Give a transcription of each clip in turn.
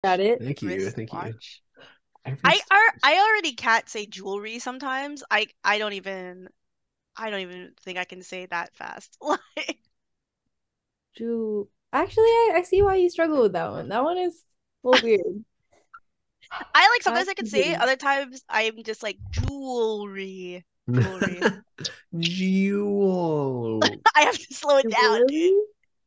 Got it. Thank you. Thank you. Wristwatch. I wrist. I already can't say jewelry sometimes. I don't even think I can say that fast. Like Actually, I see why you struggle with that one. That one is a little weird. I like I sometimes I can say it, agree. other times I'm just like jewelry. Jewelry. Jewel. I have to slow it down, dude. Jewelry?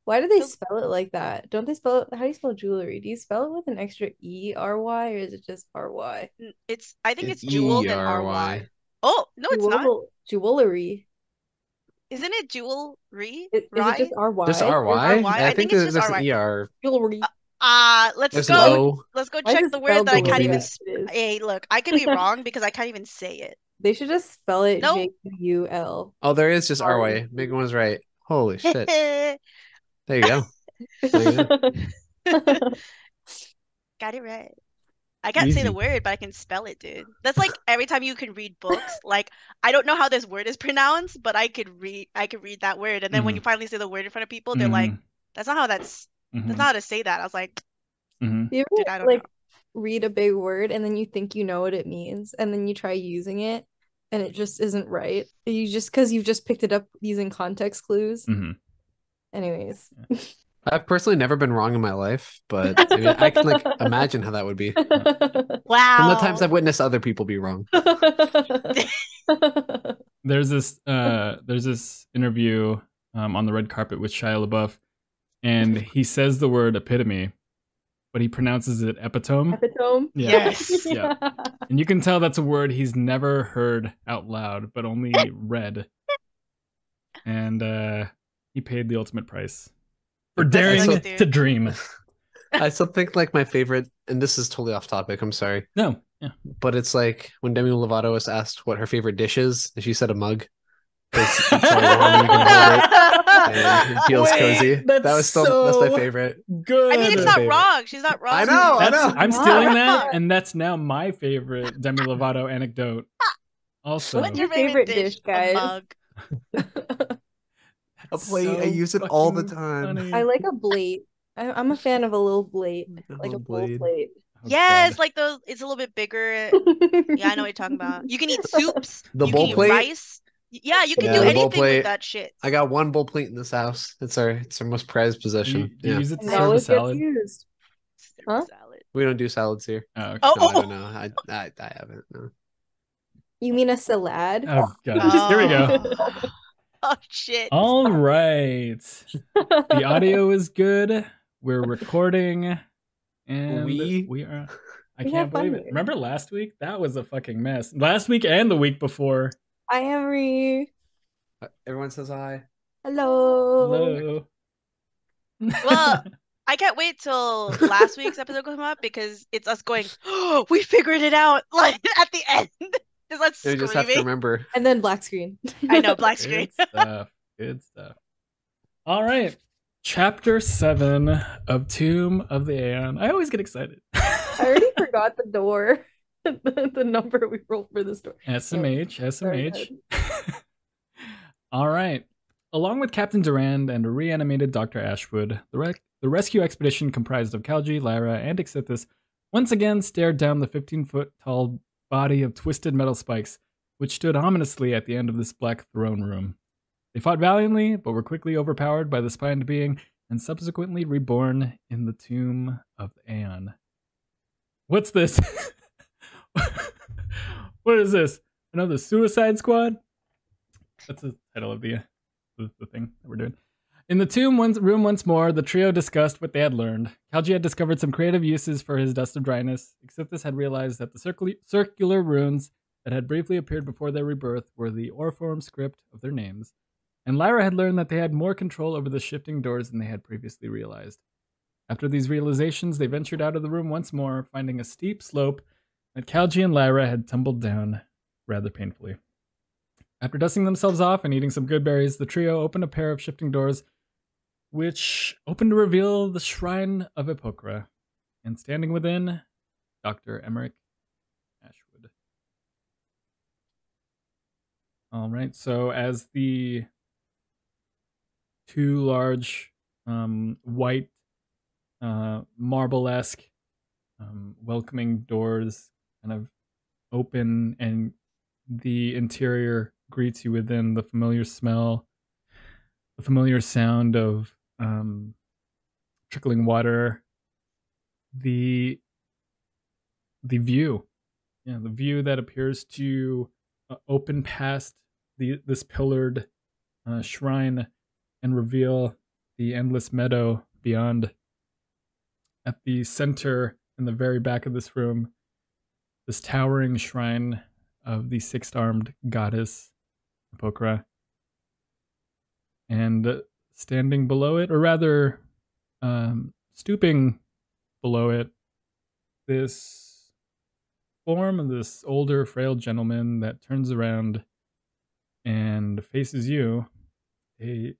Why do they 'Cause spell it like that? Don't they spell it? How do you spell jewelry? Do you spell it with an extra E-R-Y or is it just R-Y? it's I think It's it's jewel then ERY. RY. Oh, no, it's not. Jewelry. Isn't it jewelry? Is it just Right? Just R-Y or is RY? RY? I I think think it's just there's an RY. ER. Uh, jewelry? let's There's an Why, go. O. Let's go why is check it the word spelled that the I way can't even. that Bumblebee. it is? Hey, look, I could be wrong because I can't even say it. They should just spell it No. J-U-L. Oh, there is just Sorry. RY. Megan was right. Holy shit. There you go. There you go. Got it right. I can't say the Easy. word, but I can spell it, dude. That's like every time you can read books. Like I don't know how this word is pronounced, but I could read that word. And then when Hmm. you finally say the word in front of people, they're like, Hmm. "That's not how that's Hmm. not how to say that." I was like, Hmm. You ever dude, I don't know. like read a big word and then you think you know what it means and then you try using it and it just isn't right. You just because you've just picked it up using context clues. Hmm. Anyways. I've personally never been wrong in my life, but I mean, I can like imagine how that would be. From the times Wow. I've witnessed other people be wrong. There's this interview on the red carpet with Shia LaBeouf, and he says the word epitome, but he pronounces it epitome. Epitome. Yeah, Yes. yeah, and you can tell that's a word he's never heard out loud, but only read. And he paid the ultimate price for That's I nice, daring still to dude. dream. I still think like my favorite, and this is totally off topic, I'm sorry, No, yeah. but it's like when Demi Lovato was asked what her favorite dish is, and she said a mug because it's all warm and you can hold it and it feels Wait, cozy. that's That's my so favorite. I mean, That's it's my good. not favorite. wrong. She's not I wrong, know, dude. I That's know. I'm She's not stealing Not that, wrong. and that's now my favorite Demi Lovato anecdote. What's What's Also, your your favorite favorite dish? dish, A guys? mug. A that's plate, I so use it all the fucking time. I funny. like a blade. I'm a fan of a little blade, A like little a full blade. plate. Oh Yes, god. like those. It's a little bit bigger. Yeah, I know what you're talking about. You can eat soups. The You can bowl eat plate? rice. Yeah, you The can Yeah, do the blade. bowl anything with plate. that shit. I got one bowl plate in this house. It's our most prized You possession. you Yeah. use it to And it I serve a always gets salad? used. serve a Huh? salad. We don't do salads here. Oh, okay. Oh, No, oh, I oh, don't know. I haven't. No. You mean a salad? Oh god. Just Here we kidding. go. oh, oh shit. All right. The audio is good. We're recording and We we are I We have can't fun believe it. here. Remember last week? That was a fucking mess. Last week and the week before. Hi, Emery. everyone says hi. Hello. Hello. Well, I can't wait till last week's episode comes up because it's us going, oh, we figured it out. Like at the end, just us We just have to screaming. remember. And then black screen. I know, black screen. Good stuff. Good stuff. All right. Chapter 7 of Tomb of the Aeon. I always get excited. I already forgot the door. The number we rolled for this door. Anyway, SMH, sorry, go SMH. All right. Along with Captain Durand and a reanimated Dr. Ashwood, the rescue expedition comprised of Kalji, Lyra, and Ixithis once again stared down the 15-foot tall body of twisted metal spikes, which stood ominously at the end of this black throne room. They fought valiantly, but were quickly overpowered by the spined being and subsequently reborn in the tomb of Aeon. What's this? What is this? Another Suicide Squad? That's the title of the thing that we're doing. In the room once more, the trio discussed what they had learned. Kalji had discovered some creative uses for his dust of dryness. Ixithis had realized that the circular runes that had briefly appeared before their rebirth were the Orform script of their names. And Lyra had learned that they had more control over the shifting doors than they had previously realized. After these realizations, they ventured out of the room once more, finding a steep slope that Kalji and Lyra had tumbled down rather painfully. After dusting themselves off and eating some good berries, the trio opened a pair of shifting doors, which opened to reveal the shrine of Epochra. And standing within, Dr. Emeric Ashwood. All right, so as the two large white marble-esque welcoming doors kind of open, and the interior greets you within. The familiar smell, the familiar sound of trickling water, the view, the view that appears to open past this pillared shrine and reveal the endless meadow beyond. At the center, in the very back of this room, this towering shrine of the six-armed goddess Epochra, and standing below it, or rather stooping below it, this form of this older, frail gentleman that turns around and faces you, a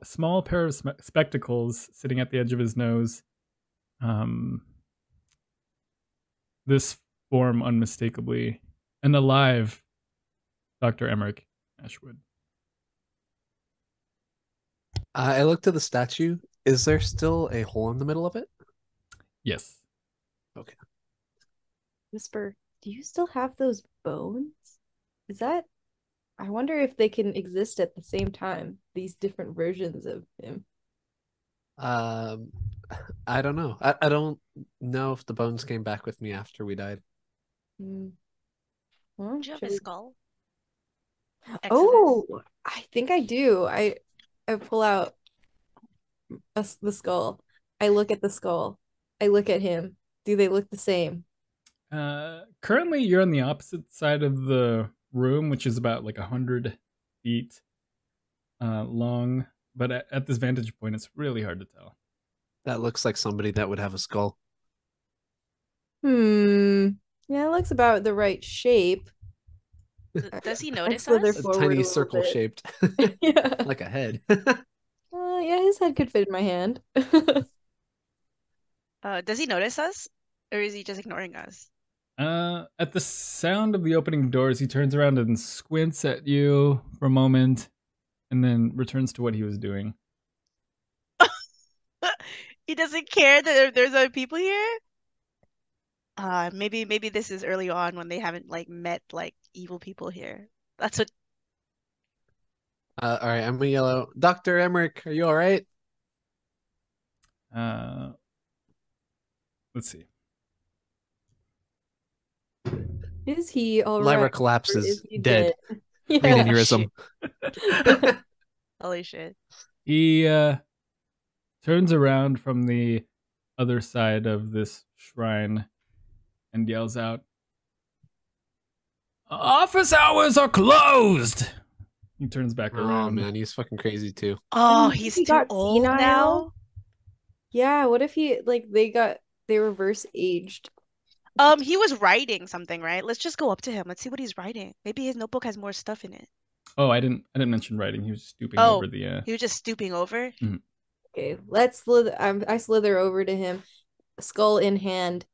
small pair of spectacles sitting at the edge of his nose. This form unmistakably an alive Dr. Emeric Ashwood. I looked at the statue. Is there still a hole in the middle of it? Yes. Okay. Whisper, do you still have those bones? Is that... I wonder if they can exist at the same time, these different versions of him. I don't know. I don't know if the bones came back with me after we died. Well, Do you have a skull? Oh, I think I do. I pull out the skull. I look at the skull. I look at him. Do they look the same? Currently, you're on the opposite side of the room, which is about like 100 feet long. But at this vantage point, it's really hard to tell. That looks like somebody that would have a skull. Yeah, it looks about the right shape. Does he notice slither us? A forward tiny little circle bit. shaped, Yeah. like a head. Yeah, his head could fit in my hand. Does he notice us? Or is he just ignoring us? At the sound of the opening doors, he turns around and squints at you for a moment, and then returns to what he was doing. He doesn't care that there's other people here? Maybe this is early on when they haven't like met like evil people here. That's what. All right, I'm gonna yellow. Dr. Emeric, are you all right? Let's see. Is he all Lyra right? Or collapses, is he dead. Yeah. Brain aneurysm. Holy shit. He turns around from the other side of this shrine and yells out, "Office hours are closed!" He turns back Oh around. man, he's fucking crazy too. Oh, What if he's he too got old senile? now? Yeah, what if he they reverse aged? He was writing something, right? Let's just go up to him. Let's see what he's writing. Maybe his notebook has more stuff in it. Oh, I didn't mention writing. He was stooping Oh, over the he was just stooping over? Okay, let's slither. I slither over to him, skull in hand,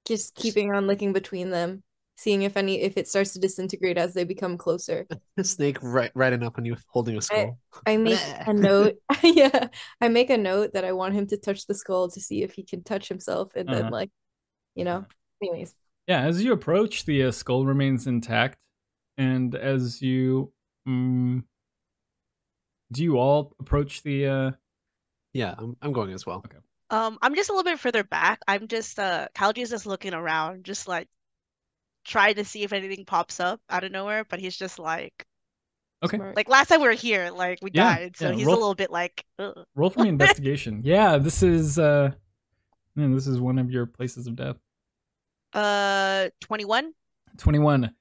just keeping on looking between them, seeing if it starts to disintegrate as they become closer. A snake riding up on you holding a skull. I make a note. Yeah, I make a note that I want him to touch the skull to see if he can touch himself, and then anyways. Yeah, as you approach, the skull remains intact, and as you do you all approach the Yeah, I'm going as well. Okay. I'm just a little bit further back. I'm just Kalji's just looking around, just like trying to see if anything pops up out of nowhere, but he's just like, okay. Smart. like last time we were here, like we died, so he's a little bit like, ugh. Roll for me investigation. Yeah, this is one of your places of death. 21. 21.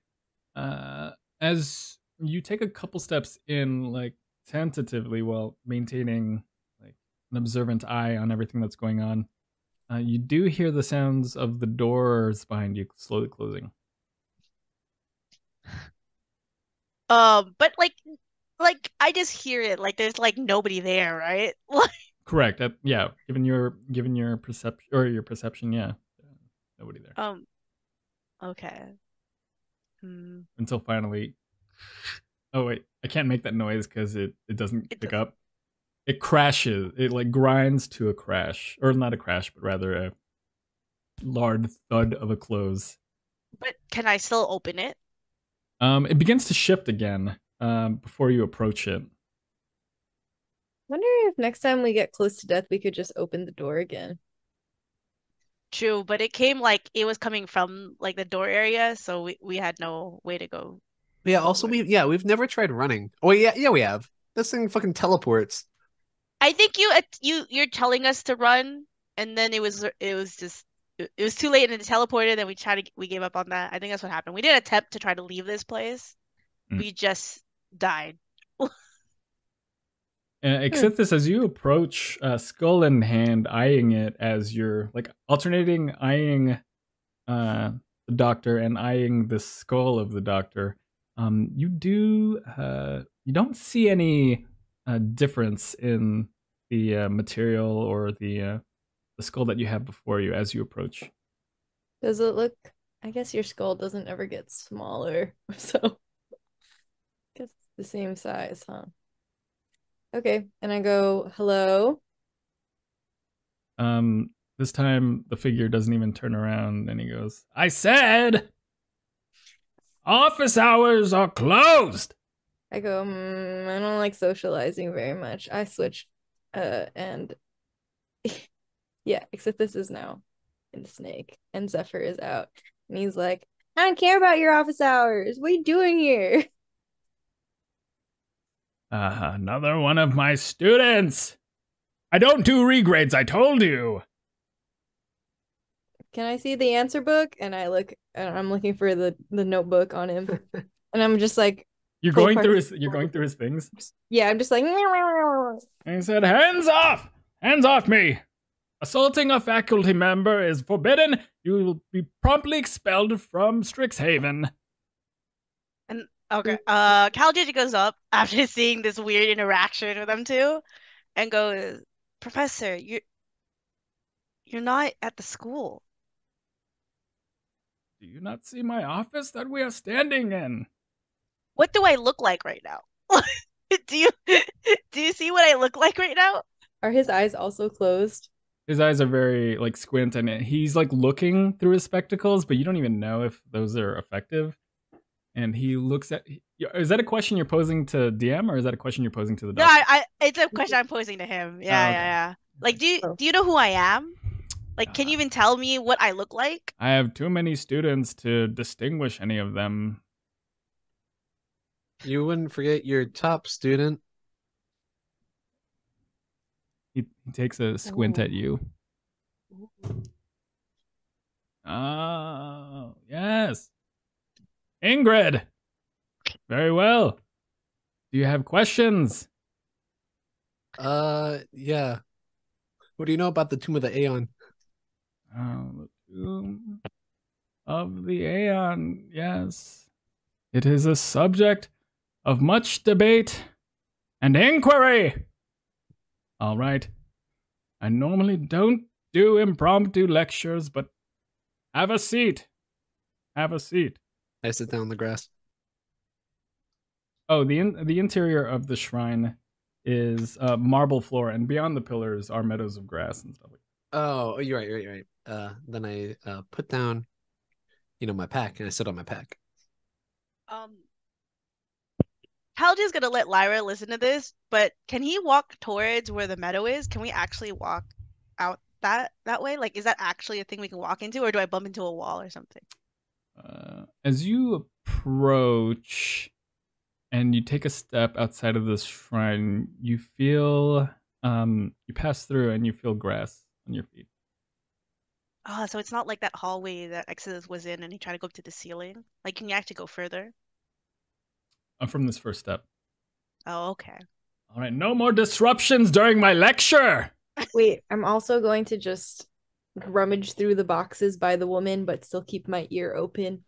As you take a couple steps in, like tentatively, while maintaining like an observant eye on everything that's going on, you do hear the sounds of the doors behind you slowly closing. But like I just hear it. Like there's like nobody there, right? Correct. Yeah. Given your perception, yeah, nobody there. Okay. Until finally, oh wait, I can't make that noise because it doesn't pick up. It crashes. It like grinds to a crash, or not a crash, but rather loud thud of a close. But can I still open it? It begins to shift again before you approach it. Wonder if next time we get close to death, we could just open the door again. True, but it came like it was coming from like the door area, so we had no way to go. Yeah. Also, we've never tried running. Oh yeah, we have. This thing fucking teleports. I think you're telling us to run, and then it was too late and it teleported, and we gave up on that. I think that's what happened. We did attempt to try to leave this place. We just died. Exithis, as you approach, skull in hand, eyeing it as you're like alternating eyeing the doctor and eyeing the skull of the doctor, you don't see any difference in the material or the skull that you have before you as you approach. Does it look? I guess your skull doesn't ever get smaller, so I guess it's the same size, huh? Okay, and I go, hello. This time the figure doesn't even turn around and he goes, I said office hours are closed. I go, I don't like socializing very much. I switch, and yeah, except this is now in Snake, and Zephyr is out. And he's like, I don't care about your office hours. What are you doing here? Another one of my students. I don't do regrades, I told you. Can I see the answer book? And I'm looking for the notebook on him. And I'm just like, you're going through his things? Yeah, I'm just like, and he said, hands off! Hands off me! Assaulting a faculty member is forbidden. You will be promptly expelled from Strixhaven. And okay, Kalji goes up after seeing this weird interaction with them two, and goes, Professor, you're not at the school. Do you not see my office that we are standing in? What do I look like right now? do you see what I look like right now? Are his eyes also closed? His eyes are very like squint, and he's like looking through his spectacles, but you don't even know if those are effective. And he looks at. Is that a question you're posing to DM, or is that a question you're posing to the doctor? No, it's a question I'm posing to him. Yeah, okay. Yeah. Like, do you know who I am? Like, can you even tell me what I look like? I have too many students to distinguish any of them. You wouldn't forget your top student. He takes a squint at you. Oh, yes. Ingrid. Very well. Do you have questions? Yeah. What do you know about the Tomb of the Aeon? Oh, the Tomb of the Aeon, yes. It is a subject of much debate and inquiry. All right. I normally don't do impromptu lectures, but have a seat. Have a seat. I sit down on the grass. Oh, the interior of the shrine is marble floor, and beyond the pillars are meadows of grass and stuff like that. Oh, you're right. Then I put down, my pack, and I sit on my pack. Kalji's gonna let Lyra listen to this, but can he walk towards where the meadow is? Can we actually walk out that way? Like, is that actually a thing we can walk into, or do I bump into a wall or something? As you approach and you take a step outside of this shrine, you feel you pass through and you feel grass on your feet. Oh, so it's not like that hallway that Exodus was in and he tried to go up to the ceiling? Like, can you actually go further? From this first step. Oh, okay. All right, no more disruptions during my lecture. Wait, I'm also going to just rummage through the boxes by the woman, but still keep my ear open.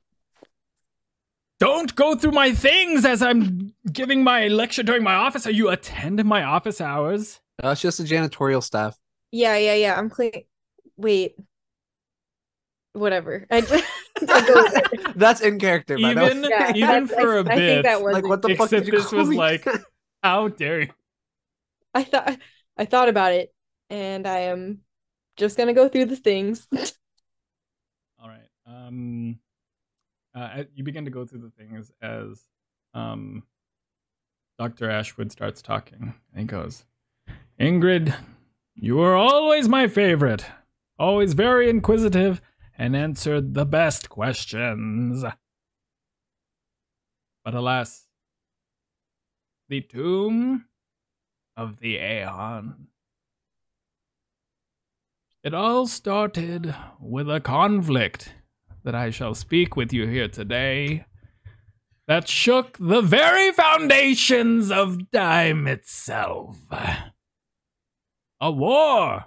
Don't go through my things as I'm giving my lecture during my office. Are you attend my office hours? It's just the janitorial staff. Yeah. I'm clean. Wait. Whatever. That's in character, even for a bit. I think that was like, what the fuck did you this was me? Like, how dare you? I thought about it, and I am just gonna go through the things. you begin to go through the things as Dr. Ashwood starts talking. And he goes, Ingrid, you were always my favorite. Always very inquisitive and answered the best questions. But alas, the tomb of the Aeon. It all started with a conflict that I shall speak with you here today that shook the very foundations of time itself. A war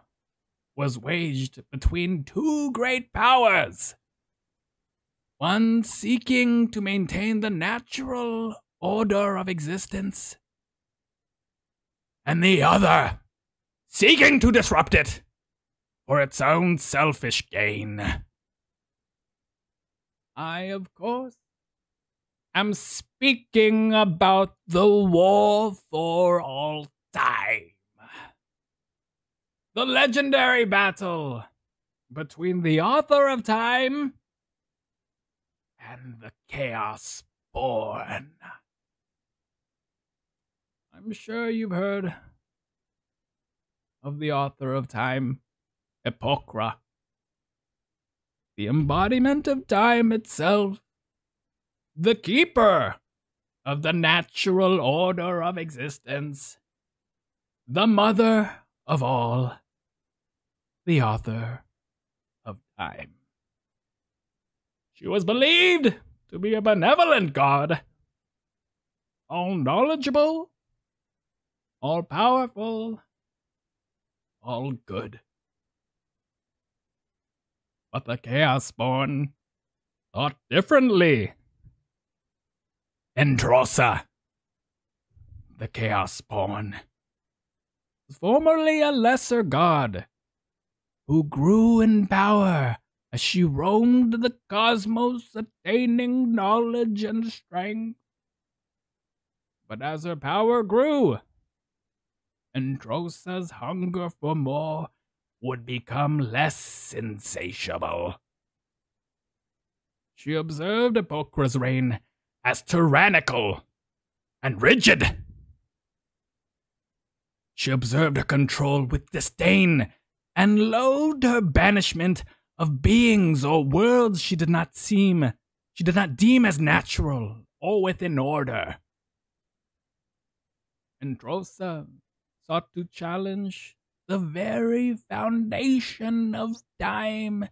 was waged between two great powers, one seeking to maintain the natural order of existence, and the other seeking to disrupt it for its own selfish gain. I, of course, am speaking about the war for all time. The legendary battle between the author of time and the chaos born. I'm sure you've heard of the author of time, Epochra, the embodiment of time itself, the keeper of the natural order of existence, the mother of all, the author of time. She was believed to be a benevolent god, all knowledgeable, all powerful, all good. But the Chaosborn thought differently. Entrosa, the Chaosborn, was formerly a lesser god who grew in power as she roamed the cosmos, attaining knowledge and strength. But as her power grew, Entrosa's hunger for more would become less insatiable. She observed Epochra's reign as tyrannical and rigid. She observed her control with disdain and loathed her banishment of beings or worlds she did not deem as natural or within order. Entrosa sought to challenge the very foundation of time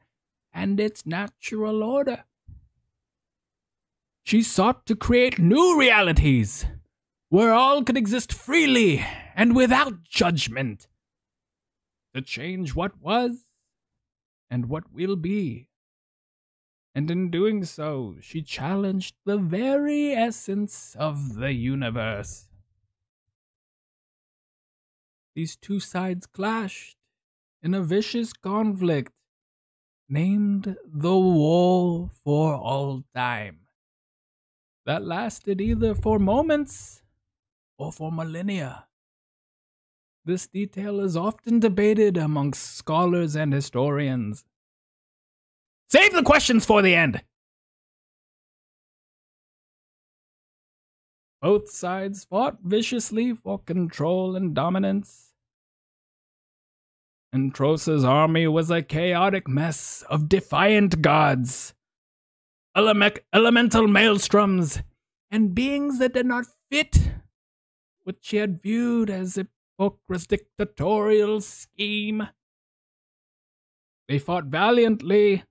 and its natural order. She sought to create new realities where all could exist freely and without judgment, to change what was and what will be. And in doing so, she challenged the very essence of the universe. These two sides clashed in a vicious conflict named the War for All Time, that lasted either for moments or for millennia. This detail is often debated amongst scholars and historians. Save the questions for the end! Both sides fought viciously for control and dominance. Entrosa's army was a chaotic mess of defiant gods, elemental maelstroms, and beings that did not fit what she had viewed as Epochra's dictatorial scheme. They fought valiantly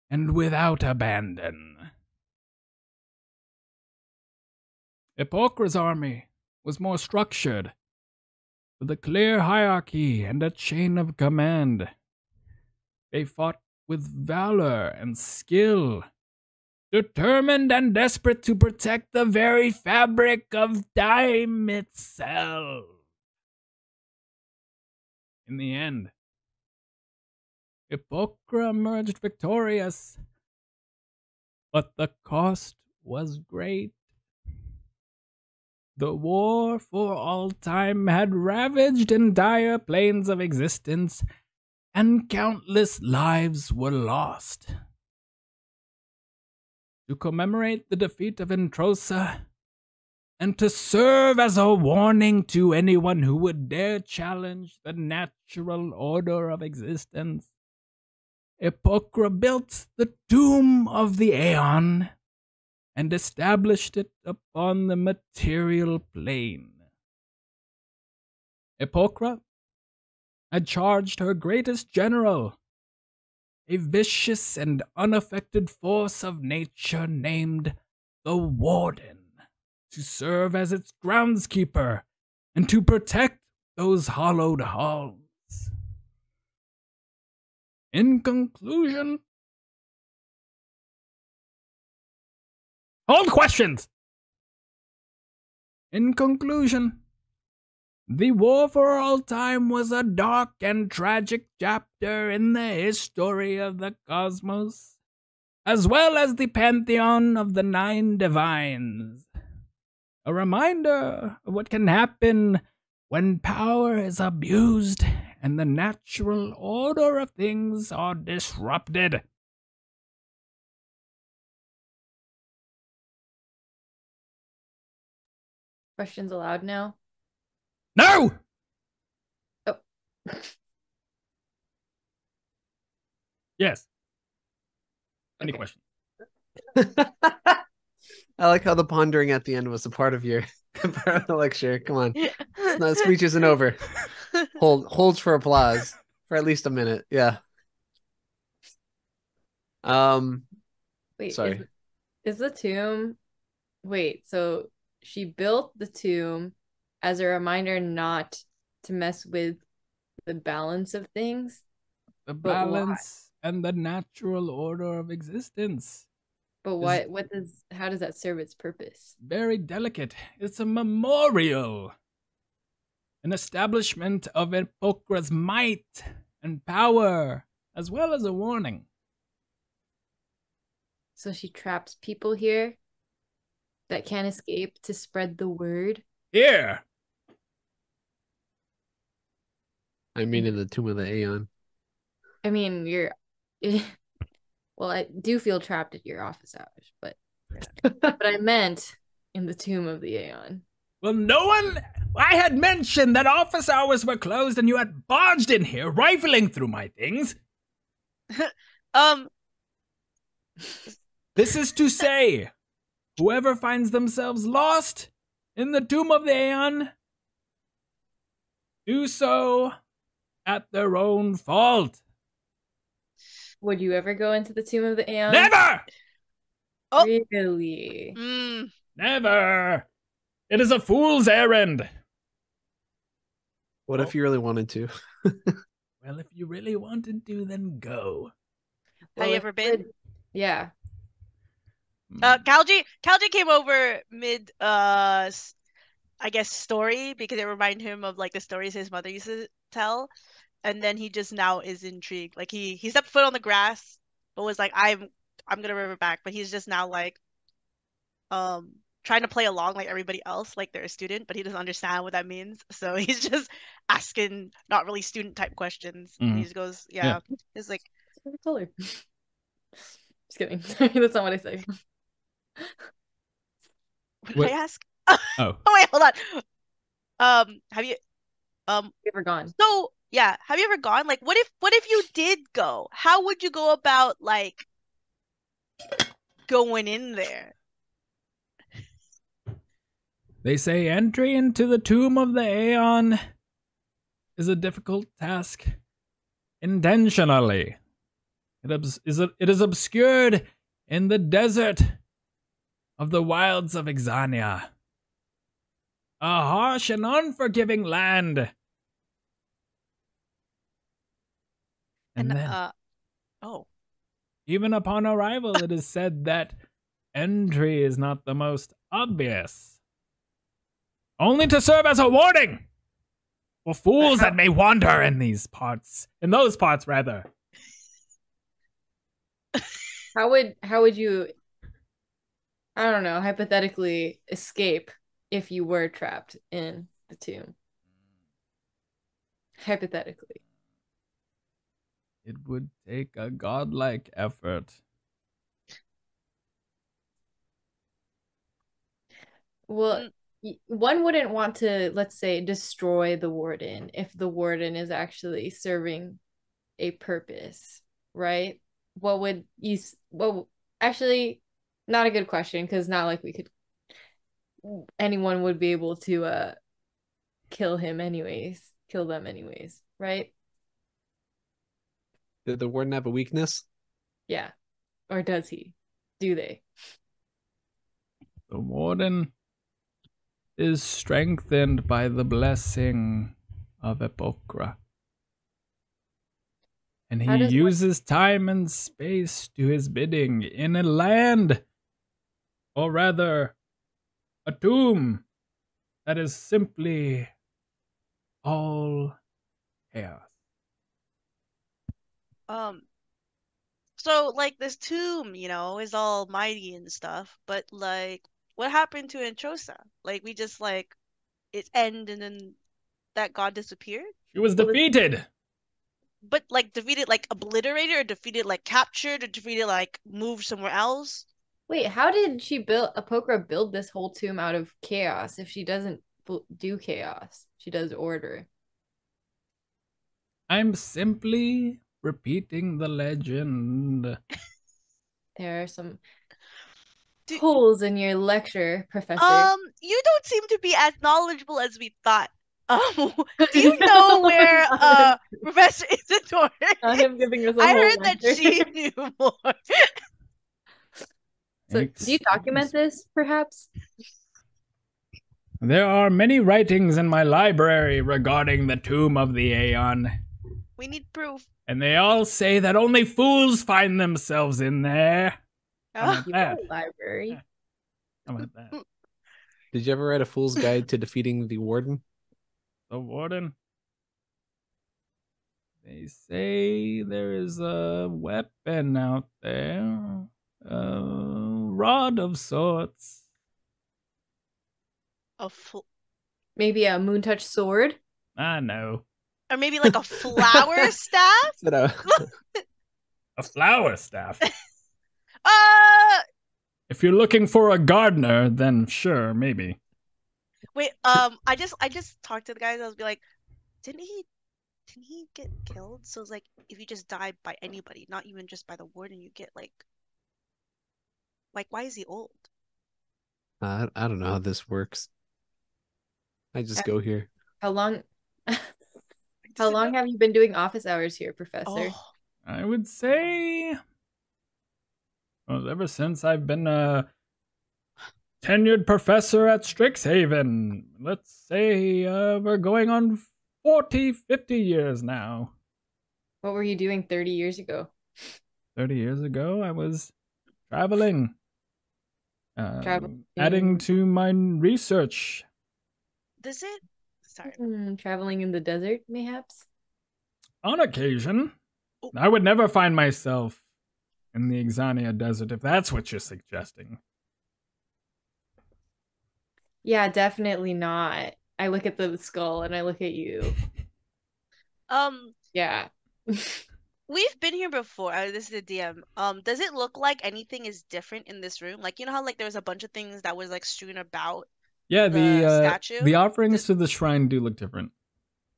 and without abandon. Epochra's army was more structured, with a clear hierarchy and a chain of command. They fought with valor and skill, determined and desperate to protect the very fabric of time itself. In the end, Epochra emerged victorious, but the cost was great. The war for all time had ravaged entire planes of existence, and countless lives were lost. to commemorate the defeat of Entrosa, and to serve as a warning to anyone who would dare challenge the natural order of existence. Epochra built the tomb of the Aeon and established it upon the material plane. Epochra had charged her greatest general, a vicious and unaffected force of nature named the Warden, to serve as its groundskeeper and to protect those hallowed halls. In conclusion... Hold questions! In conclusion, the War for All Time was a dark and tragic chapter in the history of the cosmos, as well as the pantheon of the 9 divines. A reminder of what can happen when power is abused and the natural order of things are disrupted. Questions allowed now? No! Oh. Yes. Any questions? I like how the pondering at the end was a part of your part of the lecture. Come on. No, the speech isn't over. Holds for applause for at least a minute. Yeah. Wait, sorry. Is the tomb... Wait, so she built the tomb as a reminder not to mess with the balance of things? The balance and the natural order of existence. But how does that serve its purpose? Very delicate. It's a memorial. An establishment of Epochra's might and power, as well as a warning. So she traps people here that can't escape to spread the word? Here! I mean, in the Tomb of the Aeon. I mean, well, I do feel trapped at your office hours, but I meant in the Tomb of the Aeon. Well, I had mentioned that office hours were closed and you had barged in here, rifling through my things. This is to say, whoever finds themselves lost in the Tomb of the Aeon, do so at their own fault. Would you ever go into the Tomb of the Aeon? Never! Oh. Really? Never! It is a fool's errand. What if you really wanted to? Well, if you really wanted to, then go. Have you ever been? Yeah. Kalji came over mid I guess story because it reminded him of like the stories his mother used to tell, and then he just now is intrigued. Like he stepped foot on the grass, but was like, I'm gonna revert back. But he's just now like trying to play along like everybody else, like they're a student, but he doesn't understand what that means. So he's just asking not really student type questions. Mhm. He just goes, yeah. It's like Color. Just kidding. Sorry, that's not what I say. what did I ask? Oh. Oh wait, hold on. Have you ever gone? So yeah, have you ever gone? Like what if you did go? How would you go about like going in there? They say entry into the Tomb of the Aeon is a difficult task intentionally. It is obscured in the desert of the wilds of Exania, a harsh and unforgiving land. And then, even upon arrival, it is said that entry is not the most obvious. Only to serve as a warning for fools that may wander in those parts, rather. How would you, I don't know, hypothetically escape if you were trapped in the tomb? Hypothetically. It would take a godlike effort. Well, one wouldn't want to, let's say, destroy the warden if the warden is actually serving a purpose, right? What would you, well, actually, not a good question because not like we could, anyone would be able to kill him anyways, kill them anyways, right? Did the warden have a weakness? Yeah. Or does he? Do they? The warden is strengthened by the blessing of Epochra. And he uses time and space to his bidding in a land, or rather, a tomb that is simply all chaos. So like this tomb, is all mighty and stuff, but like what happened to Entrosa? Like we just like it ended and then that god disappeared? She was defeated. But like defeated like obliterated or defeated like captured or defeated like moved somewhere else? Wait, how did Epochra build this whole tomb out of chaos if she doesn't do chaos? She does order. I'm simply repeating the legend. There are some holes in your lecture, Professor. You don't seem to be as knowledgeable as we thought. Do you know where Professor Isidore is? I'm giving us a I whole heard that lecture. she knew more. So, do you document this, perhaps? There are many writings in my library regarding the tomb of the Aeon. We need proof. And they all say that only fools find themselves in there. How about that? Library. How about that? Did you ever write a fool's guide to defeating the warden? The warden? They say there is a weapon out there. A rod of sorts. Maybe a Moontouch sword? I know. Or maybe like a flower staff? A flower staff? If you're looking for a gardener, then sure, maybe. Wait, I just talked to the guys. I was like, didn't he get killed? So it's like if you just die by anybody, not even just by the warden, you get like why is he old? I don't know how this works. I just go here. How long have you been doing office hours here, Professor? Oh. I would say, well, ever since I've been a tenured professor at Strixhaven. Let's say we're going on 40, 50 years now. What were you doing 30 years ago? 30 years ago, I was traveling. Adding to my research. Does it? Sorry. Traveling in the desert, mayhaps? On occasion. I would never find myself in the Exania desert, if that's what you're suggesting. Yeah, definitely not. I look at the skull and I look at you. Yeah. We've been here before. This is the DM. Does it look like anything is different in this room? Like, you know how like there was a bunch of things that was like strewn about? Yeah, the statue? The offerings to the shrine do look different.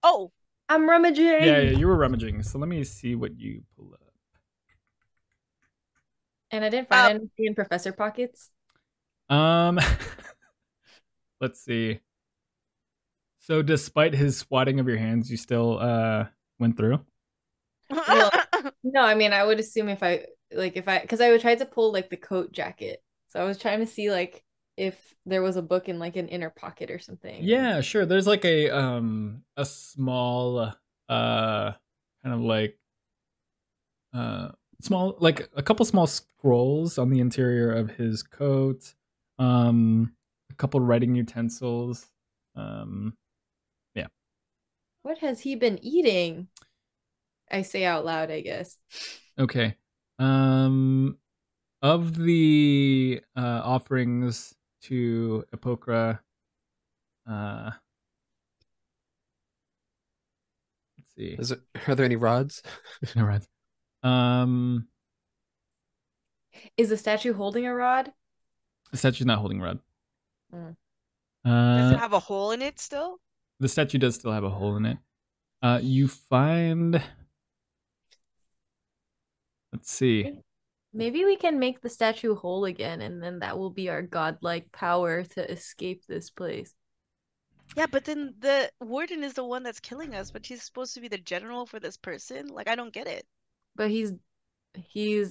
Oh, I'm rummaging. Yeah, you were rummaging. So let me see what you pull up. And I didn't find anything in Professor Pockets. Let's see. So despite his swatting of your hands, you still went through? Well, no, I mean, I would assume because I would try to pull like the coat jacket. So I was trying to see like if there was a book in like an inner pocket or something. Yeah, sure. There's like a small kind of like small, like a couple small scrolls on the interior of his coat. A couple writing utensils. Yeah. What has he been eating? I say out loud, I guess. Okay. Of the offerings to Epochra, let's see. Are there any rods? No rods. Is the statue holding a rod? The statue's not holding a rod. Does it have a hole in it still? The statue does still have a hole in it. You find... Let's see. Maybe we can make the statue whole again, and then that will be our godlike power to escape this place. Yeah, but then the warden is the one that's killing us, but she's supposed to be the general for this person. Like, I don't get it. But he's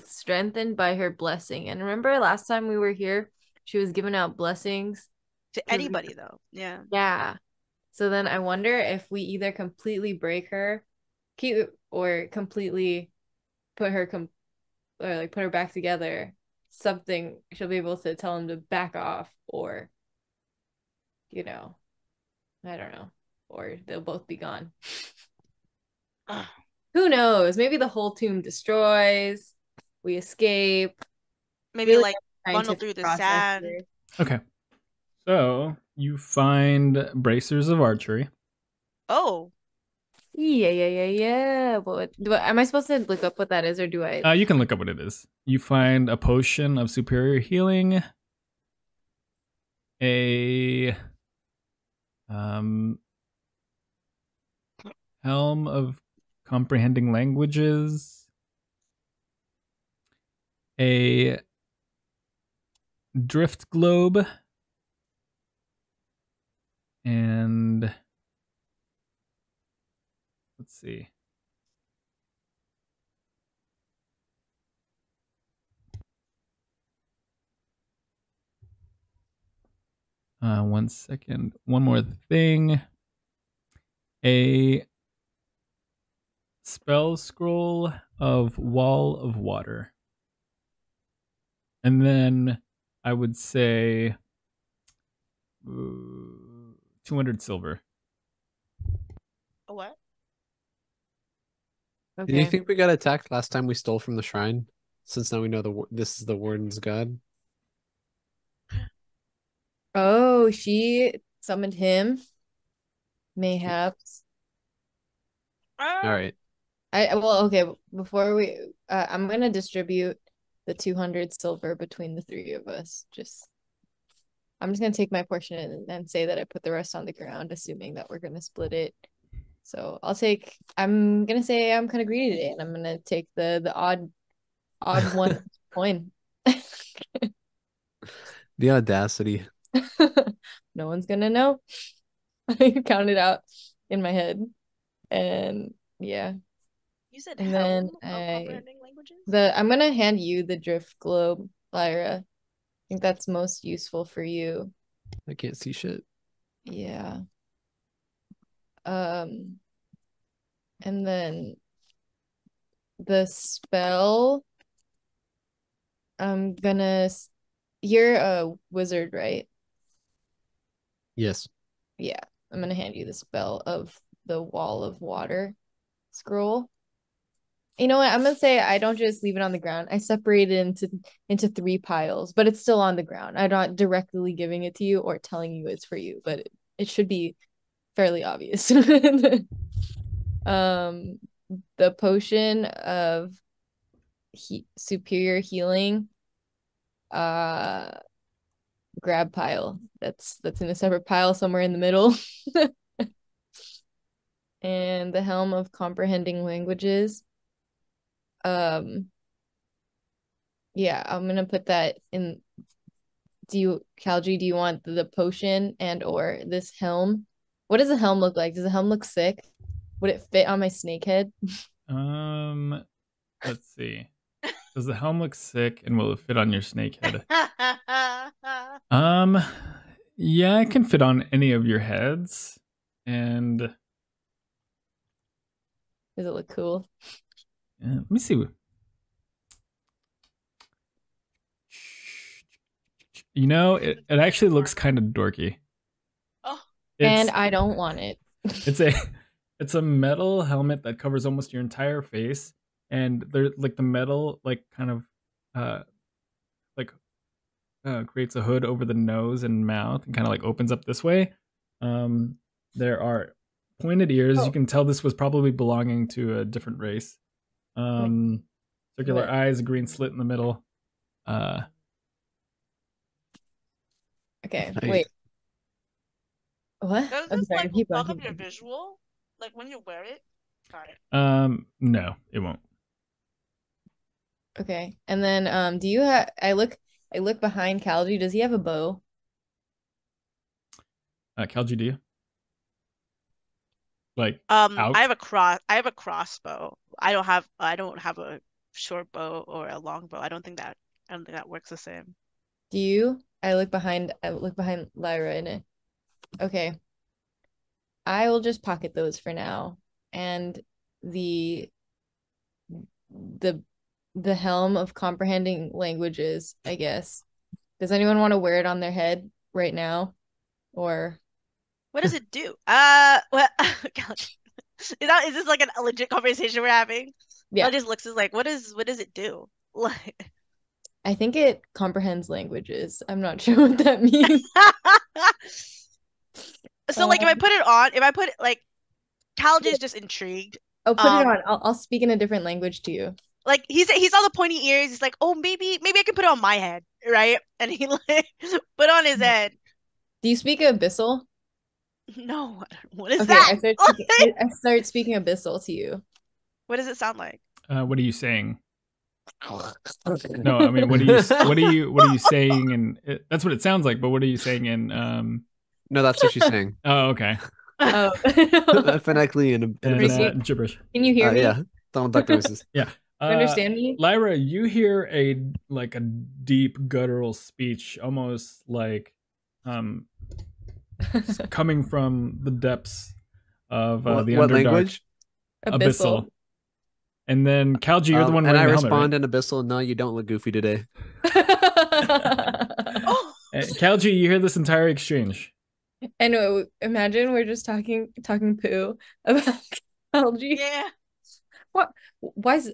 strengthened by her blessing. And remember last time we were here, she was giving out blessings To anybody, though. Yeah. Yeah. So then I wonder if we either completely break her, or completely put her put her back together. Something she'll be able to tell him to back off, or I don't know, or they'll both be gone. Who knows? Maybe the whole tomb destroys. We escape. Maybe Really like funnel through the process sand. here. Okay. So you find bracers of archery. Oh, Yeah. Am I supposed to look up what that is, or do I? You can look up what it is. You find a potion of superior healing, a helm of comprehending languages, a drift globe, and let's see. One second. One more thing. A spell scroll of Wall of Water. And then I would say 200 silver. a what? Do you Okay. think we got attacked last time we stole from the shrine? Since now we know this is the warden's god. Oh, she summoned him. Mayhaps. Ah! All right. Okay. Before I'm gonna distribute the 200 silver between the three of us. I'm just gonna take my portion and say that I put the rest on the ground, assuming that we're gonna split it. So I'm gonna say I'm kind of greedy today, and I'm gonna take the odd one coin. The audacity. No one's gonna know. I counted out in my head, and yeah. You said And helm then of comprehending languages? I'm gonna hand you the drift globe, Lyra. I think that's most useful for you. I can't see shit. Yeah. And then the spell, you're a wizard, right? Yes. Yeah. I'm gonna hand you the spell of the Wall of Water scroll. You know what? I'm gonna say I don't just leave it on the ground. I separate it into 3 piles, but it's still on the ground. I'm not directly giving it to you or telling you it's for you, but it should be fairly obvious. The potion of superior healing, grab pile. That's in a separate pile somewhere in the middle. And the helm of comprehending languages. Yeah, I'm gonna put that in. Kalji, do you want the potion and or this helm? What does the helm look like? Does the helm look sick? Would it fit on my snake head? Let's see. Does the helm look sick, and will it fit on your snake head? Yeah, it can fit on any of your heads, and Does it look cool? yeah, let me see. You know, it actually looks kind of dorky. Oh. And I don't want it. It's a metal helmet that covers almost your entire face, and there like the metal creates a hood over the nose and mouth and kind of like opens up this way. There are pointed ears. You can tell this was probably belonging to a different race. Circular eyes, a green slit in the middle. Okay, Nice. wait. What? Does I'm this sorry. like Keep fuck going. up your visual? Like when you wear it? Got it. No, it won't. Okay. And then do you have I look behind Kalji. Does he have a bow? Kalji, do you? Like I out? have a crossbow. I don't have a short bow or a long bow. I don't think that works the same. Do you? I look behind Lyra in it. Okay. I will just pocket those for now. And the the the helm of comprehending languages, I guess. Does anyone want to wear it on their head right now? Or What does it do? What gosh. Is this like a legit conversation we're having? yeah, I just looks like what does it do? Like I think it comprehends languages. I'm not sure what that means. So like if I put it like Kalji's just intrigued. Oh, put it Um on. I'll speak in a different language to you. like he saw the pointy ears, he's like, oh maybe I can put it on my head, right? And he like put on his head. Do you speak Abyssal? No, what is Okay, that? I start speaking Abyssal to you. What does it sound like? What are you saying? No, I mean, what are you saying? And that's what it sounds like. But what are you saying in? No, that's what she's saying. Oh, okay. Oh. Phonetically and And gibberish. Can you hear me? Yeah, Donald Duck noises. Yeah. You understand me? Lyra, you hear a deep guttural speech, almost like coming from the depths of the what Underdark. language? Abyssal. And then Kalji, you're the one and wearing I the respond helmet, in Abyssal. No, you don't look goofy today. Oh, right? Kalji, you hear this entire exchange. And imagine we're just talking poo about Kalji. yeah. What? Why is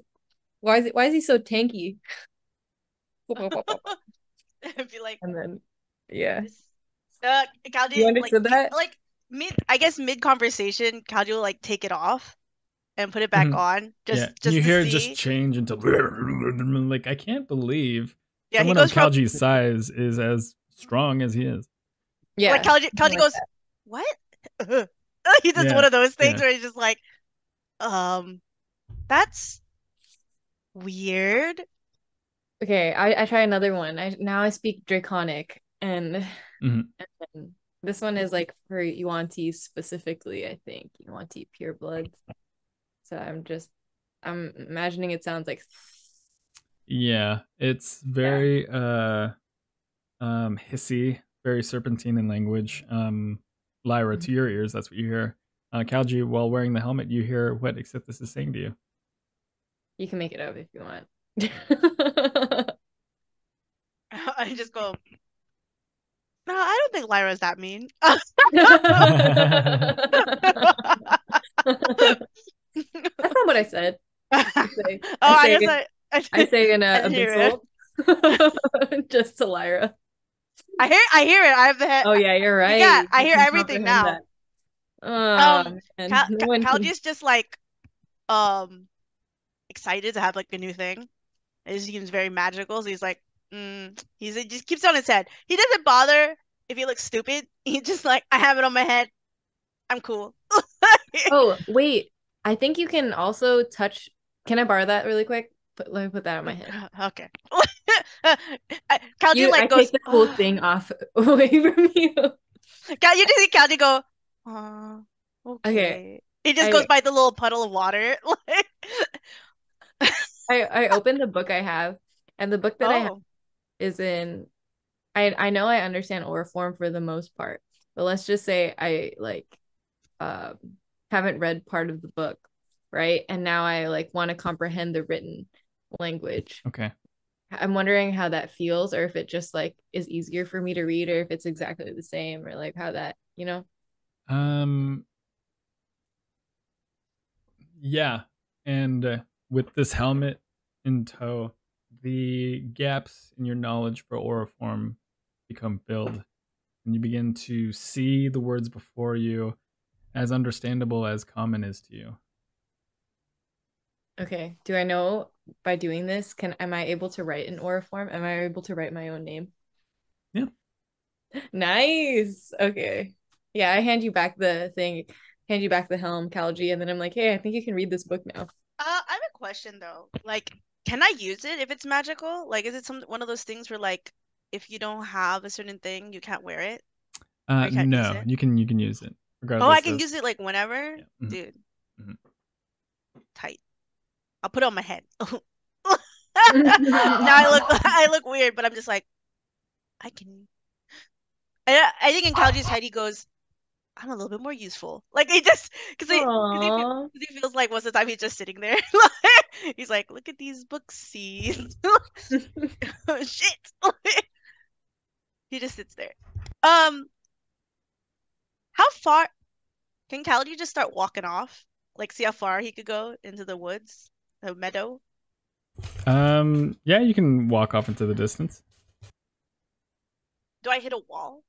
he so tanky? I'd be like, And then, yeah. Kalji, You like understood that? like mid conversation, Kalji will like take it off and put it back Mhm. on. Just you to hear it see. just change into like, I can't believe Yeah, he someone goes of from Kalji's size is as strong as he is. Yeah. like Kalji something like goes, that. what? He does Yeah, one of those things yeah. where he's just like, that's weird. Okay, I try another one. Now I speak Draconic, and, Mhm. and this one is like for Yuan-Ti specifically, I think. Yuan-Ti purebloods. So I'm imagining it sounds like Yeah, it's very hissy, very serpentine in language. Lyra, to your ears, that's what you hear. Kalji, while wearing the helmet, you hear what Exithus is saying to you. you can make it up if you want. I just go, no, I don't think Lyra's that mean. That's not what I said. I say in a I hear Abyssal just to Lyra. I hear it. I have the head. Oh yeah, you're right. Yeah, I You hear can everything comprehend now. that. And no one can... Kalji's just like excited to have like a new thing. It seems very magical. So he's like, he just keeps it on his head. He doesn't bother if he looks stupid. He's just like, I have it on my head. I'm cool. Oh, wait. I think you can also touch. Can I borrow that really quick? Let me put that on my head. Okay. Kalji like I goes, take the whole thing off away from you. You just see Kalji go, okay. Okay. He just goes by the little puddle of water. I opened the book I have, and the book that I have is in. I know I understand Oriform for the most part, but let's just say I like haven't read part of the book, right? And now I like want to comprehend the written language. Okay. I'm wondering how that feels, or if it just like is easier for me to read, or if it's exactly the same, or like how that, you know? Yeah. And with this helmet in tow, the gaps in your knowledge for Oriform become filled, and you begin to see the words before you as understandable as common is to you. Okay. Do I know by doing this, am I able to write in Oriform? Am I able to write my own name? Yeah. Nice. Okay. Yeah, I hand you back the thing, hand you back the helm, Kalji, and then I'm like, hey, I think you can read this book now. I have a question though. Like, can I use it if it's magical? Like, is it one of those things where like if you don't have a certain thing, you can't wear it? Or you can't use No, it? you can use it Oh, I regardless can of. use it like whenever? Yeah. Mhm. Dude. Mhm. Tight. I'll put it on my head. Now I look weird, but I'm just like, I can. I think in Kalji's head he goes, I'm a little bit more useful. Like he just Aww. he feels like most of the time he's just sitting there. He's like, look at these booksies. Oh, shit. He just sits there. How far can Kalji just start walking off? Like see how far he could go into the woods, the meadow. Yeah, you can walk off into the distance. Do I hit a wall?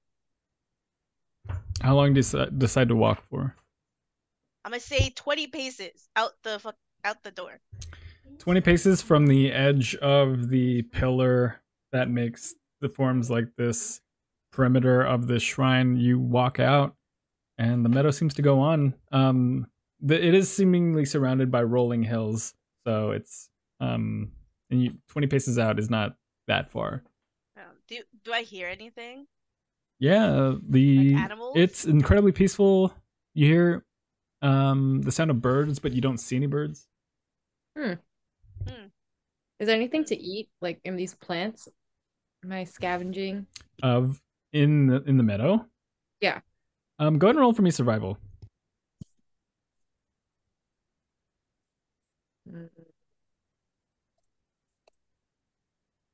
How long do you decide to walk for? I'm gonna say 20 paces out the door. 20 paces from the edge of the pillar that makes the forms like this perimeter of the shrine. You walk out, and the meadow seems to go on. It is seemingly surrounded by rolling hills, so it's and 20 paces out is not that far. Do I hear anything? Yeah, Like animals? it's incredibly peaceful. You hear the sound of birds, but you don't see any birds. Is there anything to eat, like in these plants? Am I scavenging? In the meadow? Yeah. Go ahead and roll for me survival.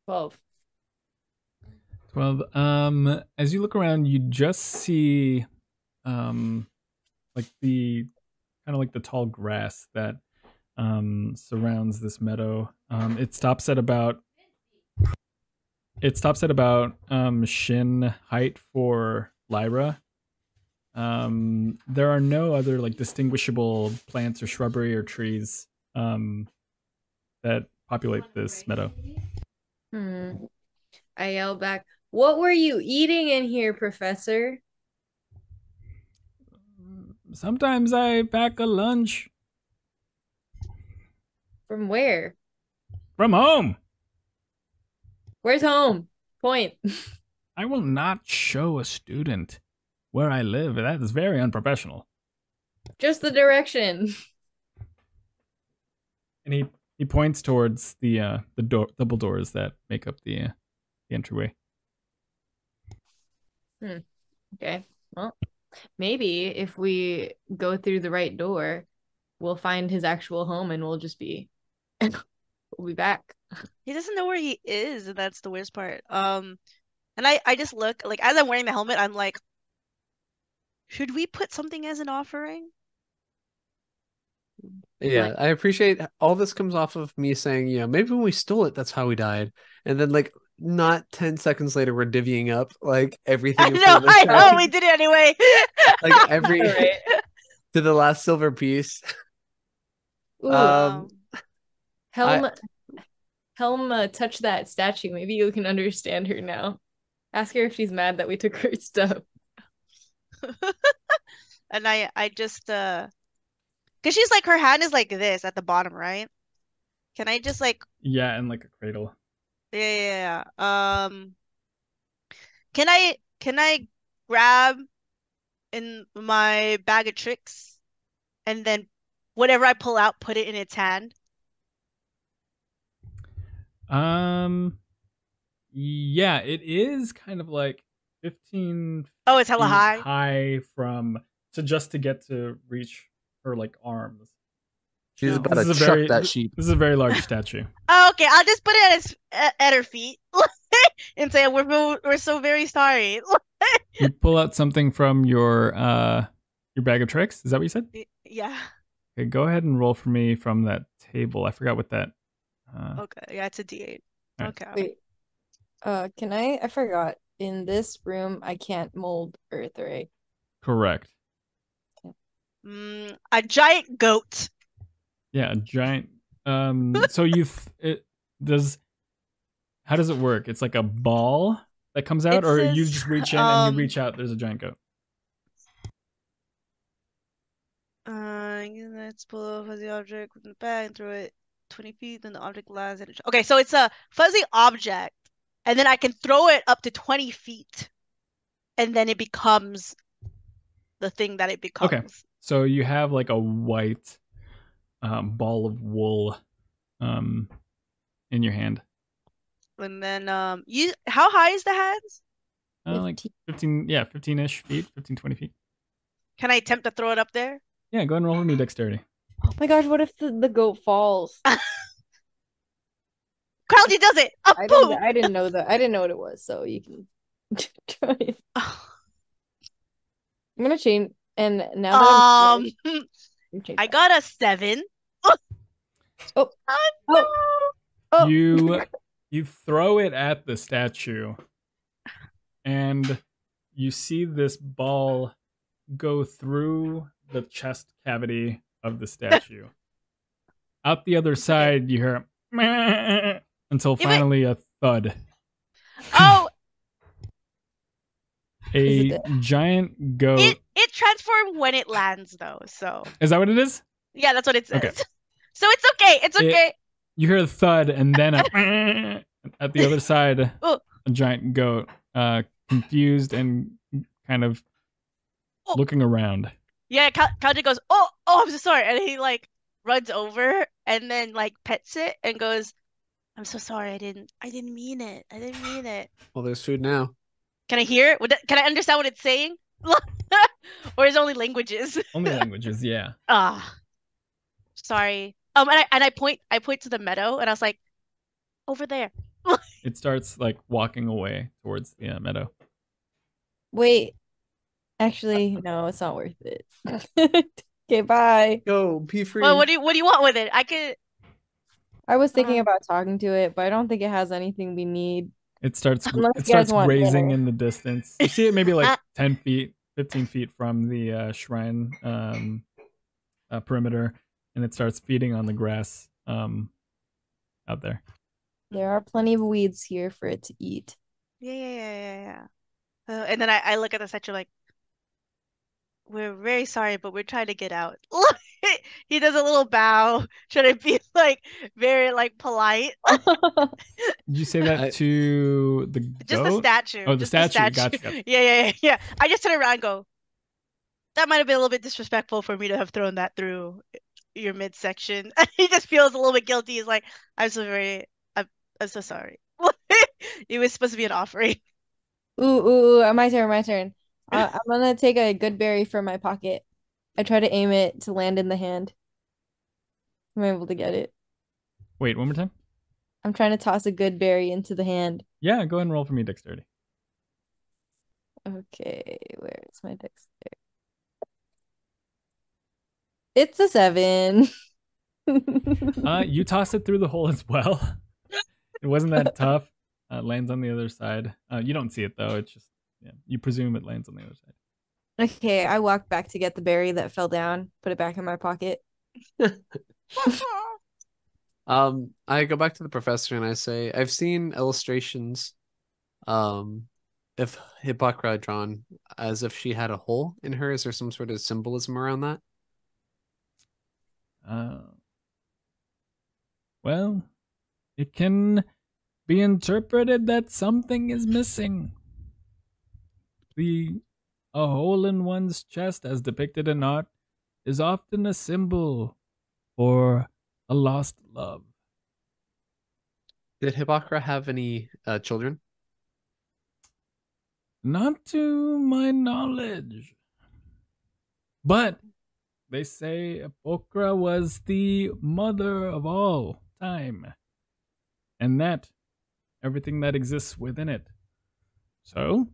12. 12. As you look around, you just see like the kind of like the tall grass that surrounds this meadow. It stops at about shin height for Lyra. There are no other like distinguishable plants or shrubbery or trees that populate this meadow. I yell back, what were you eating in here, Professor? Sometimes I pack a lunch. From where? From home. Where's home? Point. I will not show a student where I live. That is very unprofessional. Just the direction. And he points towards the double doors that make up the entryway. Okay. Well, maybe if we go through the right door, we'll find his actual home and we'll be back. He doesn't know where he is, and that's the worst part. And I just look, like, as I'm wearing the helmet, I'm like, should we put something as an offering? Yeah, I appreciate all this comes off of me saying, maybe when we stole it, that's how we died. And then like not 10 seconds later, we're divvying up like everything. I know, we did it anyway. Like every Right. to the last silver piece. Ooh, Helm touch that statue. Maybe you can understand her now. Ask her if she's mad that we took her stuff. And I just because she's like, her hand is like this at the bottom, right? Can I just like, yeah, and like a cradle. yeah. Can I grab in my bag of tricks and then whatever I pull out, put it in its hand? Yeah, it is kind of like 15 Oh, it's hella feet high to just to get to reach her like arms. She's about to chuck that sheep. This is a very large statue. Oh, okay, I'll just put it at her feet and say we're so very sorry. You pull out something from your bag of tricks. Is that what you said? Yeah. Okay, go ahead and roll for me from that table. I forgot what that. Okay, yeah, it's a D8. Right. Okay. Wait. Can I forgot. In this room, I can't mold earth, right? Correct. A giant goat. Yeah, a giant. So how does it work? It's like a ball that comes out, or you just reach in and you reach out. There's a giant goat. hands, pull a fuzzy object from the bag and throw it 20 feet, then the object lands at Okay, so it's a fuzzy object, and then I can throw it up to 20 feet, and then it becomes the thing that it becomes. Okay. So you have like a white ball of wool in your hand. And then how high is the hands? Like 15-ish feet, 15, 20 feet. Can I attempt to throw it up there? Yeah, go ahead and roll with me dexterity. Oh my gosh, what if the goat falls? Kalji does it. Boom! I didn't know that. I didn't know what it was, so you can try it. I'm gonna change, and now that I got a 7. Oh. No. Oh. You throw it at the statue, and you see this ball go through the chest cavity of the statue. Out the other side, you hear "Meh," until finally a thud. Oh, a giant goat. It transformed when it lands, though. So is that what it is? Yeah, that's what it says. Okay. So it's okay. It's okay. You hear a thud, and then at the other side, a giant goat, confused and kind of looking around. Yeah, Kalji goes, oh, I'm so sorry. And he like runs over and then like pets it and goes, I'm so sorry. I didn't mean it. I didn't mean it. Well, there's food now. Can I hear it? Can I understand what it's saying? Or is it only languages? Only languages, yeah. Sorry. And I point to the meadow and I was like, over there. It starts like walking away towards the meadow. Wait. Actually, no, it's not worth it. Okay, bye. Go, be free. Well, what do you want with it? I was thinking about talking to it, but I don't think it has anything we need. It starts Unless you guys want grazing dinner. in the distance. You see it maybe like 10 feet, 15 feet from the shrine perimeter, and it starts feeding on the grass out there. There are plenty of weeds here for it to eat. Yeah. And then I look at the statue like, we're very sorry, but we're trying to get out. He does a little bow, trying to be like very like polite. Did you say that to the goat? Just the statue. Oh, the statue. Gotcha. Yeah. I just turn around and go, that might have been a little bit disrespectful for me to have thrown that through your midsection. He just feels a little bit guilty. He's like, I'm so sorry. It was supposed to be an offering. Ooh, my turn. I'm gonna take a good berry from my pocket. I try to aim it to land in the hand. I'm able to get it. Wait, one more time? I'm trying to toss a good berry into the hand. Yeah, go ahead and roll for me dexterity. Okay, where's my dexterity? It's a 7. You toss it through the hole as well. It wasn't that tough. Lands on the other side. You don't see it though. It's just you presume it lands on the other side. Okay, I walk back to get the berry that fell down, put it back in my pocket. I go back to the professor and I say, I've seen illustrations if Epochra drawn as if she had a hole in her. Is there some sort of symbolism around that? Well, it can be interpreted that something is missing. A hole in one's chest, as depicted in art, is often a symbol for a lost love. Did Epochra have any children? Not to my knowledge. But they say Epochra was the mother of all time, and that everything that exists within it. So,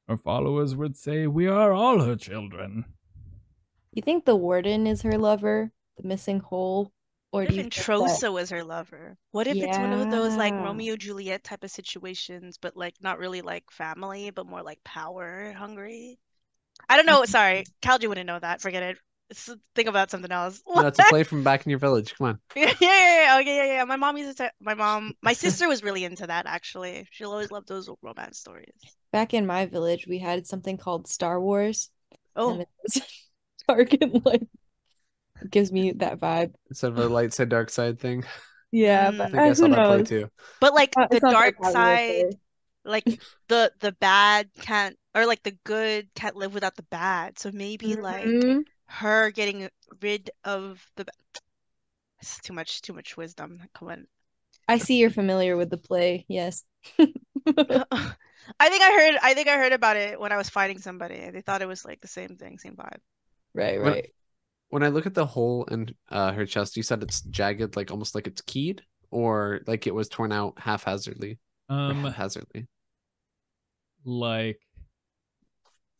her followers would say we are all her children. You think the warden is her lover, the missing hole? Or What do if you think Entrosa was her lover? What if it's one of those like Yeah. Romeo Juliet type of situations, but like not really like family, but more like power hungry? I don't know. Sorry, Kalji wouldn't know that. Forget it. Think about something else. No, it's a play from back in your village. Come on. Yeah. My sister was really into that actually. She'll always love those romance stories. Back in my village, we had something called Star Wars. Oh, And it was dark and light. It gives me that vibe. Instead of a light side, dark side thing. Yeah, I but Mm. think I saw who that play knows? too. But like the It's not their dark positive side, play. like the bad can't, or like the good can't live without the bad. So maybe like Mhm. her getting rid of the it's too much wisdom. Come on. I see you're familiar with the play. Yes. I think I heard about it when I was fighting somebody. They thought it was like the same thing, same vibe. Right, When right. when I look at the hole in her chest, you said it's jagged, like almost like it's keyed, or like it was torn out haphazardly. Or haphazardly. Like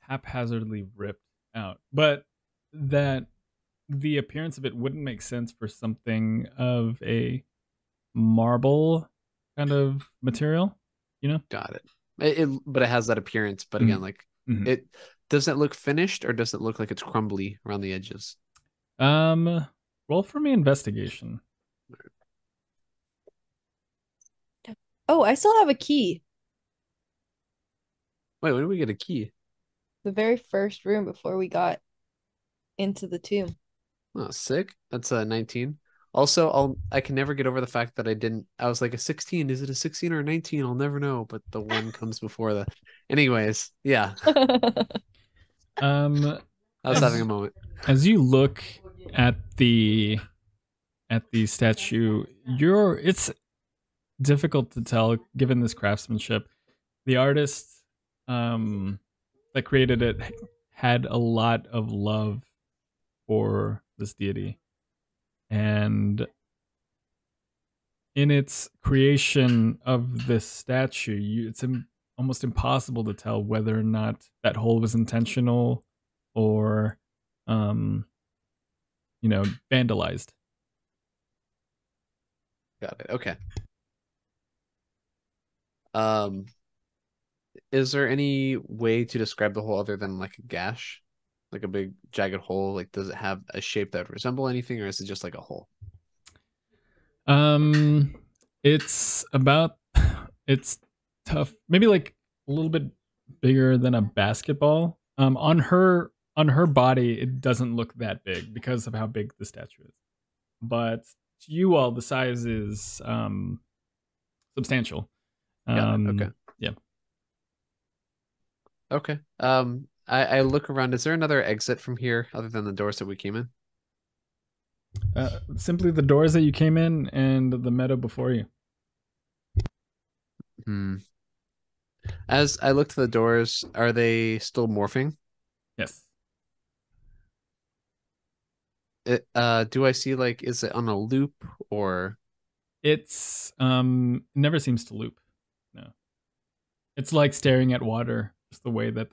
haphazardly ripped out, but that the appearance of it wouldn't make sense for something of a marble kind of material, you know? Got it. But it has that appearance. But again, like Mhm. it does it look finished or does it look like it's crumbly around the edges? Roll for me investigation. Oh, I still have a key. Wait, when did we get a key? The very first room before we got into the tomb. Oh, sick. That's a 19. Also, I can never get over the fact that I was like a 16. Is it a 16 or a 19? I'll never know, but the one comes before the. Anyways, yeah. Um, I was having a moment. as you look at the statue, it's difficult to tell given this craftsmanship. The artist that created it had a lot of love for this deity, and in its creation of this statue, it's almost impossible to tell whether or not that hole was intentional or vandalized. Got it. Okay. Um, is there any way to describe the hole other than like a gash? Like a big jagged hole? Like, does it have a shape that would resemble anything, or is it just like a hole? It's about it's tough. Maybe like a little bit bigger than a basketball. On her body, it doesn't look that big because of how big the statue is. But to you all, the size is substantial. Got it. Okay. Yeah. Okay. I look around. Is there another exit from here other than the doors that we came in? Simply the doors that you came in and the meadow before you. Hmm. As I look to the doors, are they still morphing? Yes. Do I see like is it on a loop or It's never seems to loop. No. It's like staring at water. Just the way that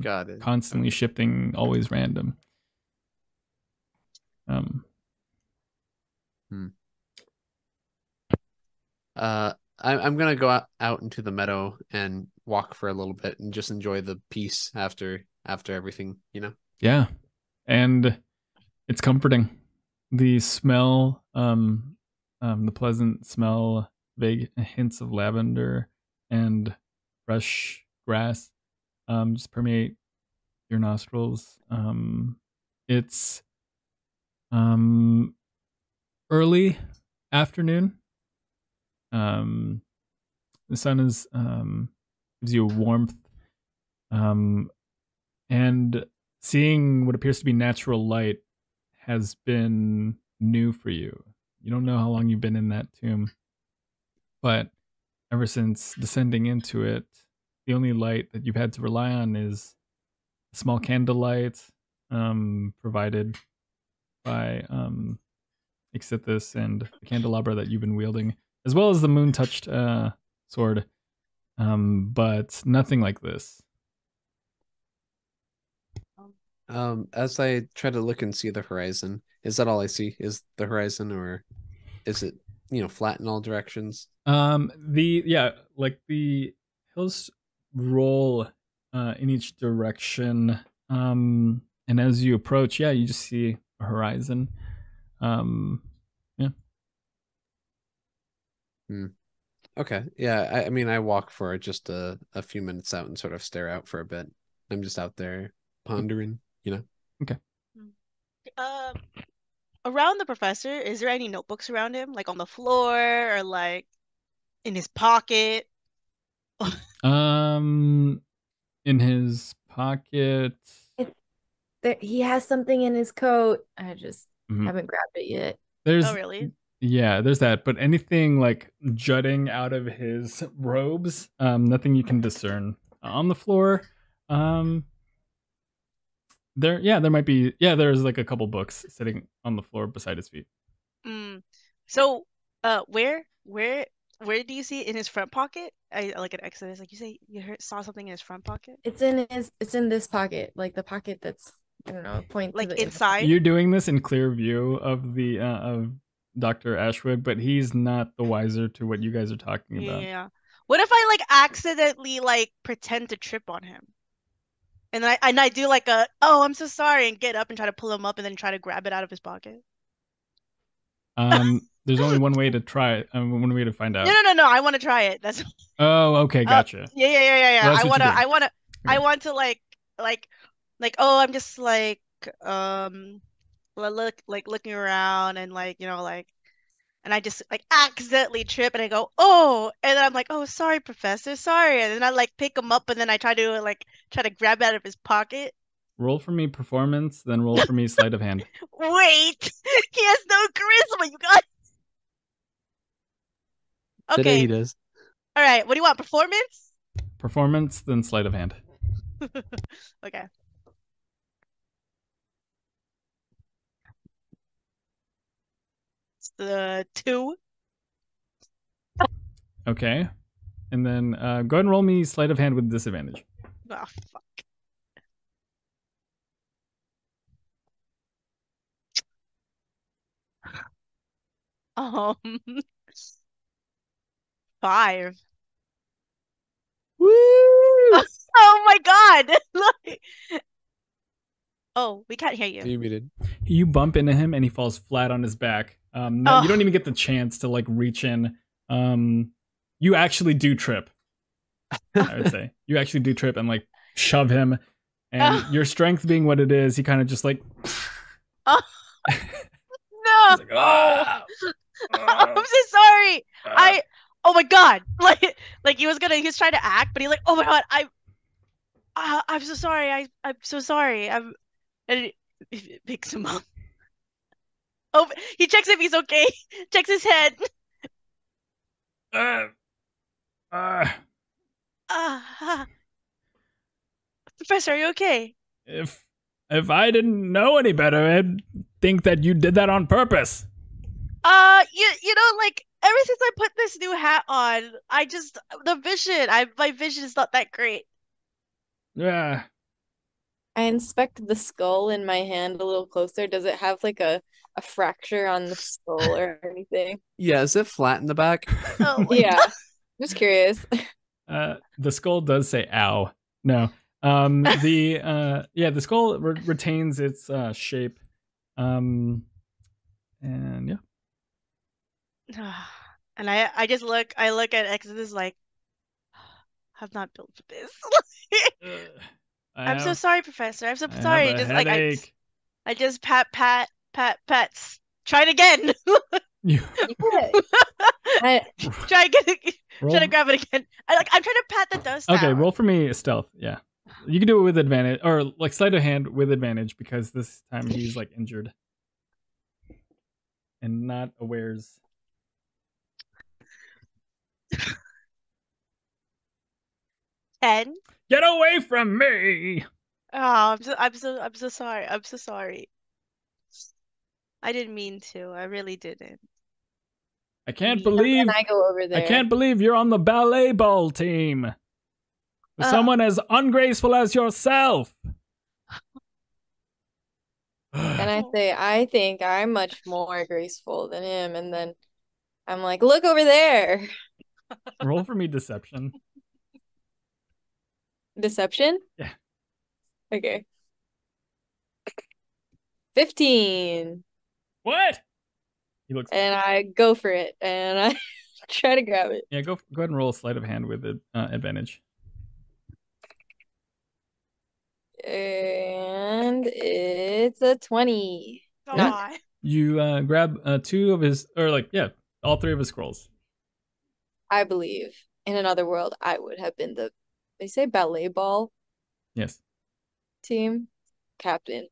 got it. constantly shifting, always random. I'm gonna go out into the meadow and walk for a little bit and just enjoy the peace after everything, you know? Yeah. And it's comforting. The smell, the pleasant smell, vague hints of lavender and fresh grass, just permeate your nostrils. It's early afternoon. The sun is gives you a warmth, and seeing what appears to be natural light has been new for you. You don't know how long you've been in that tomb, but ever since descending into it, the only light that you've had to rely on is a small candlelight provided by Ixithis and the candelabra that you've been wielding, as well as the moon-touched sword, but nothing like this. As I try to look and see the horizon, is that all I see? Is the horizon, or is it, flat in all directions? The hills roll in each direction, and as you approach, you just see a horizon. Okay. Yeah, I mean I walk for just a few minutes out and sort of stare out for a bit. I'm just out there pondering, Okay. around the professor, is there any notebooks around him, like on the floor or like in his pocket? In his pocket. He has something in his coat. I just Mhm. haven't grabbed it yet. There's Oh, really? Yeah, there's that. But anything like jutting out of his robes, nothing you can discern. On the floor, there might be. Yeah, there's like a couple books sitting on the floor beside his feet. So, where do you see it in his front pocket? I like an Exodus. Like you say, saw something in his front pocket. It's in this pocket, like the pocket that's, I don't know, point Like to the inside. You're doing this in clear view of the of Dr. Ashwood, but he's not the wiser to what you guys are talking about. Yeah. What if I like accidentally like pretend to trip on him? And I do like I'm so sorry, and get up and try to pull him up and then try to grab it out of his pocket. There's only one way to try it. One way to find out. No. I want to try it. That's. Oh, okay, gotcha. Yeah. Well, I want to like, oh, I'm just like looking around and like, and I just like accidentally trip and I go, oh, and then I'm like, oh, sorry, professor, sorry, and then I like pick him up and then I try to grab it out of his pocket. Roll for me performance, then roll for me sleight of hand. Wait, he has no charisma, you guys. Okay. Today he does. All right, what do you want? Performance? Performance, then sleight of hand. Okay. It's the 2. Okay. And then go ahead and roll me sleight of hand with disadvantage. Oh, fuck. 5. Woo! Oh my god! Look. Oh, we can't hear you. You muted. You bump into him and he falls flat on his back. You don't even get the chance to like reach in. You actually do trip. I would say you actually do trip and like shove him, and your strength being what it is, he kind of just like. No. Like, "Ah! I'm so sorry. Oh my god. Like he was trying to act, but he's like, oh my god, I'm so sorry. I'm so sorry. And he picks him up. Oh, he checks if he's okay. Checks his head. Professor, are you okay? If I didn't know any better, I'd think that you did that on purpose. Like ever since I put this new hat on, my vision is not that great. Yeah. I inspect the skull in my hand a little closer. Does it have like a fracture on the skull or anything? Yeah, is it flat in the back? Oh Yeah. Just curious. The skull does say "ow." No. The skull retains its shape. And yeah. And I just look at Exodus like, I'm not built for this. I'm so sorry, Professor. I'm so sorry. Have a Just headache. I just pat. Try it again. Try to grab it again. I'm trying to pat the dust out. Okay, roll for me stealth. Yeah. You can do it with advantage, or like sleight of hand with advantage, because this time he's like injured and not awares. 10. Get away from me! Oh, I'm so sorry. I'm so sorry. I didn't mean to. I really didn't. I can't believe I go over there. I can't believe you're on the ballet ball team. With someone as ungraceful as yourself. And I say, I think I'm much more graceful than him. And then I'm like, look over there. Roll for me deception. Deception? Yeah. Okay. 15. What? He looks. And I go for it. And I try to grab it. Yeah, go ahead and roll a sleight of hand with advantage. And it's a 20. Oh, You grab two of his, or like, yeah, all three of his scrolls. I believe in another world, I would have been they say ballet ball Yes. team captain.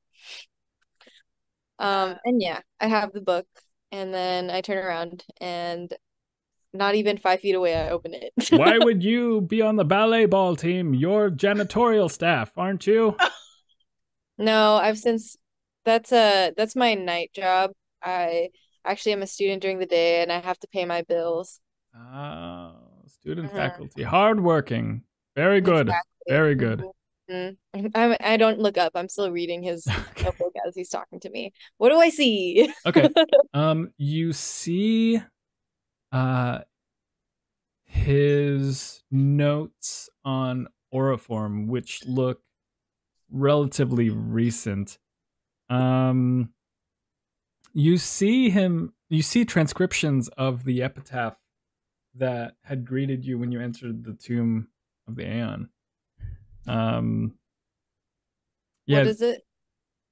And yeah, I have the book, and then I turn around, and not even 5 feet away, I open it. Why would you be on the ballet ball team? You're janitorial staff, aren't you? No, that's my night job. I actually am a student during the day, and I have to pay my bills. Oh, student Mhm. faculty, hardworking, very good, Exactly. very good. I don't look up. I'm still reading his Okay. notebook as he's talking to me. What do I see? Okay. You see, his notes on Auriform, which look relatively recent. You see transcriptions of the epitaph that had greeted you when you entered the tomb of the Aeon. Yeah. What is it?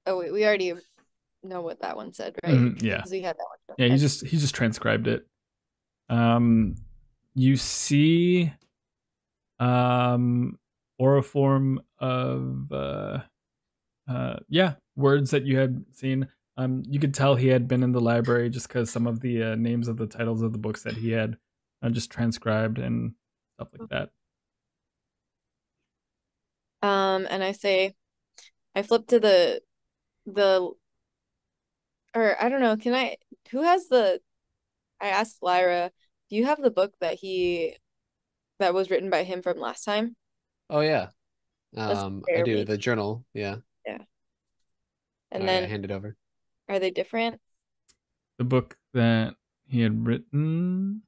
Oh wait, we already know what that one said, right? Yeah. Because we had that one. Yeah, he just transcribed it. You see Auriform of words that you had seen. You could tell he had been in the library just because some of the names of the titles of the books that he had just transcribed and stuff like that. And I flip to or I don't know, who has I asked Lyra, do you have the book that was written by him from last time? Oh yeah. Let's I compare do. me. The journal, yeah. Yeah. And And I then hand it over. are they different? The book that he had written.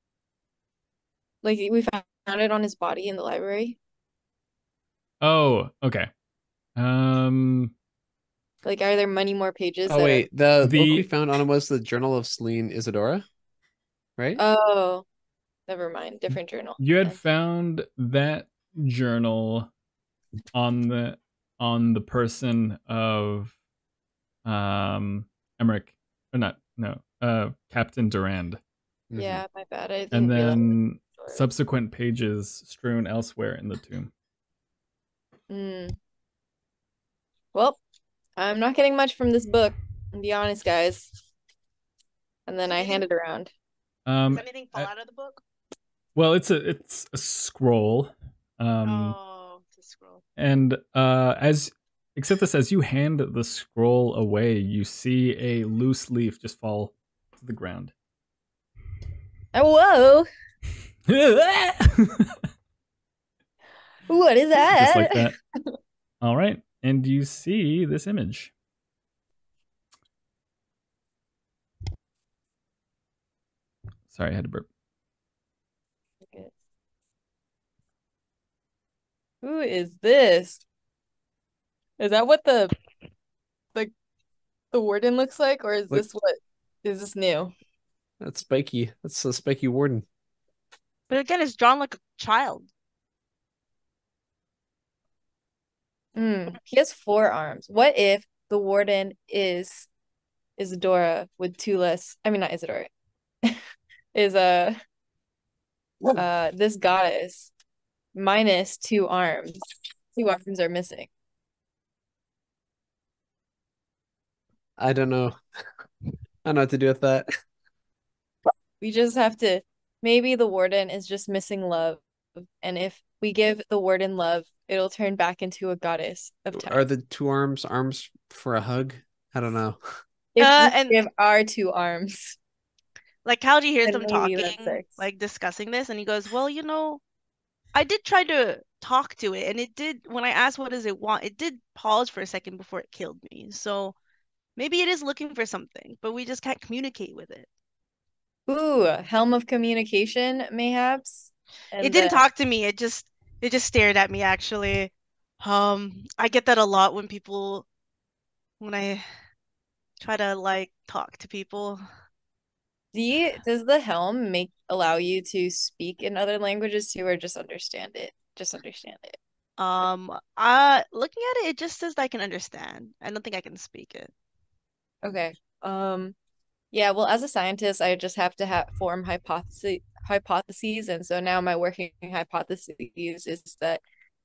Like we found it on his body in the library. Oh, okay. Like are there many more pages Oh that wait, the book we The found on him was the Journal of Selene Isadora, right? Oh, never mind. Different journal. you had then. found that journal on the person of Emeric, or not, no, Captain Durand. Mhm. Yeah, my bad. I And didn't realize. then subsequent pages strewn elsewhere in the tomb. Well, I'm not getting much from this book, to be honest, guys. And then I hand it around. Does anything fall out of the book? Well, it's a scroll. It's a scroll. And except this, as you hand the scroll away, you see a loose leaf just fall to the ground. Oh, whoa! What is that? Just like that. All right. And you see this image. Sorry, I had to burp. Okay. Who is this? Is that what the warden looks like, or is this new? That's Spiky. That's a Spiky Warden. But again, it's drawn like a child. He has 4 arms. What if the warden is Isadora with 2 less? I mean, not Isadora. Is this goddess minus 2 arms? 2 arms are missing. I don't know. I don't know what to do with that. We just have to. Maybe the warden is just missing love, and if we give the warden love, it'll turn back into a goddess of time. Are the 2 arms for a hug? I don't know. If And we give our 2 arms. like Kalji hears Then them maybe that's talking, 6. like discussing this, and he goes, "Well, I did try to talk to it, and it did. When I asked what does it want, it did pause for a second before it killed me. So maybe it is looking for something, but we just can't communicate with it." Ooh, helm of communication, mayhaps. It didn't talk to me. It just stared at me. Actually, I get that a lot when I try to like talk to people. Does the helm allow you to speak in other languages too, or just understand it? Just understand it. Looking at it, it just says that I can understand. I don't think I can speak it. Okay. Yeah, well, as a scientist, I just have to form hypotheses, and so now my working hypothesis is that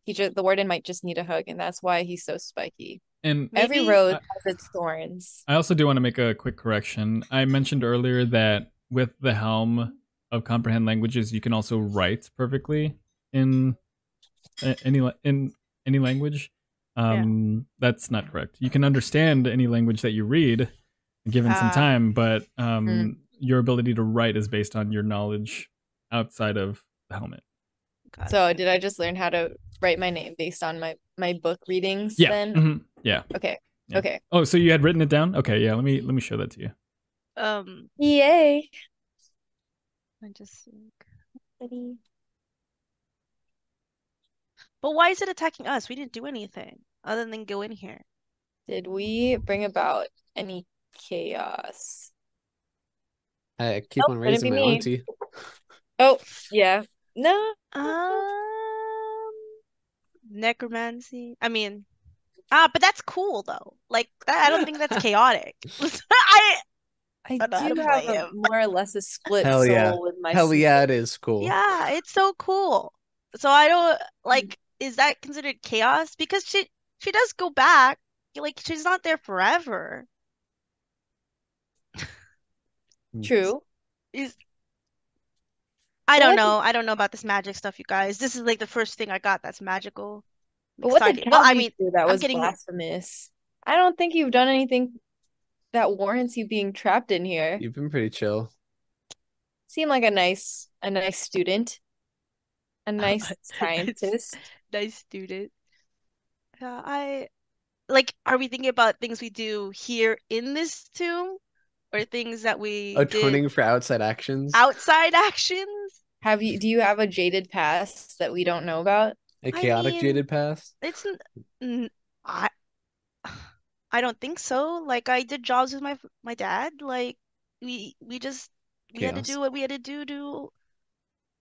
the warden might just need a hug, and that's why he's so spiky. And Every Maybe road has its thorns. I also do want to make a quick correction. I mentioned earlier that with the helm of comprehend languages, you can also write perfectly in any language. That's not correct. You can understand any language that you read, given some time, but your ability to write is based on your knowledge outside of the helmet. Gotcha. So did I just learn how to write my name based on my book readings Yeah. then? Mm-hmm. Yeah. Okay. Yeah. Okay. Oh, so you had written it down? Okay, yeah, let me show that to you. Yay. I just think. But why is it attacking us? We didn't do anything other than go in here. Did we bring about any chaos? I keep on raising my auntie. Oh, yeah. No. Necromancy. I mean, but that's cool though. Like I don't think that's chaotic. I don't know how to do play have him. more or less a split Hell soul yeah. with my Hell yeah, it soul. is cool. Yeah, it's so cool. So I don't like. Is that considered chaos? Because she does go back. Like she's not there forever. True. I don't know. I don't know about this magic stuff, you guys. This is like the first thing I got that's magical. But what did Well, I you mean, do that I'm was getting blasphemous? I don't think you've done anything that warrants you being trapped in here. You've been pretty chill. Seem like a nice student. A nice scientist. Nice student. Like, are we thinking about things we do here in this tomb? Or things that we Atoning did for outside actions? outside actions? Do you have a jaded past that we don't know about? A chaotic jaded past? It's I don't think so. Like I did jobs with my dad. Like we had to do what we had to do to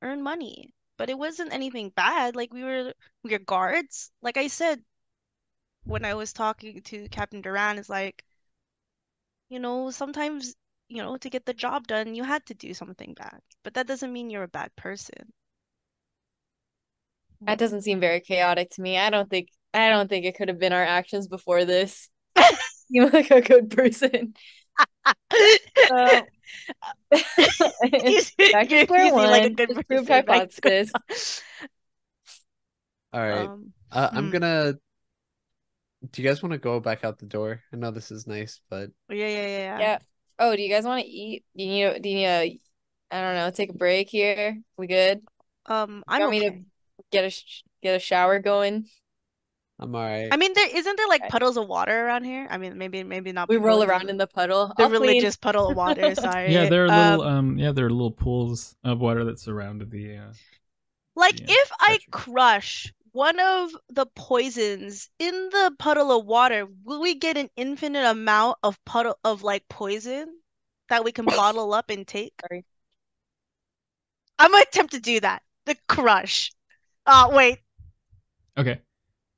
earn money. But it wasn't anything bad. Like we were guards. Like I said when I was talking to Captain Duran, is like, sometimes, to get the job done, you had to do something bad. But that doesn't mean you're a bad person. That doesn't seem very chaotic to me. I don't think it could have been our actions before this. You look like a good person. So, back to square one. Like a good disproved hypothesis. All right. I'm gonna. Do you guys want to go back out the door? I know this is nice, but yeah. Oh, do you guys want to eat? Do you need a, I don't know, take a break here? We good? I'm want me to get a shower going? I'm all right. I mean, isn't there like puddles of water around here? I mean, maybe not. We roll around in the puddle. The religious puddle of water. Sorry. Yeah, there are little pools of water that surround the. If I crush one of the poisons in the puddle of water, will we get an infinite amount of poison that we can bottle up and take? Sorry. I'm gonna attempt to do that. The crush. Wait. Okay.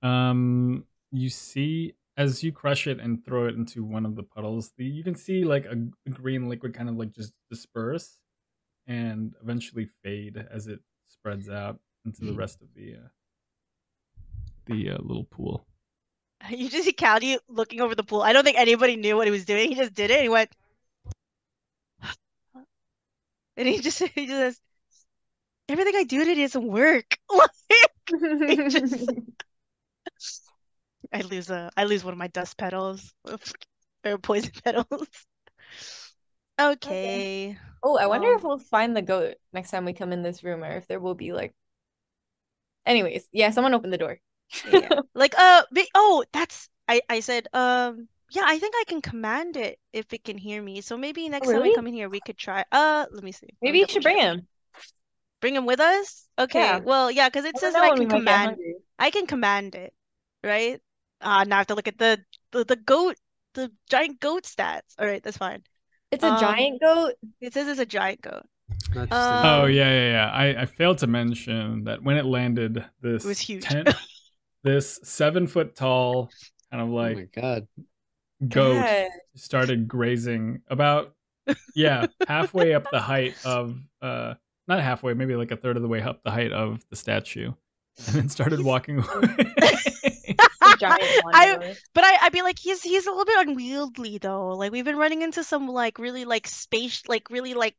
You see, as you crush it and throw it into one of the puddles, you can see like a green liquid kind of like just disperse and eventually fade as it spreads out into the rest of the little pool. You just see Kalji looking over the pool. I don't think anybody knew what he was doing. He just did it. And he went, and he just says, everything I do today doesn't work. I lose one of my dust petals or poison petals. Okay. Oh, I wonder if we'll find the goat next time we come in this room, or if there will be like. Anyways, yeah, someone opened the door. Yeah. Like that's I said yeah, I think I can command it if it can hear me. So maybe next time we come in here we could try. Let me see. Maybe you should bring him. Bring him with us? Okay. Yeah. Well, yeah, because it says that I can command. I can command it, right? Now I have to look at the goat, the giant goat stats. All right, that's fine. It's a giant goat. It says it's a giant goat. Oh yeah. I failed to mention that when it landed, this it was huge. This 7-foot tall kind of like oh my God. goat started grazing about Yeah, halfway up the height of not halfway, maybe like a third of the way up the height of the statue, and then started walking away. A giant wanderer. I'd be like, he's a little bit unwieldy though. Like we've been running into some like really like space, like really like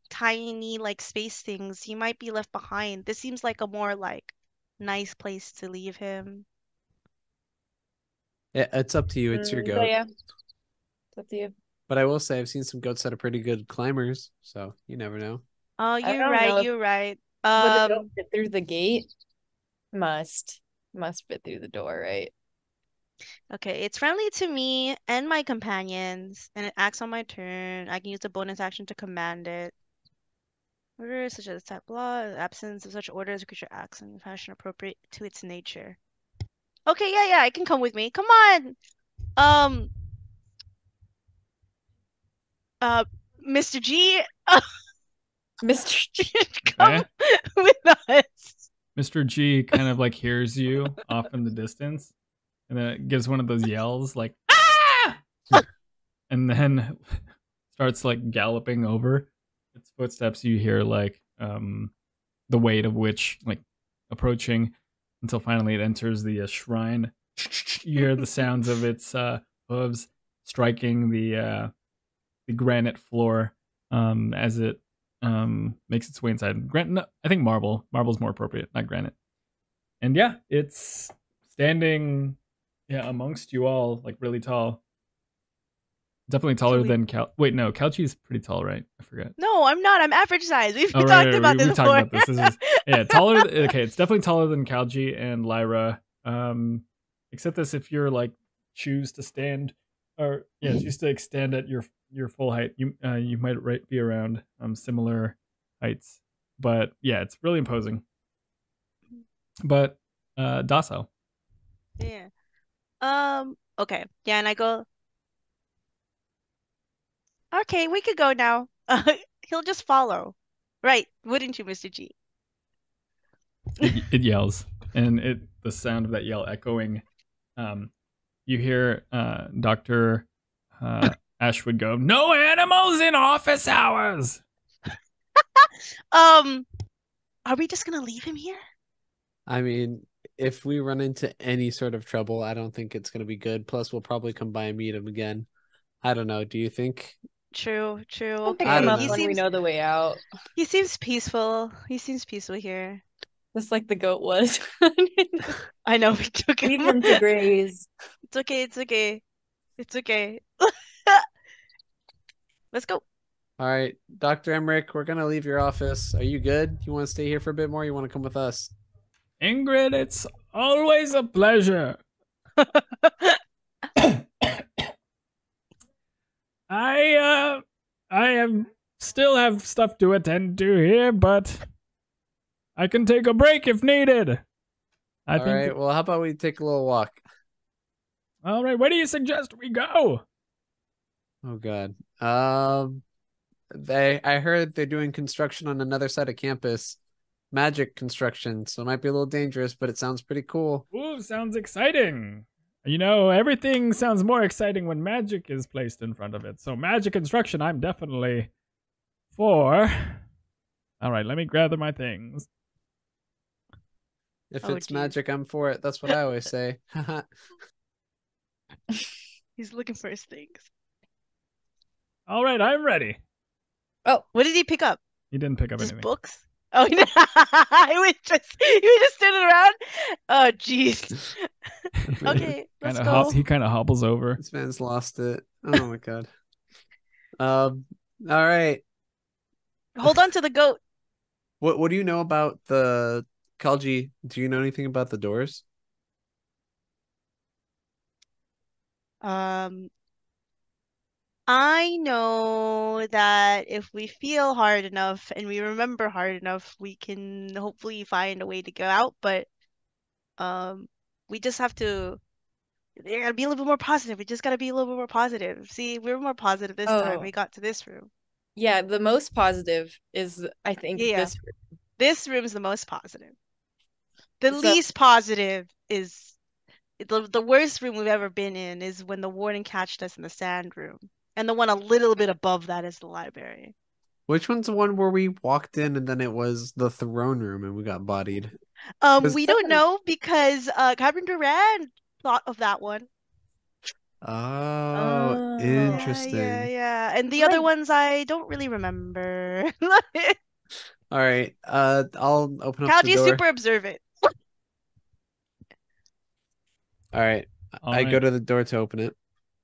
tiny like space things. He might be left behind. This seems like a more like nice place to leave him. Yeah, it's up to you. It's your But goat. yeah, it's up to you. But I will say I've seen some goats that are pretty good climbers, so you never know. Oh, don't you're right. know if- You're right. But they don't fit through the gate. Must fit through the door, right? Okay, it's friendly to me and my companions, and it acts on my turn. I can use the bonus action to command it. Orders such as type law, absence of such orders, a creature acts in a fashion appropriate to its nature. Okay, yeah, it can come with me. Come on. Mr. G, Mr. G. come with us. Mr. G kind of like hears you off in the distance, and then it gives one of those yells like ah, and then starts like galloping over. Its footsteps you hear like the weight of which like approaching until finally it enters the shrine. You hear the sounds of its hooves striking the granite floor as it makes its way inside. No, I think marble's more appropriate, not granite. And yeah, it's standing amongst you all, like really tall. Definitely taller than Kalchi's pretty tall, right? I forget. No, I'm not. I'm average size. We've talked about this before. Talked about this. This is taller. Okay, it's definitely taller than Kalji and Lyra. Except this, if you're like choose to stand or choose to extend at your full height, you might be around similar heights. But yeah, it's really imposing. But docile. Yeah. Okay. Yeah, and I go. Okay, we could go now. He'll just follow. Right, wouldn't you, Mr. G? It yells, and the sound of that yell echoing. You hear Dr. Ashwood go, "No animals in office hours." Are we just gonna leave him here? I mean, if we run into any sort of trouble, I don't think it's going to be good. Plus, we'll probably come by and meet him again. I don't know. Do you think? True. We'll Okay. pick him up know. when we know the way out. He seems peaceful. here. Just like the goat was. I know, we took him. Leave him to graze. It's okay. Let's go. All right, Dr. Emeric, we're going to leave your office. Are you good? You want to stay here for a bit more? You want to come with us? Ingrid, it's always a pleasure. I still have stuff to attend to here, but I can take a break if needed. All right, well, how about we take a little walk? All right, where do you suggest we go? Oh, God. I heard they're doing construction on another side of campus. Magic construction, so it might be a little dangerous, but it sounds pretty cool. Ooh, sounds exciting. You know, everything sounds more exciting when magic is placed in front of it. So magic construction, I'm definitely for. All right, let me gather my things. If it's magic, I'm for it. That's what I always say. He's looking for his things. All right, I'm ready. Oh, what did he pick up? He didn't pick up Just anything. Books? Oh, he was just standing around. Oh, jeez. Okay, let's go. He kind of hobbles over. This man's lost it. Oh my God. All right. Hold on to the goat. What do you know about the Kalji? Do you know anything about the doors? I know that if we feel hard enough and we remember hard enough, we can hopefully find a way to go out, but we just have to be a little bit more positive. We just gotta be a little bit more positive. See, we were more positive this time. We got to this room. Yeah, the most positive is, I think, this room. This room is the most positive. The least positive is the worst room we've ever been in is when the warden catched us in the sand room. And the one a little bit above that is the library. Which one's the one where we walked in and then it was the throne room and we got bodied? 'Cause- We don't know because Captain Duran thought of that one. Oh, Oh. interesting. Yeah. And the Oh other my- ones I don't really remember. All right. I'll open up Kalji the is door. super observant. All right. All I right. go to the door to open it.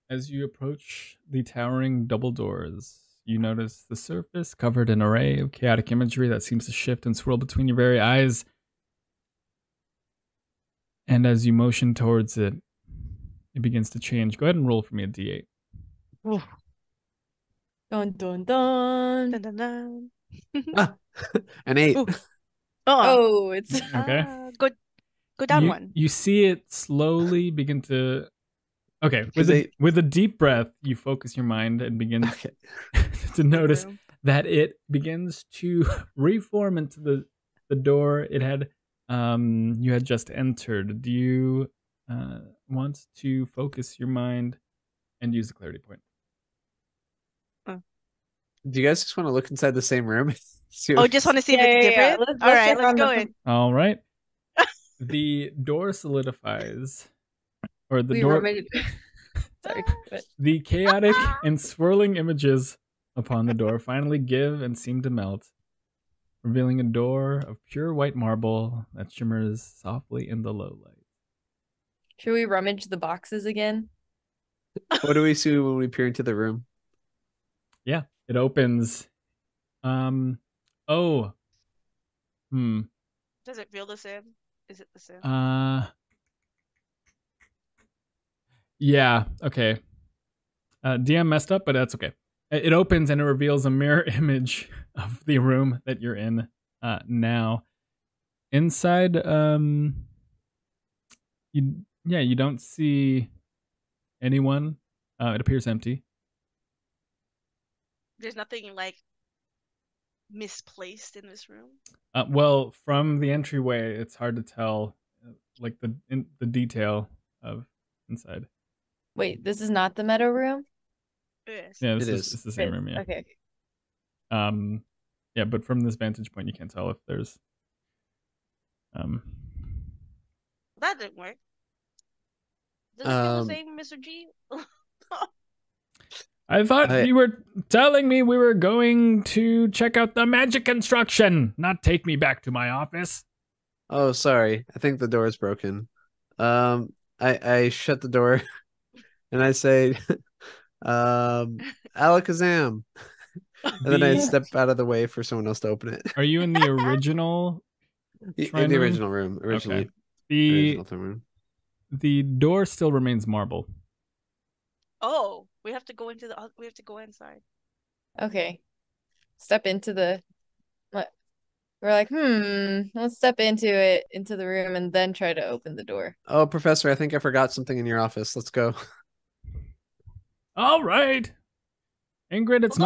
As you approach the towering double doors, you notice the surface covered in an array of chaotic imagery that seems to shift and swirl between your very eyes. And as you motion towards it, it begins to change. Go ahead and roll for me a d8. Dun dun dun. Dun, dun, dun. An 8. Ooh. Oh, it's Okay. Go down one. You see it slowly begin to. Okay, Is it- with a deep breath, you focus your mind and begin Okay. to notice Room. that it begins to reform into the door it had you had just entered. Do you want to focus your mind and use the clarity point? Do you guys just want to look inside the same room? See Oh, what- just want to see if Yeah, it's yeah, yeah. different? Let's All right, check let's on go the- in. All right. The door solidifies, or the we door. rummaged. Sorry, but The chaotic and swirling images upon the door finally give and seem to melt, revealing a door of pure white marble that shimmers softly in the low light. should we rummage the boxes again? What do we see when we peer into the room? Yeah, it opens. Oh. Does it feel the same? Is it the same? Yeah, okay. DM messed up, but that's okay. It opens and it reveals a mirror image of the room that you're in now. Inside, you don't see anyone. It appears empty. There's nothing like misplaced in this room. Well, from the entryway, it's hard to tell, like the detail of inside. Wait, this is not the meadow room? Yes. Yeah, It is. It's the same room. Yeah. Okay. Yeah, but from this vantage point, you can't tell if there's. That didn't work. Does it feel the same, Mr. G? I thought you were telling me we were going to check out the magic construction, not take me back to my office. Oh, sorry. I think the door is broken. I shut the door and I say, Alakazam. And then I step out of the way for someone else to open it. Are you in the original? In shrine the room? original room. Originally. Okay. Original throne room. The door still remains marble. Oh, we have to go inside. Okay. Step into the. We're like, let's step into the room, and then try to open the door. Oh, Professor, I think I forgot something in your office. Let's go. All right, Ingrid. It's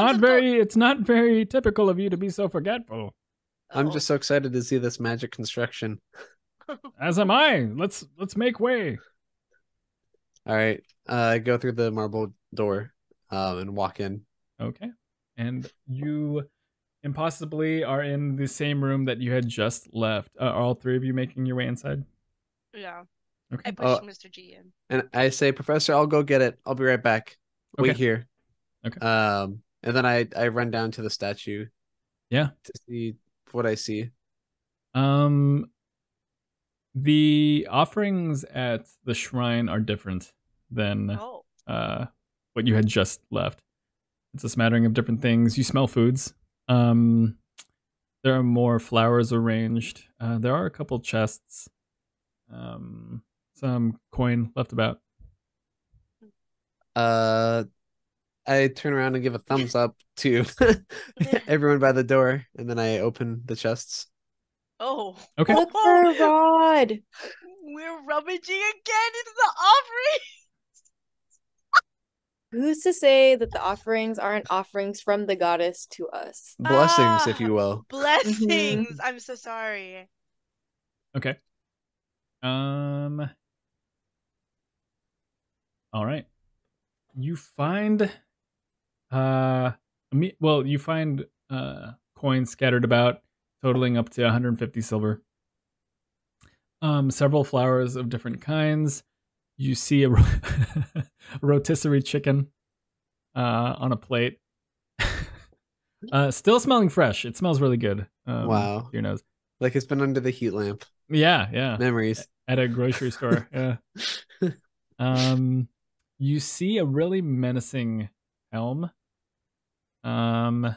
not very typical of you to be so forgetful. I'm just so excited to see this magic construction. As am I. Let's make way. All right. I go through the marble door and walk in. Okay. And you impossibly are in the same room that you had just left. Are all three of you making your way inside? Yeah. Okay. I pushed Mr. G in. And I say, Professor, I'll go get it. I'll be right back. Wait Okay. here. Okay. And then I run down to the statue. Yeah. To see what I see. The offerings at the shrine are different than what you had just left. It's a smattering of different things. You smell foods. There are more flowers arranged. There are a couple chests. Some coin left about. I turn around and give a thumbs up to everyone by the door, and then I open the chests. Oh. Okay. Look for a rod. We're rummaging again into the offering. Who's to say that the offerings aren't offerings from the goddess to us? Blessings, if you will. Blessings. I'm so sorry. Okay. All right. You find Well, you find coins scattered about, totaling up to 150 silver. Several flowers of different kinds. You see a rotisserie chicken on a plate. Still smelling fresh. It smells really good. Wow. To your nose. Like it's been under the heat lamp. Yeah. Memories. At a grocery store. Yeah. You see a really menacing helm. And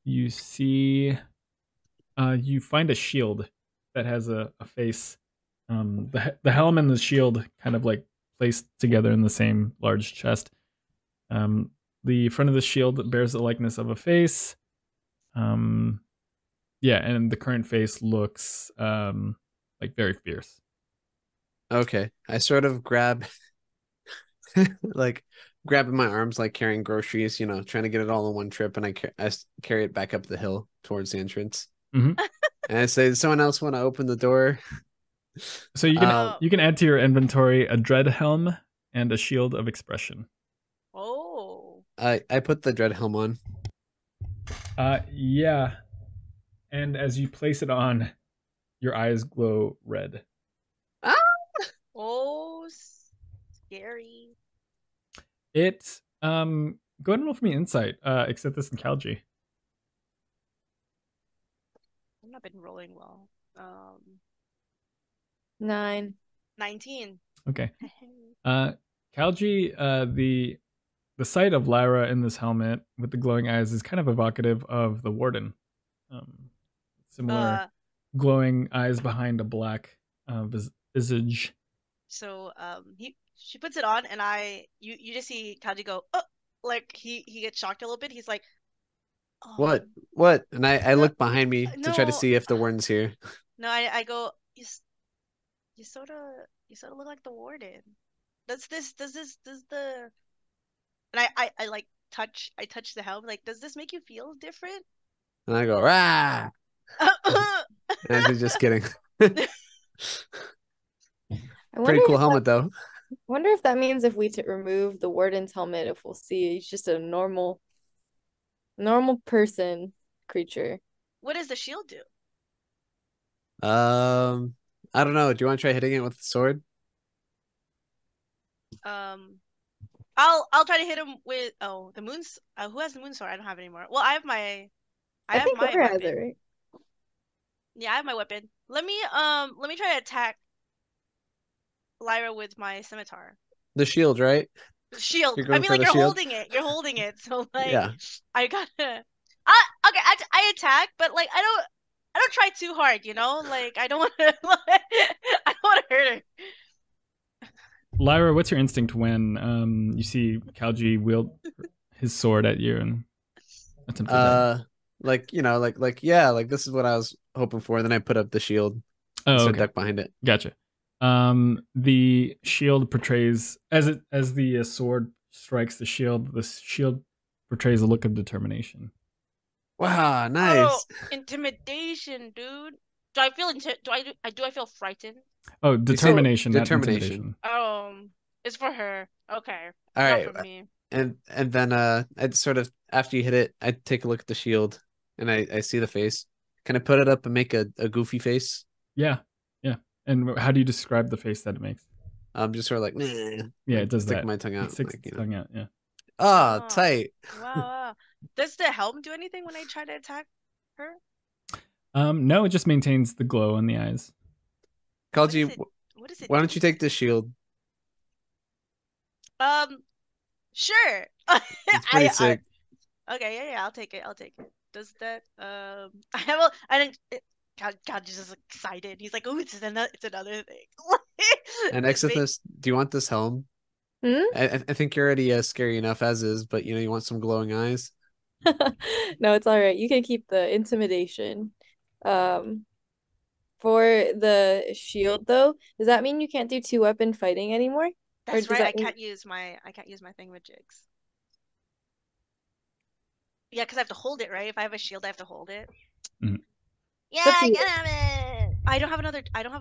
you see you find a shield that has a face. The helm and the shield kind of like placed together in the same large chest. The front of the shield bears the likeness of a face. Yeah, and the current face looks like very fierce. Okay, I sort of grab, like, grabbing my arms, like carrying groceries, you know, trying to get it all in one trip, and I carry it back up the hill towards the entrance. Mm-hmm. And I say, "Does someone else want to open the door?" So you can add to your inventory a dread helm and a shield of expression. Oh. I put the dread helm on. Yeah. And as you place it on, your eyes glow red. Ah! Oh, scary. It go ahead and roll for me insight, except this in Kalji. I've not been rolling well. 9. 19. Okay. Kalji, the sight of Lyra in this helmet with the glowing eyes is kind of evocative of the Warden. Similar glowing eyes behind a black visage. So she puts it on, and you just see Kalji go, oh, like he gets shocked a little bit. He's like, oh. What? And I look behind me to try to see if the Warden's here. No, I go, you sort of look like the Warden. Does the and I like touch the helm, like, does this make you feel different? And I go, rah. And he's just kidding. Pretty cool helmet, though. I wonder if that means if we remove the Warden's helmet, if we'll see he's just a normal person creature. What does the shield do? I don't know. Do you want to try hitting it with the sword? I'll try to hit him with the moon's. Who has the moon sword? I don't have it anymore. Well, I have my. I think my weapon. Has it, right? Yeah, I have my weapon. Let me try to attack Lyra with my scimitar. The shield, right? The shield. I mean, like, you're holding it. You're holding it. So like, yeah. I gotta. Okay. I attack, but like, I don't try too hard. You know, like, I don't want to. I don't want to hurt her. Lyra, what's your instinct when you see Kalji wield his sword at you and attempt to like, you know, like yeah, like this is what I was hoping for. Then I put up the shield. So okay. Duck behind it. Gotcha. The shield portrays as the sword strikes the shield portrays a look of determination. Wow, nice. Oh, intimidation, dude. Do I feel frightened? Oh, determination. Determination. It's for her. Okay. All right. Not for me. And then I'd sort of, after you hit it, I'd take a look at the shield and I see the face. Can I put it up and make a goofy face? Yeah. And how do you describe the face that it makes? I'm just sort of like, nah. Yeah, it does stick that. My tongue out. It sticks its tongue out, yeah. Oh, tight. Wow. Does the helm do anything when I try to attack her? No, it just maintains the glow in the eyes. Kalji, why don't you take this shield? Sure. It's pretty sick. Okay, yeah, I'll take it. Does that God just excited. He's like, oh, it's another thing. And Exodus, do you want this helm? I think you're already scary enough as is, but you want some glowing eyes. No, it's all right. You can keep the intimidation. For the shield, though, does that mean you can't do 2-weapon fighting anymore? That's right. I can't use my thingamajigs. Yeah, because I have to hold it, right? If I have a shield, I have to hold it. Mm-hmm. Yeah, I can have it. I don't have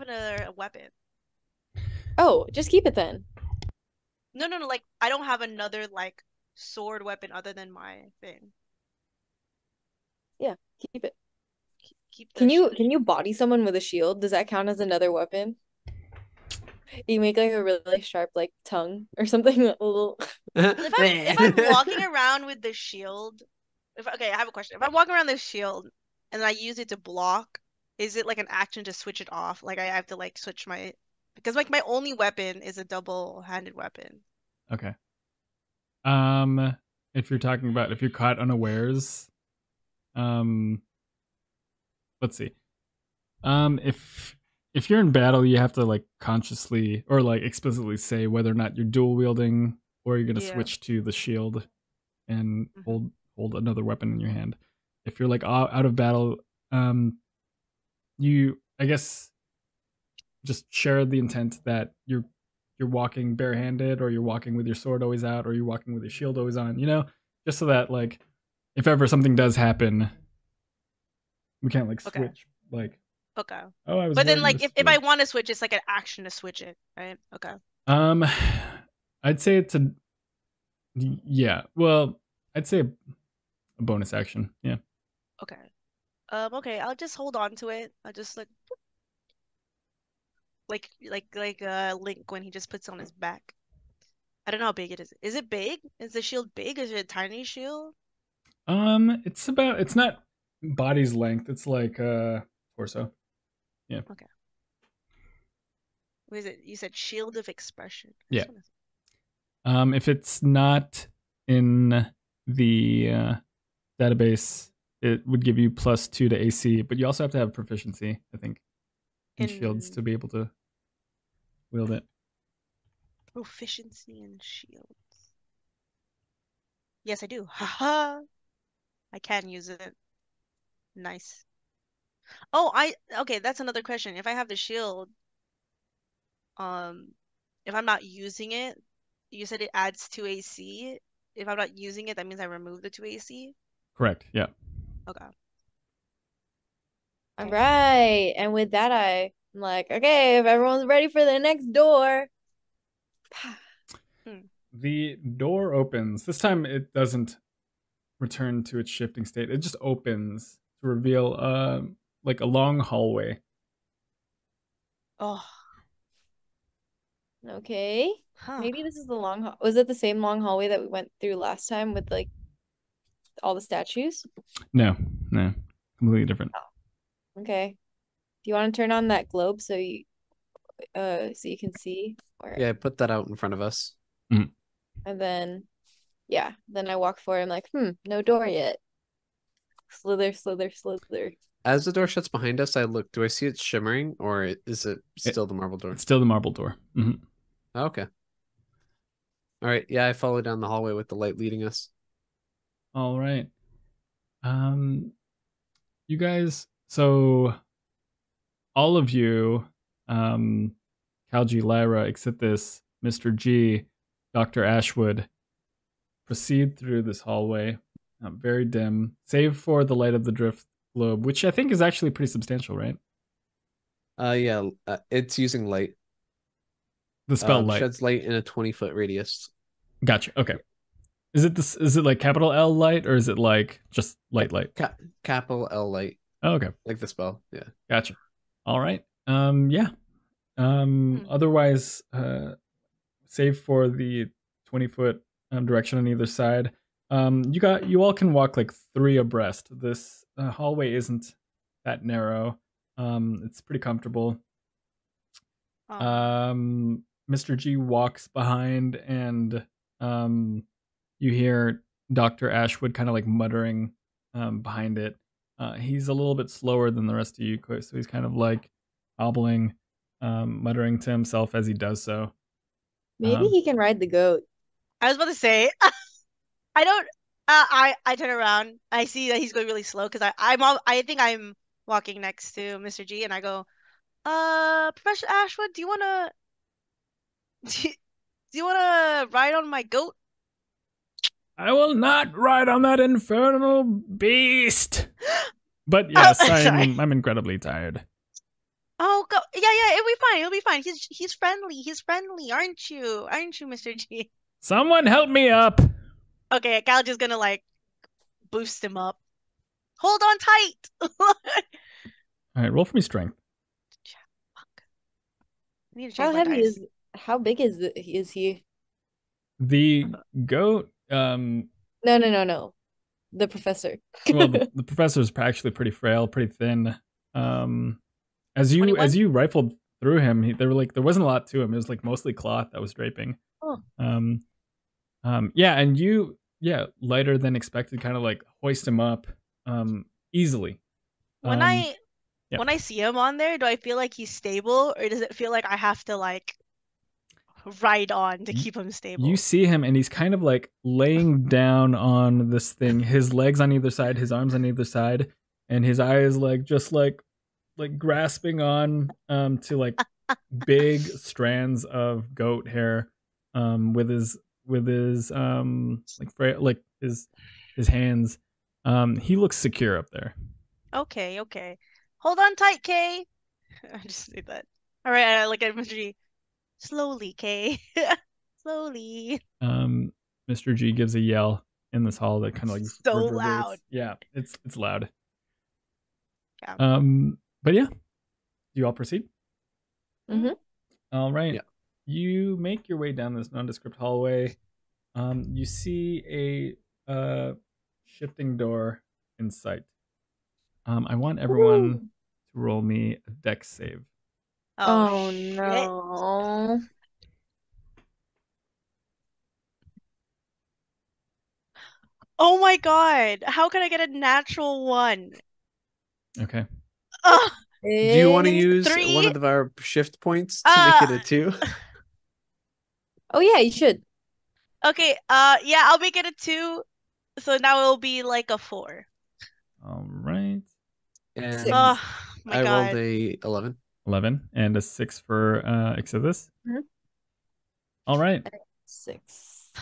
another weapon. Oh, just keep it then. No, like I don't have another like sword weapon other than my thing. Yeah, keep it. Keep the Can shield. you body someone with a shield? Does that count as another weapon? You make like a really sharp like tongue or something. A little. If I'm walking around with the shield, okay, I have a question. If I'm walking around this shield and I use it to block, is it like an action to switch it off? Like I have to like switch my because like my only weapon is a double-handed weapon. Okay. If you're talking about if you're caught unawares, let's see. If you're in battle, you have to like consciously or like explicitly say whether or not you're dual wielding or you're gonna switch to the shield and hold another weapon in your hand. If you're like out of battle, you I guess just share the intent that you're walking barehanded or you're walking with your sword always out or you're walking with your shield always on, you know, just so that like if ever something does happen, we can't like switch like okay. Oh, I was but then like this, if I want to switch, it's like an action to switch it, right? Okay. I'd say it's a yeah. Well, I'd say a bonus action. Yeah. Okay. Okay, I'll just hold on to it. I'll just like Link when he just puts it on his back. I don't know how big it is. Is it big? Is the shield big? Is it a tiny shield? It's not body's length. It's like torso. Yeah. Okay. What is it? You said shield of expression. Yeah. If it's not in the database, it would give you +2 to AC, but you also have to have proficiency, I think, in shields to be able to wield it. Proficiency in shields. Yes, I do. Haha. I can use it. Nice. Oh, okay, that's another question. If I have the shield, if I'm not using it, you said it adds 2 AC. If I'm not using it, that means I remove the 2 AC? Correct, yeah. Okay. All right. And with that, I'm like, okay, if everyone's ready for the next door. The door opens. This time it doesn't return to its shifting state. It just opens to reveal like a long hallway. Oh. Okay. Maybe this is the long hall. Was it the same long hallway that we went through last time with like all the statues? No. Completely different. Oh. Okay. Do you want to turn on that globe so you can see? Or... Yeah, put that out in front of us. Mm-hmm. And then then I walk forward. I'm like, no door yet. Slither. As the door shuts behind us, I look. Do I see it shimmering, or is it still the marble door? It's still the marble door. Mm-hmm. Okay. All right. Yeah, I follow down the hallway with the light leading us. All right. You guys. So, all of you, Kalji, Lyra, Ixithis, Mr. G, Dr. Ashwood, proceed through this hallway. Very dim, save for the light of the drift globe, which I think is actually pretty substantial, right? Yeah, it's using light. The spell light sheds light in a 20-foot radius. Gotcha. Okay. Is it like capital L light or is it like just light? Capital L light. Oh, okay. Like the spell. Yeah. Gotcha. All right. Yeah. Otherwise, save for the 20-foot direction on either side. You all can walk like 3 abreast. This hallway isn't that narrow. It's pretty comfortable. Mr. G walks behind and you hear Dr. Ashwood kind of like muttering behind it. He's a little bit slower than the rest of you, so he's kind of like hobbling, muttering to himself as he does so. Maybe he can ride the goat. I was about to say, I don't. I turn around. I see that he's going really slow because I think I'm walking next to Mr. G, and I go, Professor Ashwood, do you wanna ride on my goat? I will not ride on that infernal beast. But yes, I'm incredibly tired. Oh, go! yeah, it'll be fine. It'll be fine. He's friendly. He's friendly, aren't you? Aren't you, Mr. G? Someone help me up. Okay, Kalji's gonna like boost him up. Hold on tight. All right, roll for me strength. Fuck. I need to change my dice. How big is he? The goat. No. The professor. Well, the professor's actually pretty frail, pretty thin. As 21? you rifled through him, there wasn't a lot to him. It was like mostly cloth that was draping. Oh. Yeah, and you, lighter than expected, kind of like hoist him up, easily. When I see him on there, do I feel like he's stable, or does it feel like I have to like ride on to keep him stable? You see him, and he's kind of like laying down on this thing. His legs on either side, his arms on either side, and his eyes like just like grasping on to like big strands of goat hair, with his his hands. He looks secure up there. Okay. Hold on tight, Kay. I just say that. All right, I look at Mr. G. Slowly, Kay. Slowly. Mr. G gives a yell in this hall that kind of like so reverberates. loud. Yeah, it's loud. Yeah. But yeah, do you all proceed? Mm-hmm. All right. Yeah. You make your way down this nondescript hallway. You see a shifting door in sight. I want everyone to roll me a dex save. Oh shit. no. Oh my god. How can I get a natural 1? Okay. Ugh. Do you want to use 3? one of our shift points to make it a 2? Oh yeah, you should. Okay, yeah, I'll make it a 2. So now it'll be like a 4. All right. And Six. Oh my I god. rolled a 11. 11 and a 6 for Exodus. Mhm. All right. 6.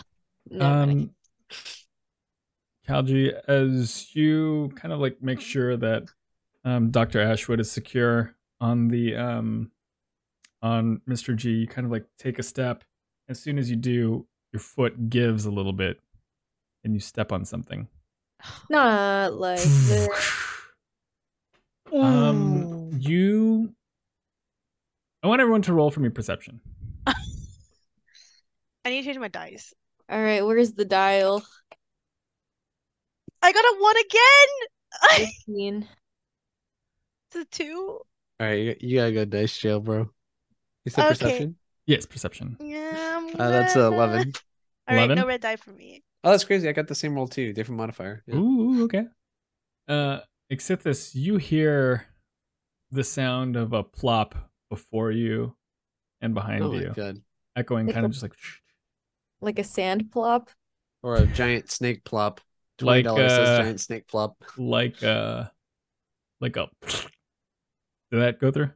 No. Kalji, as you kind of like make sure that Dr. Ashwood is secure on the on Mr. G, you kind of like take a step. As soon as you do, your foot gives a little bit and you step on something. Not like this. I want everyone to roll for me perception. I need to change my dice. All right, where's the dial? I got a 1 again. 15. It's a 2. All right, you gotta go dice jail, bro. You said Okay. perception? Yes, perception. Yeah, That's 11. All right, 11? no red die for me. Oh, that's crazy. I got the same roll too. Different modifier. Yeah. Ooh, okay. Exithus, you hear the sound of a plop before you and behind Oh you, my god. echoing Like kind a- of just Like a sand plop. Or a giant snake plop. Like, $20 says giant snake plop. like a. Did that go through?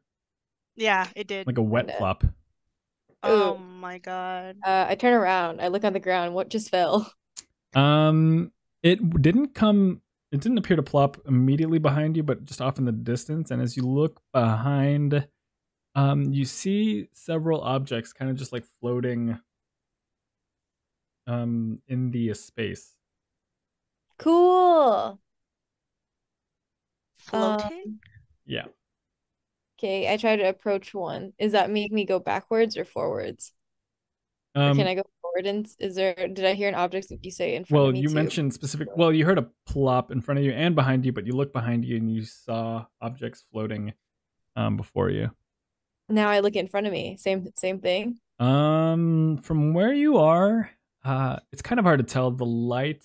Yeah, it did. Like a wet Kinda. plop. Oh my god. I turn around. I look on the ground. What just fell? It didn't appear to plop immediately behind you, but just off in the distance. And as you look behind, you see several objects kind of just like floating in the space. Cool. Floating? Yeah. Okay, I try to approach one. Does that make me go backwards or forwards? Or can I go forward? And did I hear an object that you say in front Well, of me you too? mentioned specific. Well, you heard a plop in front of you and behind you, but you looked behind you and you saw objects floating before you. Now I look in front of me. Same thing. From where you are, it's kind of hard to tell. The light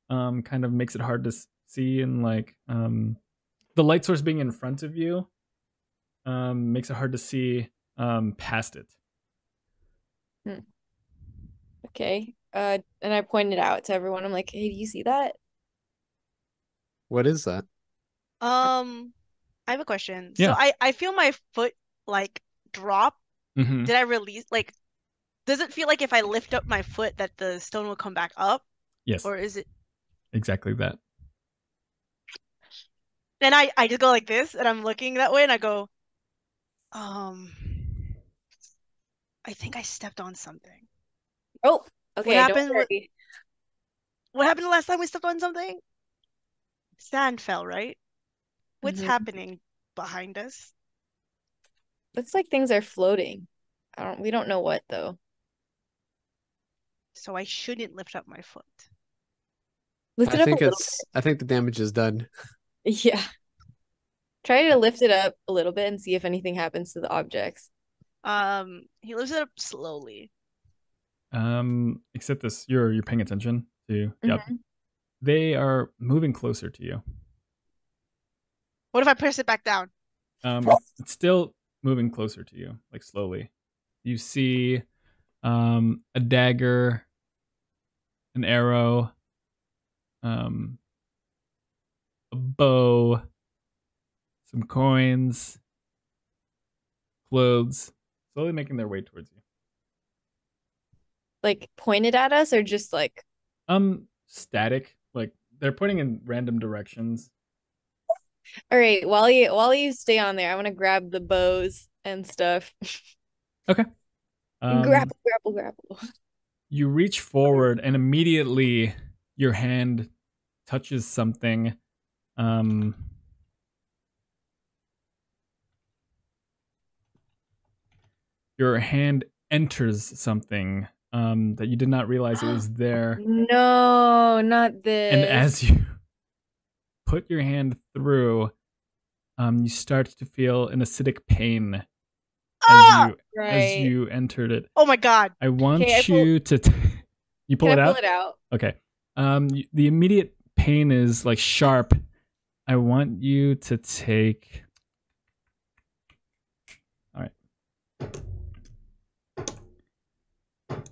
kind of makes it hard to see, and like the light source being in front of you makes it hard to see past it. Okay. And I pointed out to everyone. I'm like, hey, do you see that? What is that? I have a question. Yeah. So I feel my foot like drop. Mm-hmm. Did I release like does it feel like if I lift up my foot that the stone will come back up? Yes. Or is it Exactly that. and I just go like this and I'm looking that way and I go, I think I stepped on something. Oh, okay. Don't happened? worry. What happened the last time we stepped on something? Sand fell, right? What's Mhm. happening behind us? Looks like things are floating. We don't know what though. So I shouldn't lift up my foot. Lift it up a little I think the damage is done. bit. Yeah. Try to lift it up a little bit and see if anything happens to the objects. He lifts it up slowly. Except this, you're paying attention to. Yep. Mhm. They are moving closer to you. What if I press it back down? It's still moving closer to you, like slowly. You see a dagger, an arrow, a bow, some coins, clothes, slowly making their way towards you. Like pointed at us or just like Static. Like they're pointing in random directions. all right, while you stay on there, I want to grab the bows and stuff. Okay. Grapple, grapple, grapple. You reach forward and immediately your hand touches something. Your hand enters something that you did not realize it was there. No, not this. And as you put your hand through, you start to feel an acidic pain Ah! as you entered it. Oh my god. I want Okay, you to you pull Can it I out? pull it out? Okay. The immediate pain is like sharp. I want you to take. All right.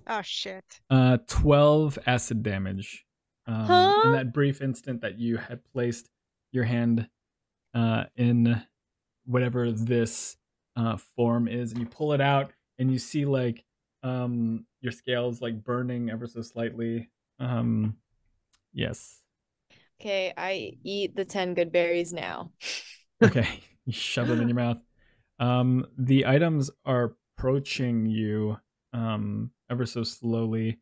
Oh shit. 12 acid damage. Huh? In that brief instant that you had placed your hand in whatever this form is, and you pull it out, and you see like your scales like burning ever so slightly. Yes. Okay, I eat the 10 good berries now. Okay, you shove them in your mouth. The items are approaching you ever so slowly.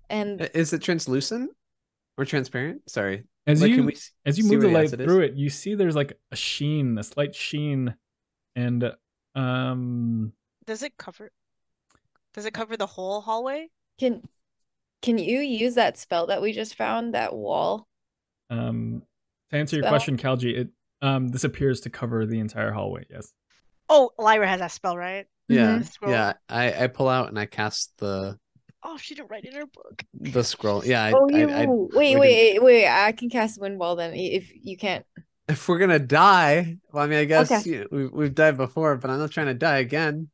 And Is it translucent or transparent? Sorry. As Like, you can we as you see move where the light acid is? through it, you see there's like a sheen, a slight sheen, and Does it cover the whole hallway? can you use that spell that we just found, that wall to answer your spell? question, Kalji, it this appears to cover the entire hallway. Yes. Oh, Lyra has that spell, right? Yeah. Mhm. The scroll. Yeah. I pull out and I cast the Oh, she didn't write it in her book. scroll. Yeah, Oh, I wait, we didn't- wait. I can cast wind wall then if you can't. if we're gonna die, well, I mean, I guess Okay. we've died before, but I'm not trying to die again.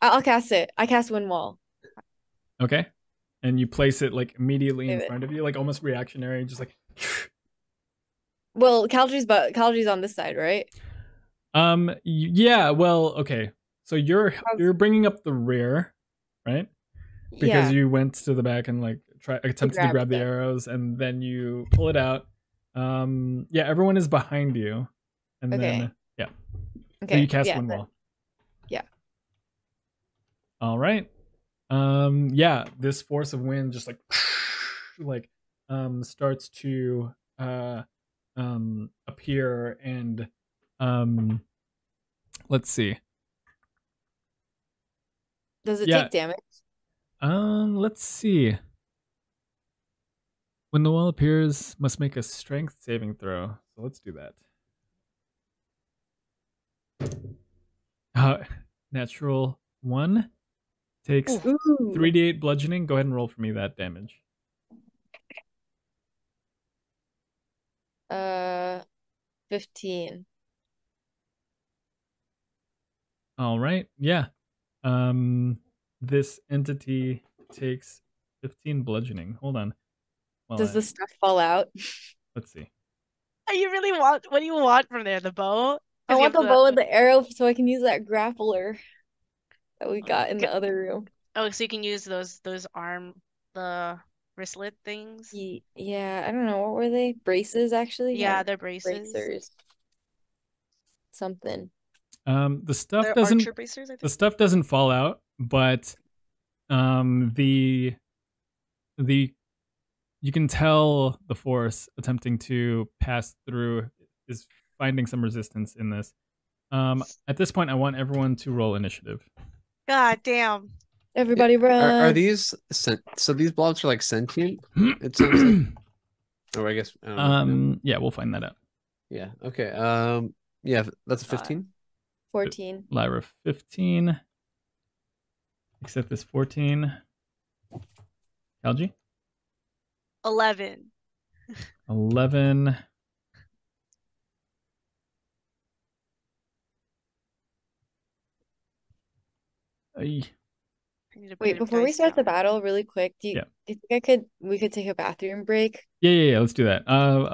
I'll cast it. I cast wind wall. Okay. And you place it like immediately in Save it. front of you, like almost reactionary, just like. Well, Kalji's on this side, right? Yeah. Well, okay. So you're bringing up the rear, right? Because Yeah. you went to the back and like attempted to grab the them. arrows, and then you pull it out. Yeah, everyone is behind you, and Okay. then yeah. Okay. So you cast yeah, wind then- wall. Yeah. All right. Yeah, this force of wind just like starts to appear, and let's see. Does it Yeah. take damage? Let's see. When the wall appears, must make a strength saving throw. So let's do that. Natural 1 takes Ooh. 3d8 bludgeoning. Go ahead and roll for me that damage. 15. All right. Yeah. This entity takes 15 bludgeoning. Hold on. Does the stuff fall out? Let's see. What do you want from there? The bow? I 'Cause you want have the bow and the arrow so I can use that grappler that we got in the other room. Oh, so you can use the wristlet things? Yeah, I don't know. What were they? Braces, actually? Yeah, No, they're braces. bracers. Something. The stuff They're doesn't. archer bracers, I The think. stuff doesn't fall out, but the you can tell the force attempting to pass through is finding some resistance in this. At this point, I want everyone to roll initiative. God damn. Everybody run. Are these so these blobs are like sentient? It sounds like. Or I guess I don't know. Yeah, we'll find that out. Yeah. Okay. Yeah, that's a 15. 14. Lyra 15. Except this 14. Kalji 11. 11. Ay. I need a Wait, better before we dice start the counter. battle, really quick, do you think we could take a bathroom break? Yeah, let's do that.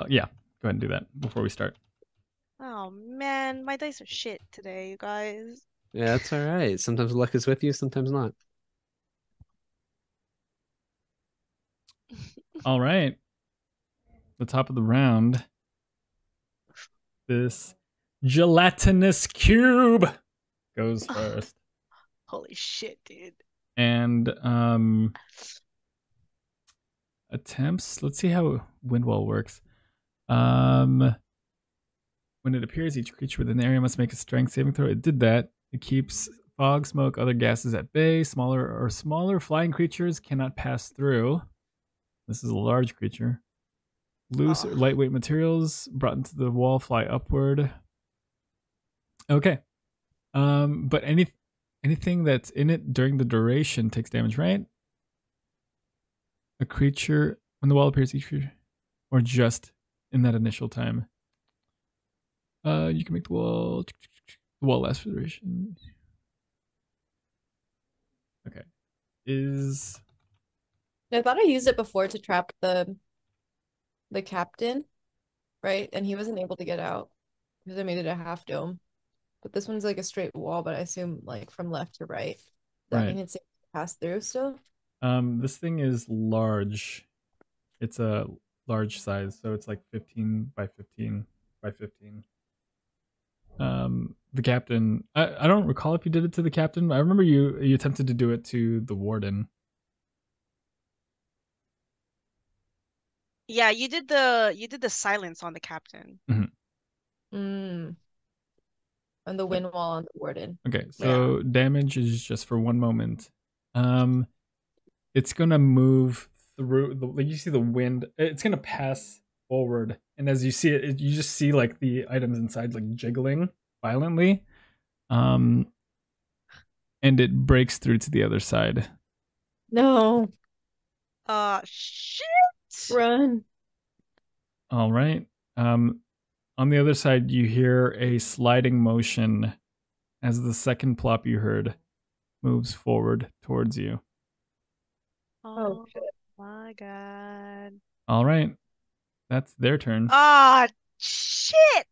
Yeah, go ahead and do that before we start. Oh man, my dice are shit today, you guys. Yeah, that's all right. Sometimes luck is with you, sometimes not. All right. The top of the round. This gelatinous cube goes first. Holy shit, dude. And attempts. Let's see how Windwall works. When it appears, each creature within the area must make a strength saving throw. It did that. It keeps fog, smoke, other gases at bay. Smaller flying creatures cannot pass through. This is a large creature. Loose or lightweight materials brought into the wall fly upward. Okay. But anything that's in it during the duration takes damage, right? A creature when the wall appears, each creature, or just in that initial time. You can make the wall lasts for the duration. Okay. I thought I used it before to trap the captain, right? And he wasn't able to get out because I made it a half dome. But this one's like a straight wall, but I assume like from left to right. Does that mean it's able to pass through still? This thing is large. It's a large size, so it's like 15 by 15 by 15. The captain, I don't recall if you did it to the captain. I remember you attempted to do it to the warden. Yeah, you did the silence on the captain. And the wind wall on the warden. Okay, so damage is just for 1 moment. It's gonna move through like you see the wind. It's gonna pass forward, and as you see it, you just see like the items inside like jiggling violently. And it breaks through to the other side. No. Shit. Run. All right. On the other side, you hear a sliding motion as the second plop you heard moves forward towards you. Oh shit. My god. All right. That's their turn. Shit.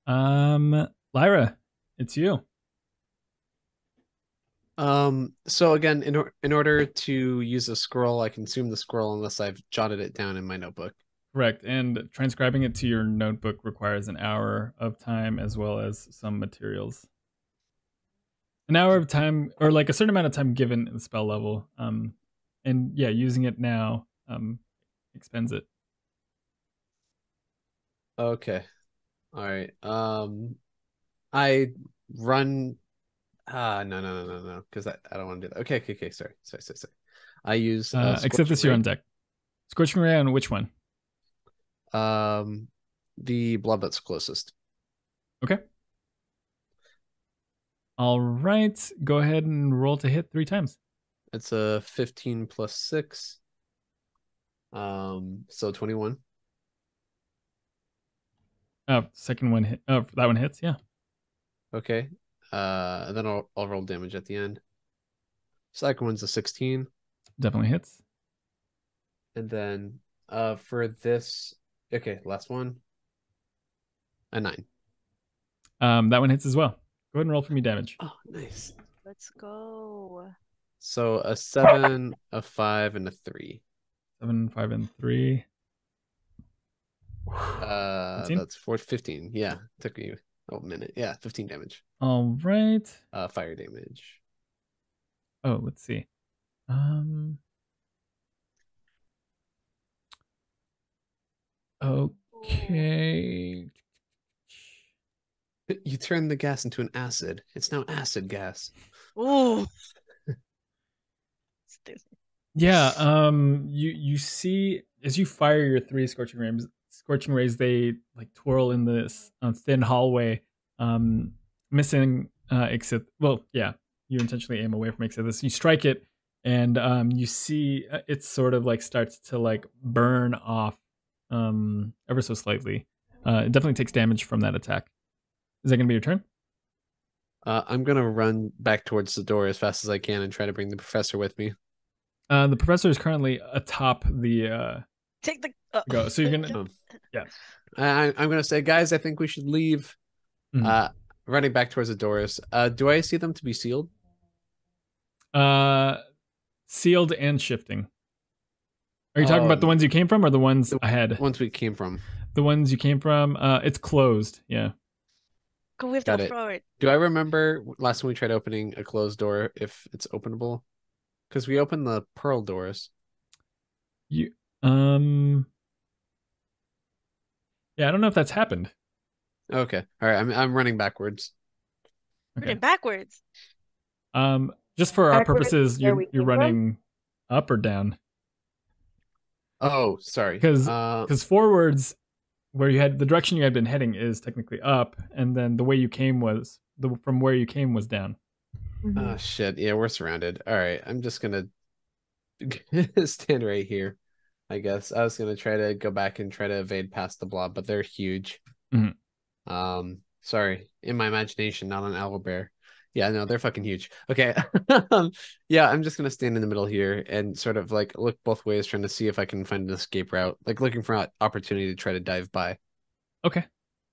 Lyra, it's you. So again, in order to use a scroll, I consume the scroll unless I've jotted it down in my notebook. Correct. And transcribing it to your notebook requires an hour of time as well as some materials. An hour of time, or like a certain amount of time given the spell level. And yeah, using it now expends it. Okay. All right. I run. No, because I don't want to do that. Okay. Sorry. I use except this, you're on deck. Scorching ray on which one? The blob that's closest. Okay. All right. Go ahead and roll to hit 3 times. It's a 15 plus 6. So 21. Second one hit. Oh, that one hits. Yeah. Okay. And then I'll roll damage at the end. Second one's a 16. Definitely hits. And then for this, okay, last one, a 9. That one hits as well. Go ahead and roll for me damage. Oh, nice. Let's go. So a 7, a 5, and a 3. 7, 5, and 3. 15? That's 15. Yeah, took me Oh, minute. Yeah, 15 damage. All right. Fire damage. Oh, let's see. Okay. You turn the gas into an acid. It's now acid gas. Ooh. Yeah, you see as you fire your 3 scorching rays, they like twirl in this thin hallway, missing except you intentionally aim away from Exodus. You strike it, and you see it sort of like starts to like burn off ever so slightly. It definitely takes damage from that attack. Is that gonna be your turn? I'm gonna run back towards the door as fast as I can and try to bring the professor with me. The professor is currently atop the Take the go. So you're gonna I'm gonna say, guys, I think we should leave. Mhm. Running back towards the doors. Do I see them to be sealed? Sealed and shifting. Are you talking about the ones you came from or the ones ahead? Ones we came from. The ones you came from, it's closed. Yeah. Go, we have to go forward. Do I remember last time we tried opening a closed door if it's openable? Because we opened the pearl doors. Yeah, I don't know if that's happened. Okay. All right. I'm running backwards. Okay. Running backwards. Just for our Backwards, purposes, where you're we came running up or down? Oh, sorry. Because forwards, where you had the direction you had been heading is technically up, and then the way you came was from where you came was down. Oh shit. Yeah, we're surrounded. All right. I'm just gonna stand right here. I guess I was gonna try to go back and try to evade past the blob, but they're huge. Sorry, in my imagination, not an owlbear. Yeah, no, they're fucking huge. Okay. Yeah, I'm just gonna stand in the middle here and sort of like look both ways, trying to see if I can find an escape route, like looking for an opportunity to try to dive by. Okay.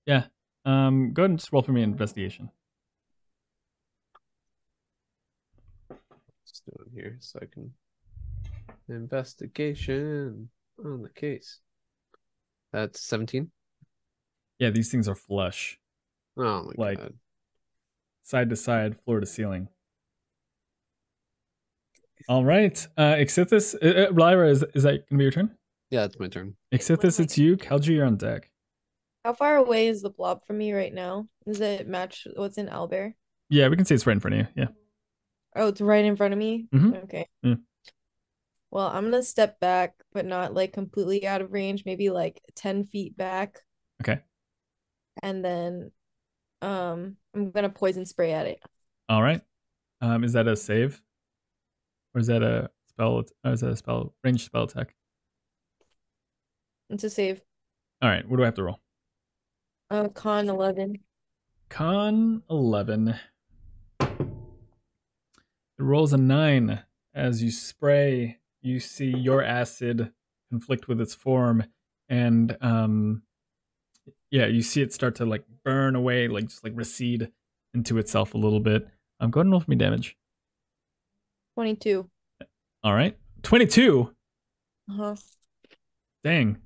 Yeah. Go ahead and just roll for me an investigation. Just doing here so I can investigation on the case. That's 17. Yeah, these things are flush. Oh my god. Side to side, floor to ceiling. All right. Ixithis, Lyra, is that going to be your turn? Yeah, it's my turn. Ixithis, it's you. Kalji, you're on deck. How far away is the blob from me right now? Does it match what's in owlbear? Yeah, we can say it's right in front of you. Yeah. Oh, it's right in front of me? Okay. Yeah. Well, I'm gonna step back, but not like completely out of range, maybe like 10 feet back. Okay. And then I'm gonna poison spray at it. All right. Is that a save? Or is that a spell? Or is that a spell range spell attack? It's a save. All right. What do I have to roll? Con 11. Con 11. It rolls a 9. As you spray, you see your acid conflict with its form, and you see it start to like burn away, like just like recede into itself a little bit. Go ahead and roll for me damage. 22. All right. 22. Dang.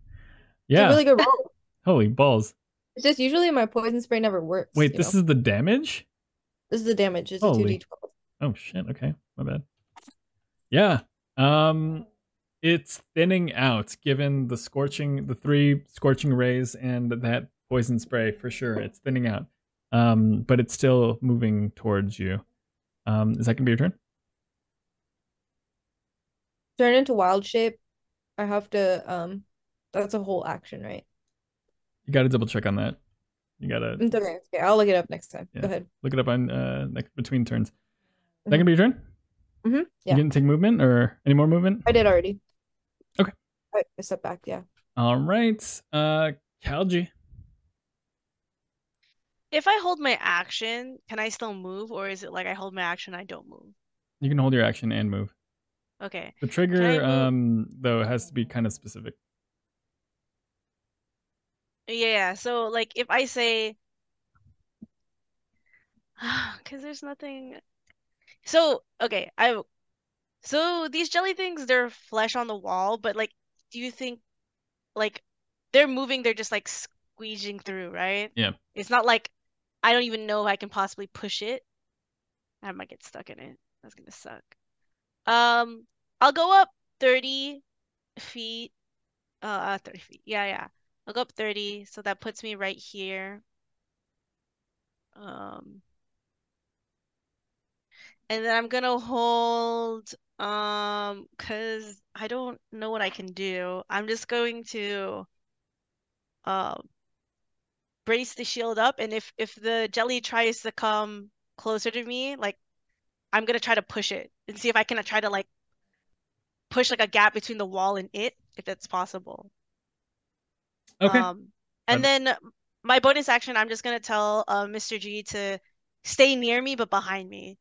Yeah. It's a really good roll. Holy balls. It's just usually my poison spray never works. Wait, this is the damage? This is the damage. It's a 2d12. Oh shit. Okay. My bad. Yeah. It's thinning out given the 3 scorching rays and that poison spray for sure. It's thinning out. But it's still moving towards you. Is that gonna be your turn? Turn into wild shape. I have to that's a whole action, right? You gotta double check on that. You gotta Okay, I'll look it up next time. Yeah. Go ahead. Look it up on between turns. Is that gonna be your turn? Yeah. You didn't take movement or any more movement? I did already. Okay. I stepped back, yeah. All right. Kalji. If I hold my action, can I still move, or is it like I hold my action, I don't move? You can hold your action and move. Okay. The trigger, though, has to be kind of specific. Yeah, so like if I say, because there's nothing. So okay, so these jelly things, they're flesh on the wall, but like, do you think like they're moving? They're just like squeezing through, right? Yeah. It's not like I don't even know if I can possibly push it. I might get stuck in it. That's gonna suck. I'll go up 30 feet. 30 feet. Yeah. I'll go up 30, so that puts me right here. And then I'm gonna hold, cause I don't know what I can do. I'm just going to brace the shield up, and if the jelly tries to come closer to me, like I'm gonna try to push it and see if I can try to like push like a gap between the wall and it, if that's possible. Okay. And then my bonus action, I'm just gonna tell Mr. G to stay near me but behind me.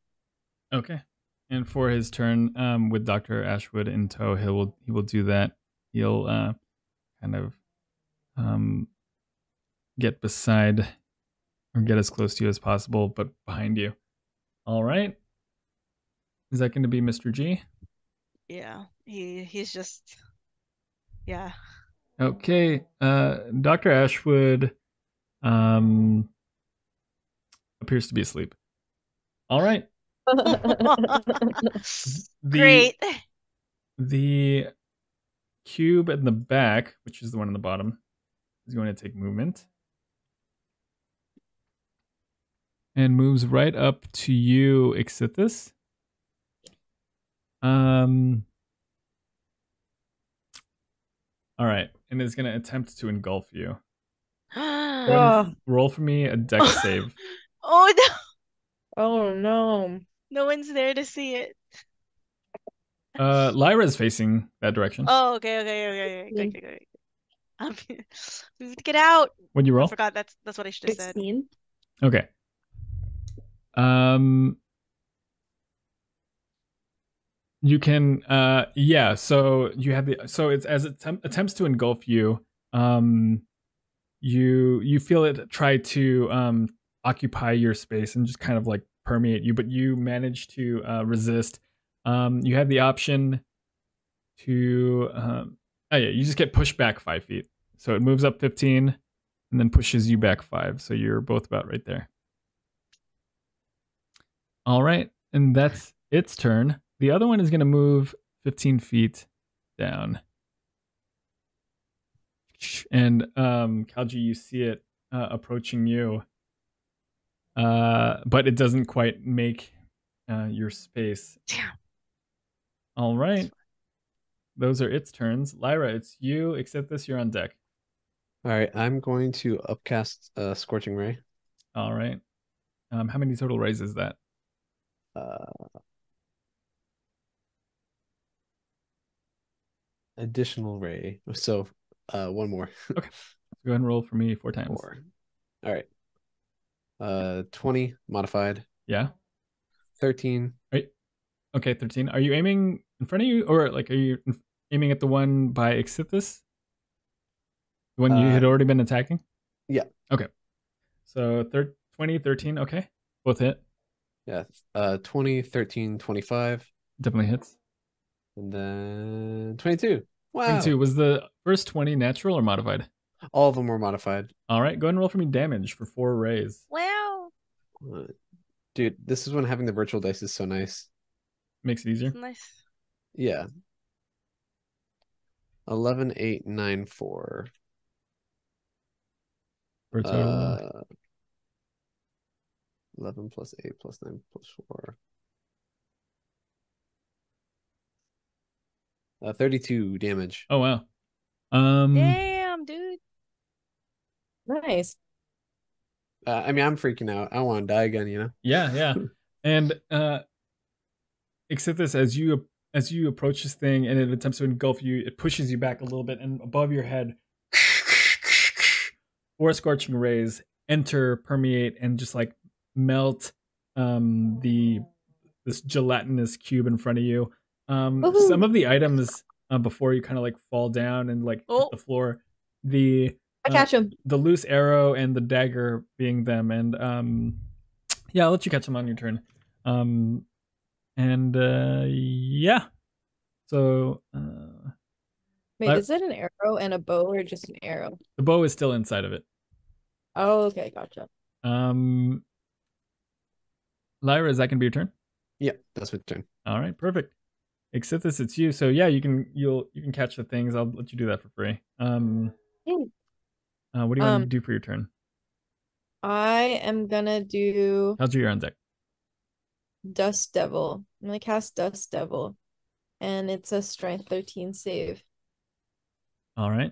Okay. And for his turn, with Dr. Ashwood in tow, he will do that. He'll kind of get beside or get as close to you as possible, but behind you. All right. Is that going to be Mr. G? Yeah, he's just, yeah. Okay. Dr. Ashwood appears to be asleep. All right. Great. The cube in the back, which is the one on the bottom, is going to take movement. And moves right up to you, Ixithis. All right, and is going to attempt to engulf you. Roll for me a dex save. Oh no! Oh no! No one's there to see it. Lyra's facing that direction. Oh, okay. Good. We have to get out. What'd you roll? I forgot. That's what I should have said. 16. Okay. You can yeah, so you have it's as it attempts to engulf you, you feel it try to occupy your space and just kind of like permeate you, but you manage to resist. You have the option to you just get pushed back 5 feet. So it moves up 15 and then pushes you back 5. So you're both about right there. All right, and that's its turn. The other one is going to move 15 feet down. And Kalji, you see it approaching you. But it doesn't quite make your space. Damn. All right. Those are its turns. Lyra, it's you. Except this, you're on deck. All right, I'm going to upcast Scorching Ray. All right. How many total rays is that? Additional ray. So one more. Okay. Go ahead and roll for me 4 times. 4. All right. 20 modified. Yeah. 13. Right. Okay, 13. Are you aiming in front of you, or like are you aiming at the one by Ixithis? The one you had already been attacking? Yeah. Okay. So 20, 13. Okay. Both hit. Yeah. 20, 13, 25. Definitely hits. And then 22. Wow. 22. Was the first 20 natural or modified? All of them were modified. All right. Go ahead and roll for me damage for 4 rays. Wow. Dude, this is when having the virtual dice is so nice. Makes it easier. That's nice. Yeah. 11, 8, 9, 4. For a total. 11 plus 8 plus 9 plus 4. 32 damage. Oh, wow. Damn, dude. Nice. I mean, I'm freaking out. I want to die again, you know? Yeah. And except this, as you approach this thing and it attempts to engulf you, it pushes you back a little bit, and above your head, 4 scorching rays enter, permeate, and just like melt this gelatinous cube in front of you. Some of the items before you kind of like fall down and like hit the floor, I catch him. The loose arrow and the dagger being them, and yeah, I'll let you catch them on your turn. Yeah. So wait, is it an arrow and a bow or just an arrow? The bow is still inside of it. Oh, okay, gotcha. Lyra, is that gonna be your turn? Yeah, that's my turn. All right, perfect. Exithis, it's you. So yeah, you can catch the things. I'll let you do that for free. What do you want to do for your turn? I am gonna do Kalji, you're on deck. Dust Devil. I'm gonna cast Dust Devil, and it's a Strength 13 save. All right.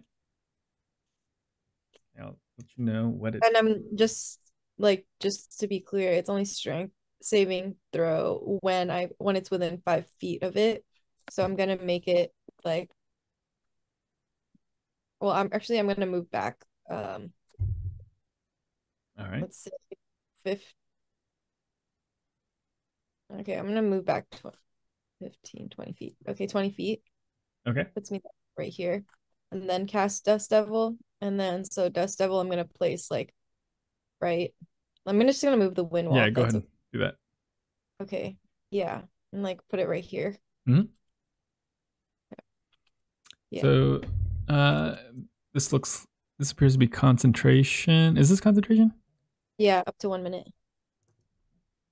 I'll let you know what it. And I'm just to be clear, it's only Strength saving throw when it's within 5 feet of it. So I'm gonna make it like. Well, I'm gonna move back. All right. Let's say 5. Okay, I'm gonna move back 15, 20 feet. Okay, 20 feet. Okay. Puts me right here. And then cast Dust Devil. And then so Dust Devil, I'm gonna place like right. I'm just gonna move the wind wall. Yeah, go ahead and do that. Okay. Yeah. And like put it right here. Mm-hmm. Yeah. So this appears to be concentration. Is this concentration? Yeah, up to 1 minute.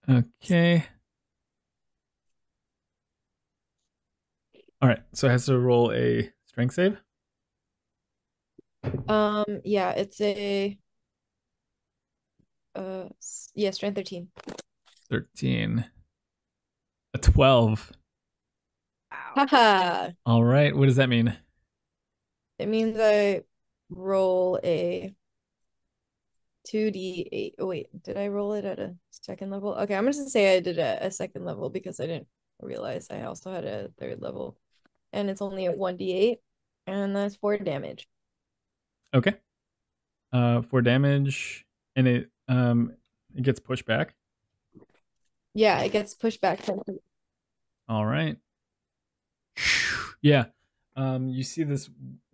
Okay. All right. So it has to roll a strength save. Yeah, it's a strength 13. 13. A 12. Haha. All right. What does that mean? It means I roll a 2d8. Oh wait, did I roll it at a second level? Okay, I'm just gonna say I did a second level because I didn't realize I also had a third level. And it's only a 1d8, and that's 4 damage. Okay. 4 damage, and it gets pushed back. Yeah, it gets pushed back 10 feet. All right. Yeah. You see this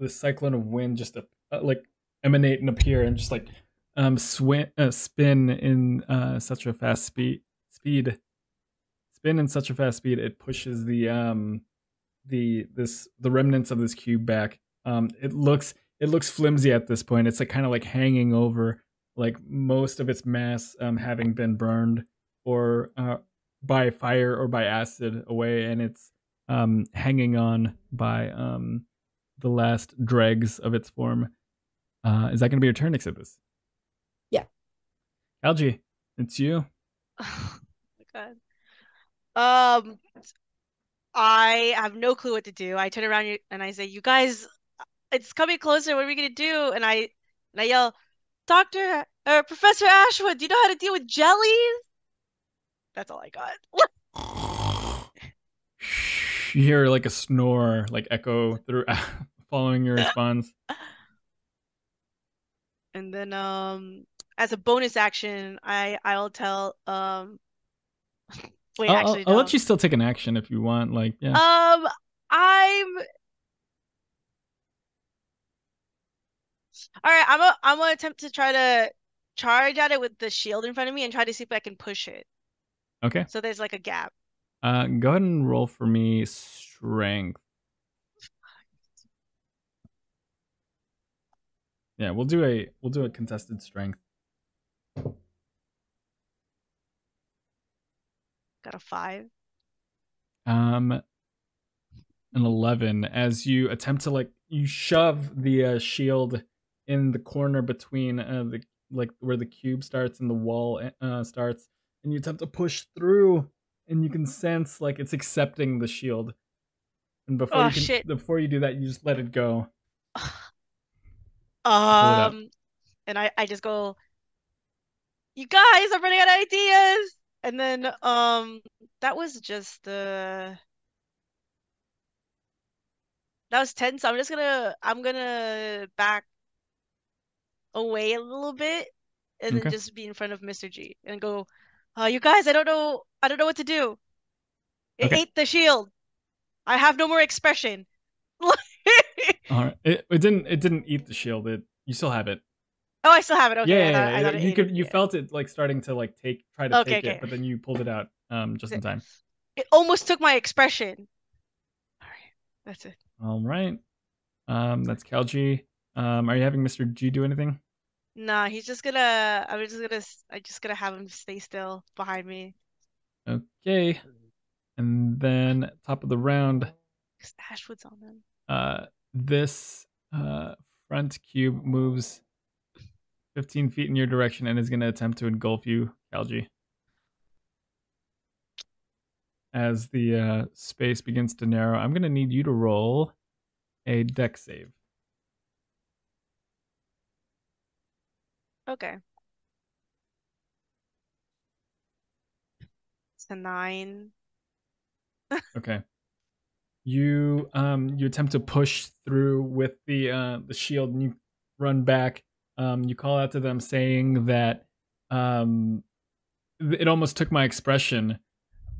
cyclone of wind just like emanate and appear and just like spin in such a fast speed. Spin in such a fast speed it pushes the remnants of this cube back. It looks flimsy at this point. It's like kind of like hanging over, like most of its mass having been burned or by fire or by acid away, and it's hanging on by the last dregs of its form. Is that going to be your turn, Exodus? Yeah. Kalji, it's you. Oh my god. I have no clue what to do. I turn around and I say, "You guys, it's coming closer. What are we gonna do?" And I yell, "Doctor or Professor Ashwood, do you know how to deal with jellies?" That's all I got. You hear like a snore, like echo through, following your response. And then, as a bonus action, I'll tell Wait, actually, I'll no. let you still take an action if you want. Like, yeah. I'm all right. I'm gonna attempt to try to charge at it with the shield in front of me and try to see if I can push it. Okay. So there's like a gap. Go ahead and roll for me strength. Yeah, we'll do a contested strength. Got a 5. An 11. As you attempt to you shove the shield in the corner between the where the cube starts and the wall starts, and you attempt to push through, and you can sense like it's accepting the shield. And before you do that, you just let it go. And I just go, "You guys, I'm running out of ideas." And then that was just that was 10, so I'm gonna back away a little bit and then just be in front of Mr. G and go, "You guys, I don't know what to do. It ate the shield. I have no more expression." All right. It didn't eat the shield. You still have it. Oh, I still have it. Okay. Yeah, I thought it ate it. You felt it like starting to like try to take it, but then you pulled it out just in time. It almost took my expression. All right, that's it. All right. That's Kalji. Are you having Mr. G do anything? Nah, he's just gonna. I'm just gonna have him stay still behind me. Okay. And then top of the round, 'Cause Ashwood's on them. this front cube moves 15 feet in your direction and is going to attempt to engulf you, Kalji. As the space begins to narrow, I'm going to need you to roll a dex save. Okay. It's a 9. Okay. You attempt to push through with the shield, and you run back. You call out to them saying that it almost took my expression,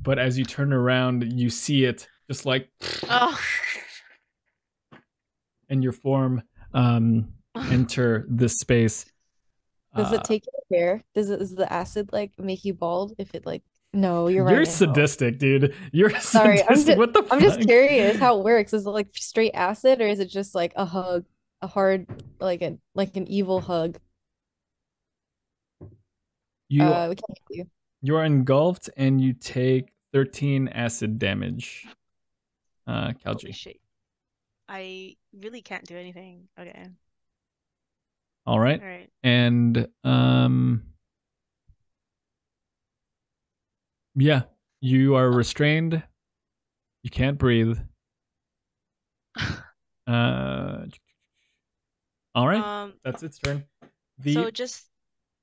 but as you turn around, you see it just like and your form enter this space. Does it take your hair? Does the acid like make you bald if it like? No, you're right. You're sadistic, dude. You're Sorry, sadistic. What the fuck? I'm just curious how it works. Is it like straight acid or is it just like a hug, a hard like an evil hug? You we can't hear you. You are engulfed and you take 13 acid damage. Holy Kalji. shit. I really can't do anything. Okay. All right. All right. And yeah, you are restrained. You can't breathe. All right. That's its turn. So just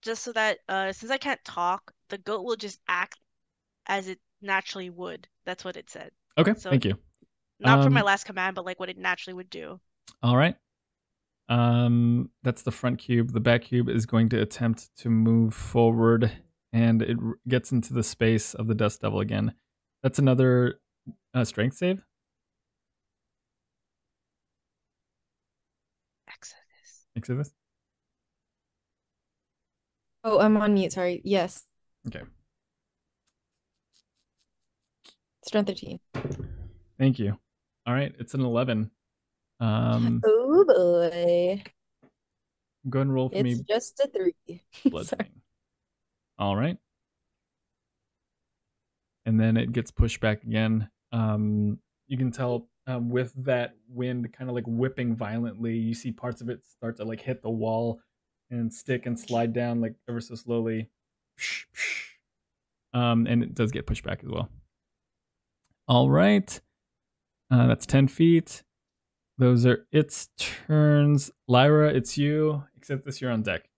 so that since I can't talk, the goat will just act as it naturally would. That's what it said. Okay, So thank you. Not for my last command, but like what it naturally would do. All right. That's the front cube. The back cube is going to attempt to move forward, and it gets into the space of the Dust Devil again. That's another strength save. Exodus. Oh, I'm on mute. Sorry. Yes. Okay. Strength 13. Thank you. All right, it's an 11. Oh boy. Go ahead and roll for me. It's just a 3. Bludgeoning. All right. And then it gets pushed back again. You can tell with that wind kind of like whipping violently, you see parts of it start to like hit the wall and stick and slide down like ever so slowly. And it does get pushed back as well. All right. That's 10 feet. Those are its turns. Lyra, it's you. Except this, you're on deck.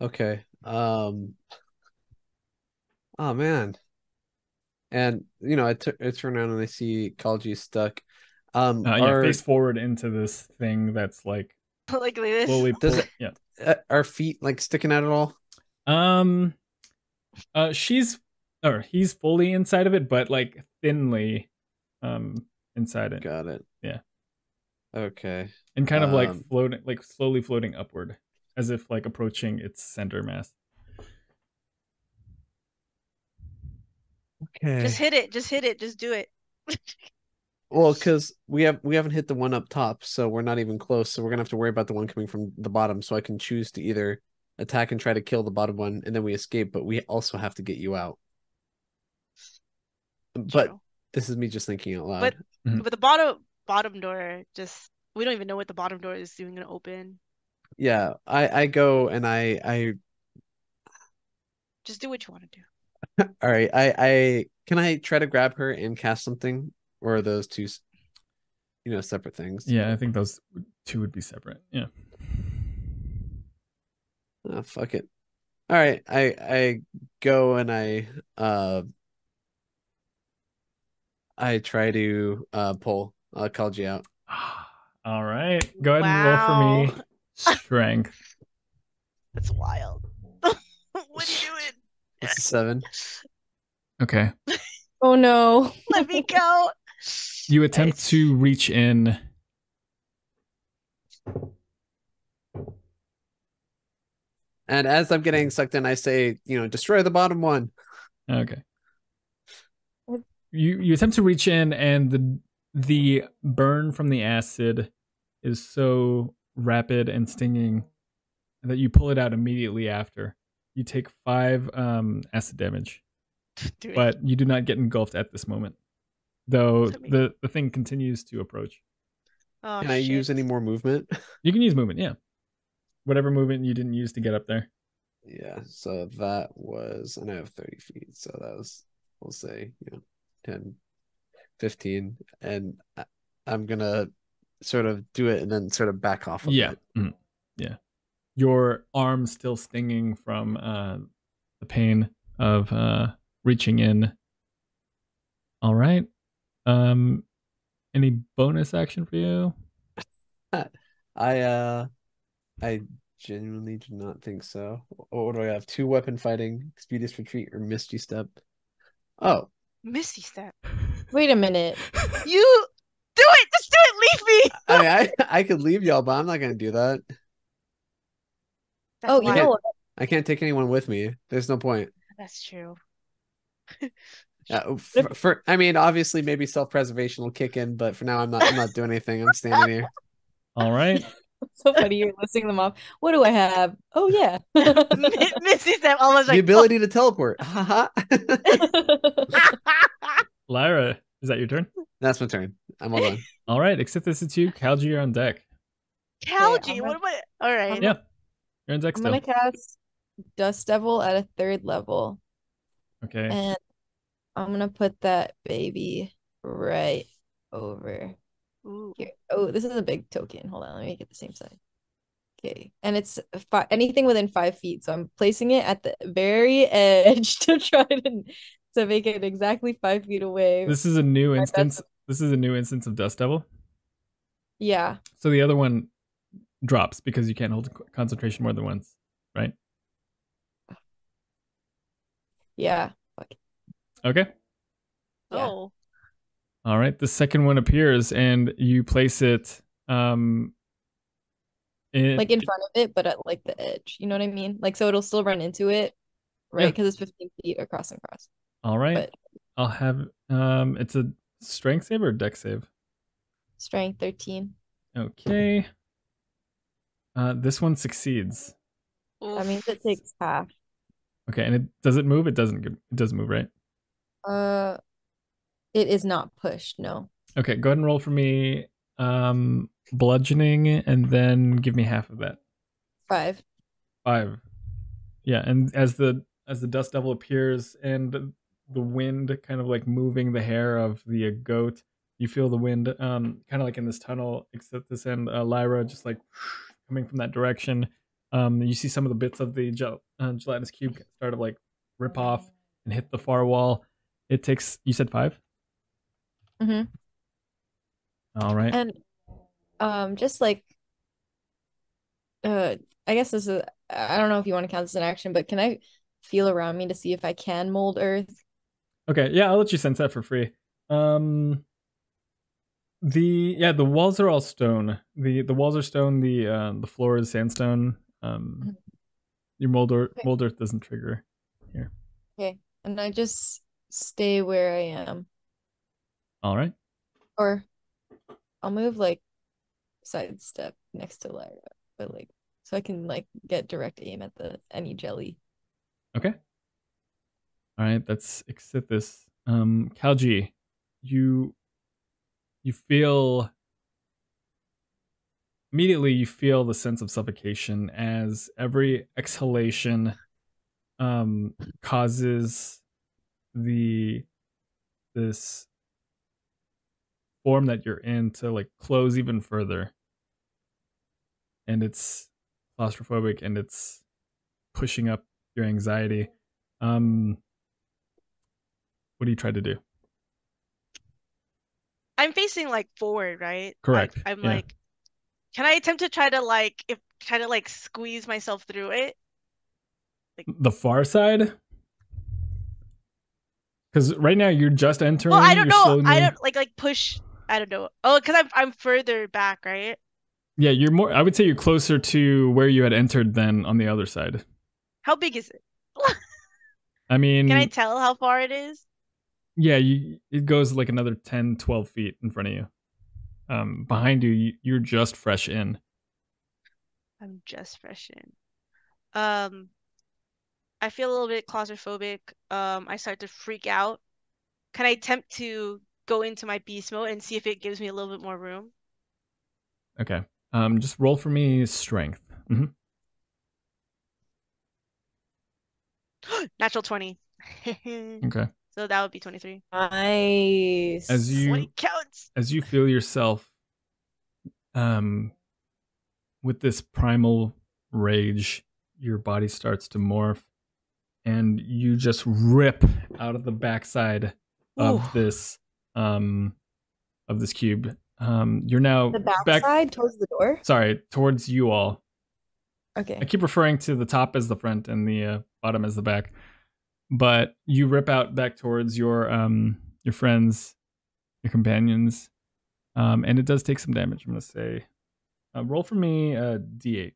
Okay. Oh man. And you know, I turn around and I see Kalji stuck. Face forward into this thing that's like like this. Slowly are feet like sticking out at all? He's fully inside of it, but like thinly inside it. Got it. Yeah. Okay. And kind of like floating, like slowly floating upward, as if like approaching its center mass. Okay. Just hit it. Just do it. Well, because we haven't hit the one up top, so we're not even close. So we're gonna have to worry about the one coming from the bottom. So I can choose to either attack and try to kill the bottom one, and then we escape. But we also have to get you out. But this is me just thinking out loud. But the bottom door, just we don't even know what the bottom door is even gonna open. Yeah, I go and I just do what you want to do. All right, I can I try to grab her and cast something, or are those two, separate things? Yeah, I think those two would be separate. Yeah. Oh, fuck it. All right, I go and I try to pull Kalji out. All right, go ahead and roll for me. Strength. That's wild. What are you doing? It's a 7. Okay. Oh no. Let me go. You attempt to reach in. And as I'm getting sucked in, I say, destroy the bottom one. Okay. You attempt to reach in, and the burn from the acid is so rapid and stinging that you pull it out immediately after. You take 5 acid damage, but you do not get engulfed at this moment, though the thing continues to approach. Oh, Can I use any more movement? You can use movement, yeah. Whatever movement you didn't use to get up there. Yeah, so that was, and I have 30 feet, so that was, we'll say, 10, 15, and I'm gonna sort of do it and then sort of back off of it. Yeah. Your arm still stinging from the pain of reaching in. All right. Any bonus action for you? I genuinely do not think so. What do I have? 2 weapon fighting, expeditious retreat, or misty step. Oh, Misty step. Wait a minute. You do it. Just do it. Leave me. I mean, I could leave y'all, but I'm not gonna do that. Oh, you know what? I can't take anyone with me. There's no point. That's true. Yeah, I mean, obviously, maybe self-preservation will kick in, but for now, I'm not doing anything. I'm standing here. All right. So funny, you're listing them off. What do I have? Oh yeah, Misty step. Almost like the ability to teleport. Haha. Lyra, is that your turn? That's my turn. I'm all done. All right. Except this is you. Kalji, you're on deck. Kalji. What am I? All right. Yeah. You're on deck I'm still. gonna cast Dust Devil at a 3rd level. Okay. And I'm gonna put that baby right over here. Oh, this is a big token. Hold on, let me get the same side. Okay, and it's anything within 5 feet. So I'm placing it at the very edge to try to make it exactly 5 feet away. This is a new instance. This is a new instance of Dust Devil. Yeah. So the other one drops because you can't hold concentration more than once, right? Yeah. Okay. Yeah. Oh. All right. The second one appears and you place it like in front of it, but at like the edge. You know what I mean? Like so it'll still run into it, right? Because it's 15 feet across and across. All right. But I'll have it's a strength save or a dex save? Strength 13. Okay. This one succeeds. That means it takes half. Okay, and does it move? It doesn't move, right? It is not pushed, no. Okay, go ahead and roll for me bludgeoning and then give me half of that. 5. 5. Yeah, and as the Dust Devil appears and the wind kind of like moving the hair of the goat, you feel the wind kind of like in this tunnel, except this end, Lyra just like coming from that direction. You see some of the bits of the gelatinous cube start to like rip off and hit the far wall. It takes, you said 5? Mm-hmm. All right. And just like I guess this is, I don't know if you want to count this an action, but can I feel around me to see if I can mold earth? Okay, yeah, I'll let you sense that for free. The walls are all stone. The walls are stone, the floor is sandstone. Your mold earth doesn't trigger here. Okay. And I just stay where I am. All right. Or I'll move like sidestep next to Lyra, but like so I can like get direct aim at any jelly. Okay. All right, let's accept this. Kalji, you feel immediately you feel the sense of suffocation as every exhalation causes this form that you're in to like close even further, and it's claustrophobic and it's pushing up your anxiety. What do you try to do? I'm facing like forward, right? Correct. I'm like, can I attempt to try to squeeze myself through it? Like the far side? Because right now you're just entering. Well, I don't know. I don't like push. I don't know. Oh, because I'm further back, right? Yeah, you're more. I would say you're closer to where you had entered than on the other side. How big is it? I mean, can I tell how far it is? Yeah, it goes like another 10, 12 feet in front of you. Behind you, you're just fresh in. I'm just fresh in. I feel a little bit claustrophobic. I start to freak out. Can I attempt to go into my beast mode and see if it gives me a little bit more room? Okay. Just roll for me strength. Natural 20. Okay. So that would be 23. Nice. As you 20 counts. as you feel yourself with this primal rage, your body starts to morph and you just rip out of the backside Ooh. of this cube. You're now The back backside towards the door? sorry, towards you all. Okay. I keep referring to the top as the front and the bottom as the back. But you rip out back towards your friends, your companions, and it does take some damage. I'm gonna say, roll for me D8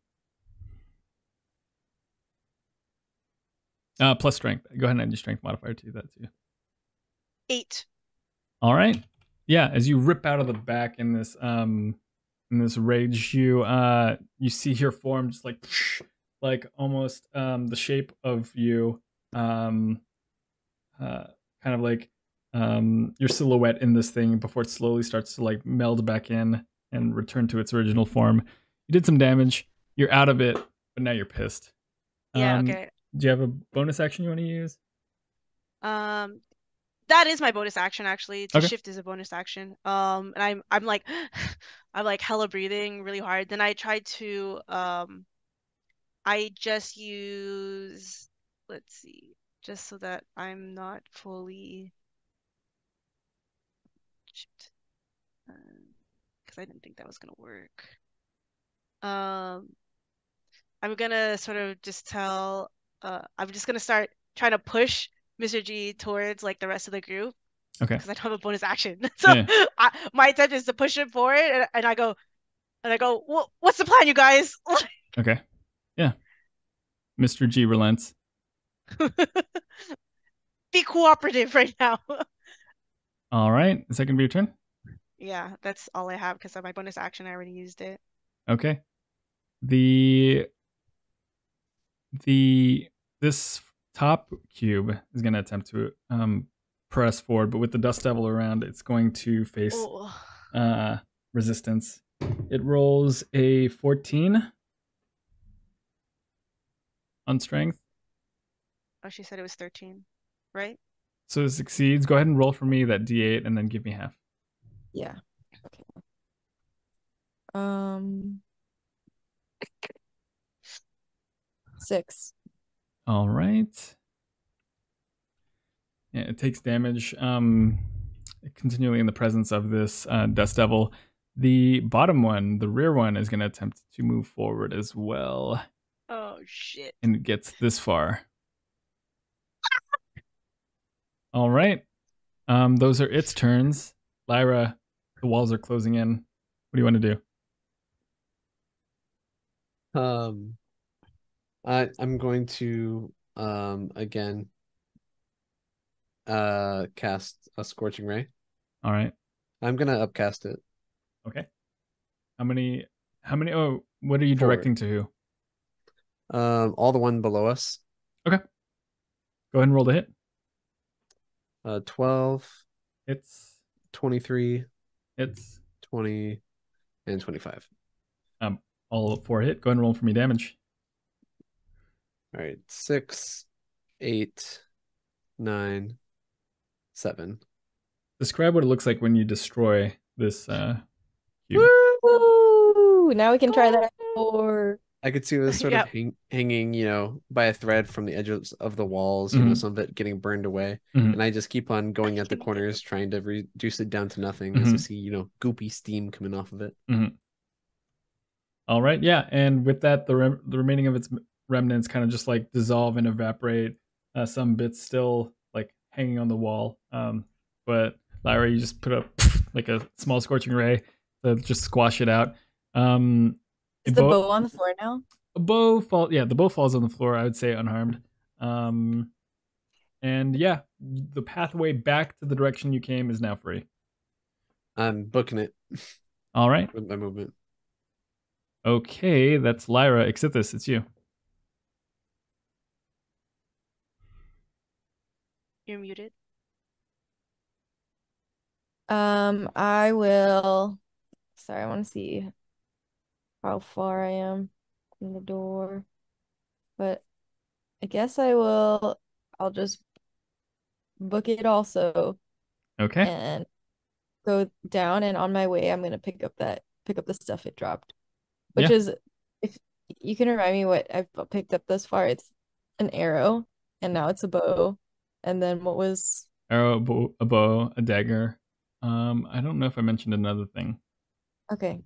plus strength. Go ahead and add your strength modifier to that too. 8. All right, yeah. As you rip out of the back in this rage, you see your form just like almost the shape of you. Kind of like your silhouette in this thing before it slowly starts to like meld back in and return to its original form. You did some damage. You're out of it, but now you're pissed. Yeah, okay. Do you have a bonus action you want to use? That is my bonus action actually. To Okay. shift is a bonus action. And I'm like I'm like hella breathing really hard. Then I try to I just use, let's see, just so that I'm not fully because I didn't think that was gonna work. I'm gonna sort of just tell I'm just gonna start trying to push Mr. G towards like the rest of the group. Okay. Because I don't have a bonus action. So Yeah. my attempt is to push him forward and I go what's the plan, you guys? Okay. Yeah. Mr. G relents. Be cooperative right now. All right. Is that gonna be your turn? Yeah, that's all I have because of my bonus action. I already used it. Okay. This top cube is going to attempt to press forward, but with the dust devil around, it's going to face resistance. It rolls a 14 on strength. Oh, she said it was 13, right? So it succeeds. Go ahead and roll for me that D8 and then give me half. Yeah. Okay. 6. All right. Yeah, it takes damage continually in the presence of this dust devil. The bottom one, the rear one, is going to attempt to move forward as well. Oh, shit. And it gets this far. All right. Those are its turns. Lyra, the walls are closing in. What do you want to do? I'm going to again cast a scorching ray. All right. I'm gonna upcast it. Okay. How many oh, what are you 4. directing to who? All the one below us. Okay. Go ahead and roll the hit. 12. It's 23. It's 20 and 25. All 4 hit. Go ahead and roll for me damage. All right. 6, 8, 9, 7. Describe what it looks like when you destroy this cube. Woo! Now we can try that for. I could see it was sort of hanging, by a thread from the edges of the walls, some of it getting burned away. And I just keep on going at the corners, trying to reduce it down to nothing as you see, goopy steam coming off of it. All right. Yeah. And with that, the remaining of its remnants kind of just like dissolve and evaporate. Some bits still like hanging on the wall. But Lyra, you just put up like a small scorching ray to just squash it out. Is the bow on the floor now? The bow falls on the floor, I would say unharmed. And yeah, the pathway back to the direction you came is now free. I'm booking it. All right. With my movement. Okay, that's Lyra. Ixithis, it's you. You're muted. I will. Sorry, I want to see how far I am from the door. But I guess I will. I'll just book it also Okay. and go down. And on my way, I'm gonna pick up the stuff it dropped, which Yeah. is, if you can remind me what I've picked up thus far. It's an arrow, and now it's a bow. And then what was? Arrow, a bow, a dagger. I don't know if I mentioned another thing. Okay.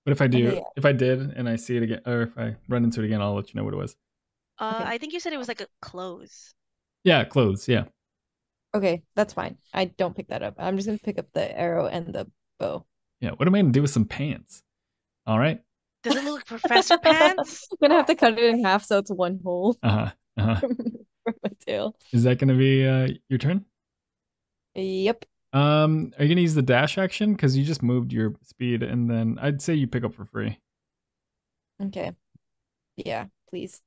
But if I do, Okay, yeah. if I did and I see it again, or if I run into it again, I'll let you know what it was. Okay. I think you said it was like a clothes. Yeah, clothes. Yeah. Okay, that's fine. I don't pick that up. I'm just gonna pick up the arrow and the bow. Yeah. What am I gonna do with some pants? All right. Does it look like Professor Pants? I'm gonna have to cut it in half so it's one hole Uh-huh. Uh-huh. from my tail. Is that gonna be your turn? Yep. Are you gonna use the dash action? Because you just moved your speed, and then I'd say you pick up for free. Okay. Yeah, please.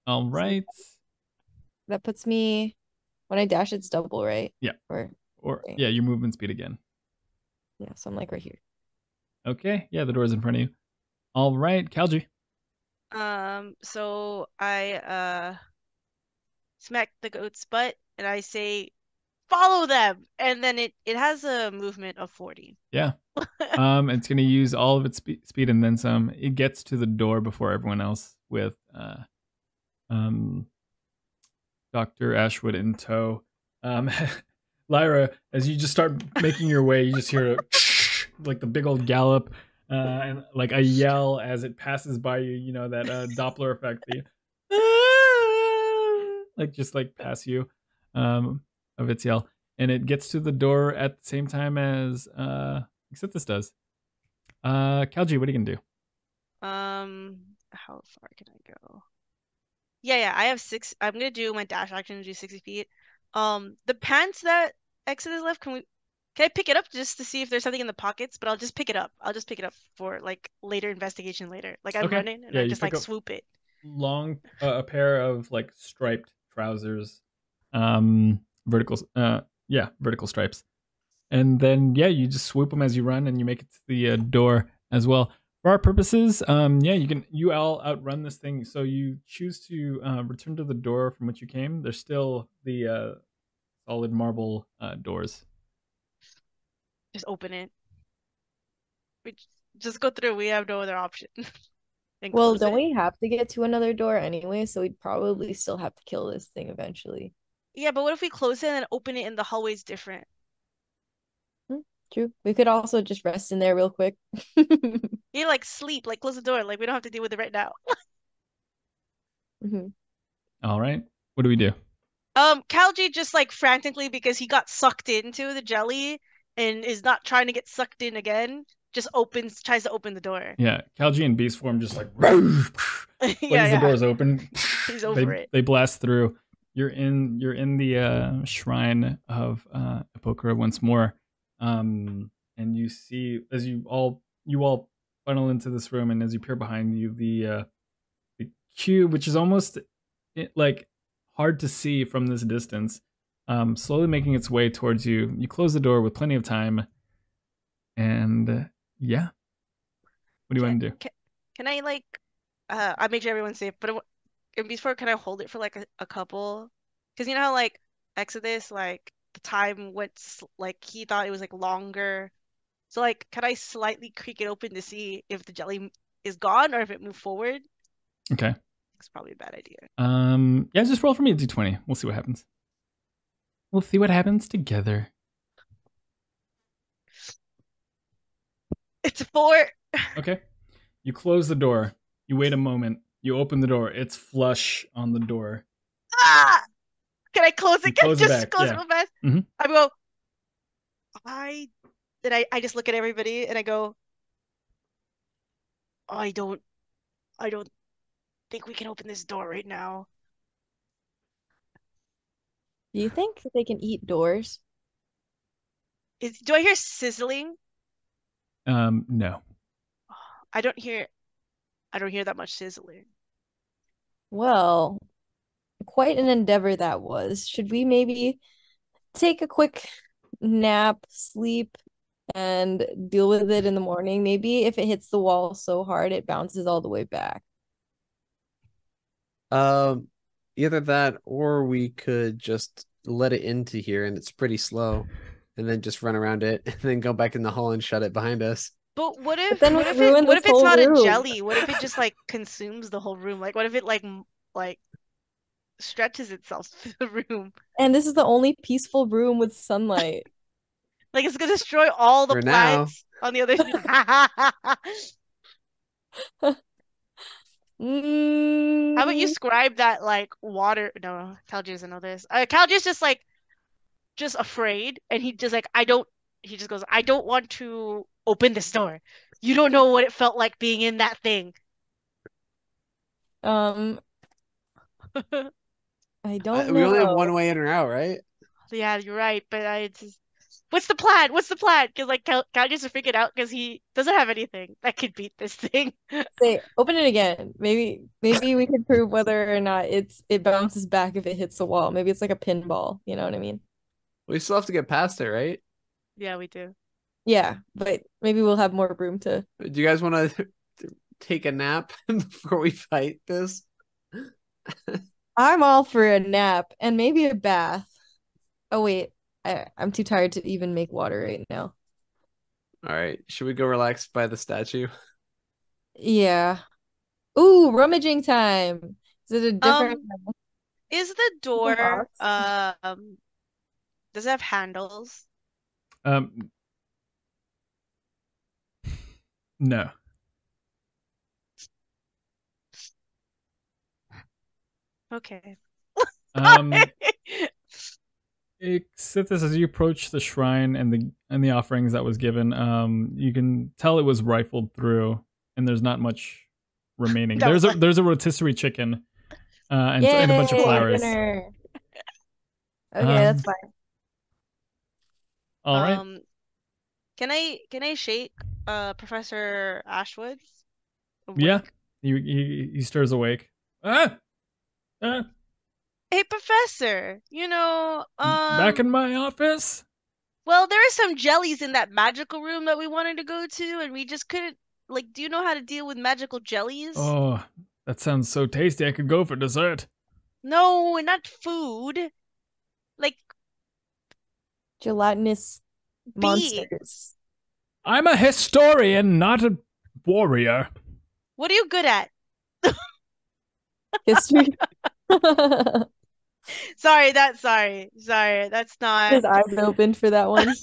All right. That puts me, when I dash, it's double, right? Yeah. Or okay. Yeah, your movement speed again. Yeah, so I'm like right here. Okay. Yeah, the door's in front of you. All right, Kalji. So I smack the goat's butt and I say, follow them, and then it has a movement of 40. Yeah. It's gonna use all of its speed and then some. It gets to the door before everyone else with Dr. Ashwood in tow. Lyra, as you just start making your way, you just hear like the big old gallop, and like a yell as it passes by you. You know that Doppler effect, like just like pass you, of its yell, and it gets to the door at the same time as except this does. Kalji, what are you gonna do? How far can I go? Yeah, I have 6. I'm gonna do my dash action and do 60 feet. The pants that Exit is left, can I pick it up just to see if there's something in the pockets? But I'll just pick it up. I'll just pick it up for like later investigation later. Like I'm Okay. running and Yeah, I you just pick like up swoop it. long a pair of like striped trousers, vertical vertical stripes, and then yeah, you just swoop them as you run and you make it to the door as well. For our purposes, you all outrun this thing, so you choose to return to the door from which you came. There's still the solid marble doors. Just open it. We just go through. We have no other option. And Well, close don't it. we have to get to another door anyway? So we'd probably still have to kill this thing eventually. Yeah, but what if we close it and then open it and the hallway's different? True. We could also just rest in there real quick. You like sleep, like close the door, like we don't have to deal with it right now. Mhm. All right, what do we do? Kalji just like frantically because he got sucked into the jelly and is not trying to get sucked in again, just tries to open the door. Yeah, Kalji in beast form just like flings the doors open. He's over it. They blast through. You're in the shrine of Epochra once more, and you see as you all funnel into this room, and as you peer behind you, the cube, which is almost like hard to see from this distance, slowly making its way towards you. You close the door with plenty of time, and yeah, what do you want to do? Can I like I make sure everyone's safe, but before can I hold it for like a couple? Because you know how like Exodus, like the time went like he thought it was like longer. So like, can I slightly creak it open to see if the jelly is gone or if it moved forward? Okay. It's probably a bad idea. Yeah, just roll for me a d20. We'll see what happens. We'll see what happens together. It's a 4. Okay. You close the door. You wait a moment. You open the door. It's flush on the door. Ah! Can I close it? Close it Just back. close Yeah. it real fast. Mhm. I go. I just look at everybody and I go. I don't think we can open this door right now. Do you think they can eat doors? Do I hear sizzling? No. I don't hear that much sizzling. Well, quite an endeavor that was. Should we maybe take a quick nap, sleep, and deal with it in the morning? Maybe if it hits the wall so hard, it bounces all the way back. Either that or we could just let it into here and it's pretty slow, and then just run around it and then go back in the hall and shut it behind us. But what But if then we ruin what this if it's whole not a room. jelly? What if it just like consumes the whole room? Like what if it like stretches itself through the room? And this is the only peaceful room with sunlight. Like it's gonna destroy all the For now. plants on the other side. How about you scribe that like water? No, Kalji doesn't know this. Kalji's just like just afraid, and he just like He just goes, I don't want to open this door. You don't know what it felt like being in that thing. I don't We only have know. one way in or out, right? Yeah, you're right, but I just what's the plan? What's the plan? Because like Kalji's freaking out because he doesn't have anything that could beat this thing. Say, open it again. Maybe we could prove whether or not it bounces back if it hits the wall. Maybe it's like a pinball, you know what I mean? We still have to get past it, right? Yeah, we do. Yeah, but maybe we'll have more room to. Do you guys want to take a nap before we fight this? I'm all for a nap and maybe a bath. Oh wait, I'm too tired to even make water right now. All right, should we go relax by the statue? Yeah. Ooh, rummaging time. Is it a different Is the door box? does it have handles? No. Okay. Except this, as you approach the shrine and the offerings that was given, you can tell it was rifled through, and there's not much remaining. No. There's a rotisserie chicken, and a bunch of Yay, flowers. dinner. Okay, that's fine. All right. Can I shake Professor Ashwood? Yeah. He stirs awake. Ah! Hey, Professor, back in my office? Well, there are some jellies in that magical room that we wanted to go to, and we just couldn't, like, do you know how to deal with magical jellies? Oh, that sounds so tasty. I could go for dessert. No, not food. Like, Gelatinous monsters. I'm a historian, not a warrior. What are you good at? History. Sorry, that's not. His eyes opened for that one.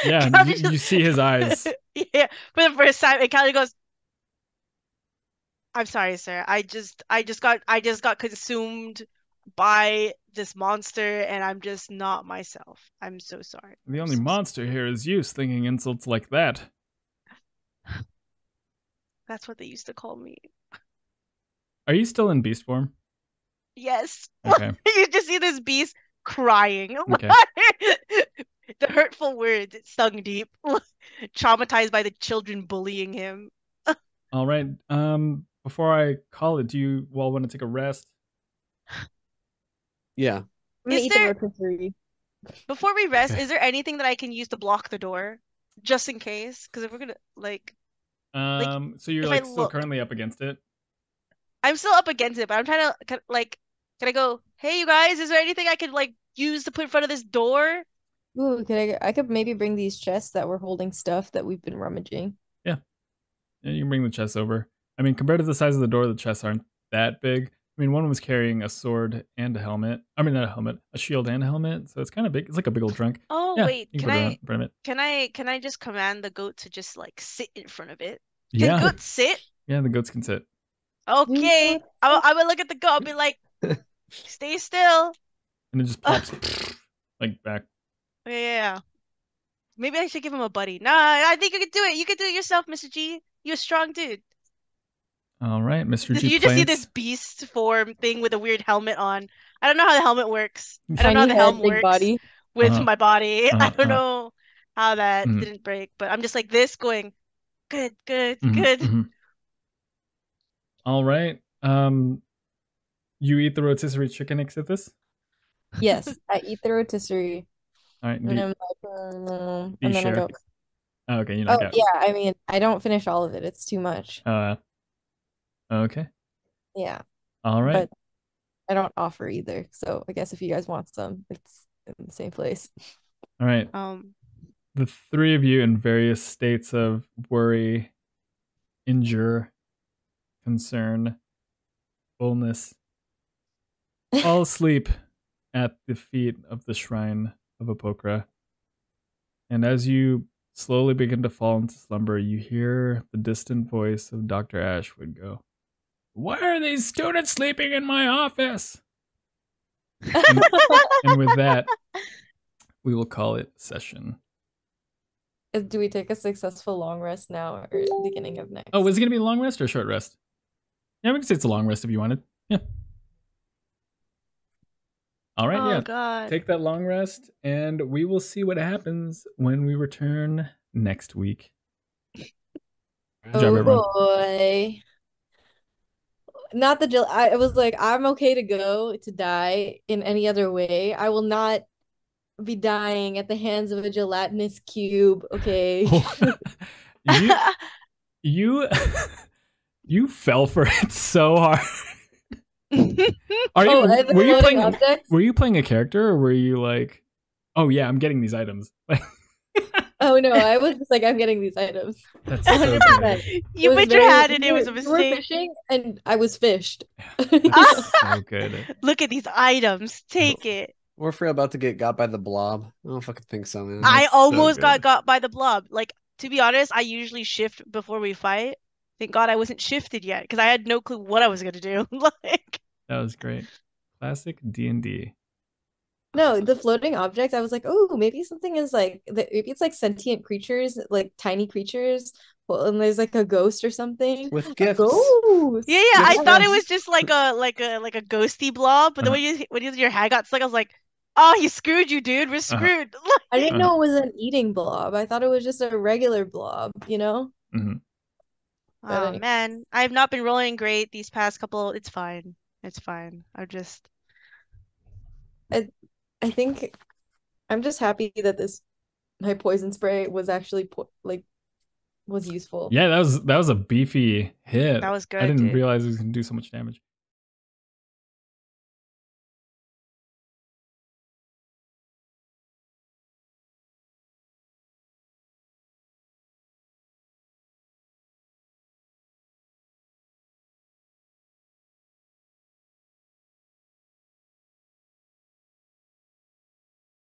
Yeah, you see his eyes. Yeah, for the first time, and Kalji goes, "I'm sorry, sir. I just got consumed by this monster, and I'm just not myself. I'm so sorry." The only monster here is you, slinging insults like that. That's what they used to call me. Are you still in beast form? Yes. Okay. You just see this beast crying. Okay. The hurtful words, it stung deep. Traumatized by the children bullying him. All right. Before I call it, do you all want to take a rest? Yeah. I'm gonna eat the rotisserie. Before we rest, Okay. is there anything that I can use to block the door? Just in case? Because if we're gonna, so you're if I still look- currently up against it? I'm still up against it, but I'm trying to, can I go, hey, you guys, is there anything I could, use to put in front of this door? Ooh, I could maybe bring these chests that were holding stuff that we've been rummaging. Yeah, you can bring the chests over. I mean, compared to the size of the door, the chests aren't that big. I mean, one was carrying a sword and a helmet. I mean, not a helmet, a shield and a helmet. So it's kind of big. It's like a big old trunk. Oh, Yeah, wait, you can put it in front of it. can I just command the goat to just, sit in front of it? Can Yeah. goats sit? Yeah, the goats can sit. Okay, I will look at the goat. I'll be like, stay still. And it just pops back. Yeah. Maybe I should give him a buddy. Nah, I think you can do it. You can do it yourself, Mr. G. You're a strong dude. All right, Mr. G. You just see this beast form thing with a weird helmet on. I don't know how the helmet works. I don't know how the Tiny head, helmet big works body. with my body. I don't uh-huh. know how that didn't break, but I'm just like this going, good, good, Mhm, good. mhm. All right. You eat the rotisserie chicken, Ixithis? Yes, I eat the rotisserie, All right. and I'm like, Do you and then I share? go, Oh, okay, you oh knock out. yeah, I mean, I don't finish all of it. It's too much. Okay. Yeah, All right. but I don't offer either. So I guess if you guys want some, it's in the same place. All right. The three of you in various states of worry, injure, concern, fullness, fall asleep at the feet of the shrine of Epochra. And as you slowly begin to fall into slumber, you hear the distant voice of Dr. Ashwood go, "Why are these students sleeping in my office?" And with that, we will call it session. Do we take a successful long rest now or at the beginning of next? Oh, was it going to be a long rest or a short rest? Yeah, we can say it's a long rest if you wanted. Yeah. All right, Oh yeah. God. Take that long rest, and we will see what happens when we return next week. Good job, everyone. Boy. Not the I was like, I'm okay to go to die in any other way. I will not be dying at the hands of a gelatinous cube. Okay. you you fell for it so hard. Were you playing a character, or were you like, oh yeah, I'm getting these items? Oh no, I was just like, I'm getting these items. That's so good. You put your hand in, it was a mistake. You were fishing, and I was fished. That's so good. Look at these items. Take it. We're about to get got by the blob. I don't fucking think so, man. I That's almost so good. got by the blob. Like, to be honest, I usually shift before we fight. Thank God I wasn't shifted yet, because I had no clue what I was gonna do. Like, That was great. Classic D&D. No, the floating objects, I was like, oh, maybe something is like, maybe it's like sentient creatures, like tiny creatures. Well, and there's like a ghost or something. With gifts. Ghost. yeah, I thought it was just like a ghosty blob. But then when your hand got stuck, I was like, oh, he screwed you, dude. We're screwed. I didn't know it was an eating blob. I thought it was just a regular blob, you know? Mm-hmm. Oh anyway. man, I've not been rolling great these past couple. It's fine. It's fine. I think I'm just happy that my poison spray was actually was useful. Yeah, that was a beefy hit. That was good. I didn't dude. realize it was gonna do so much damage.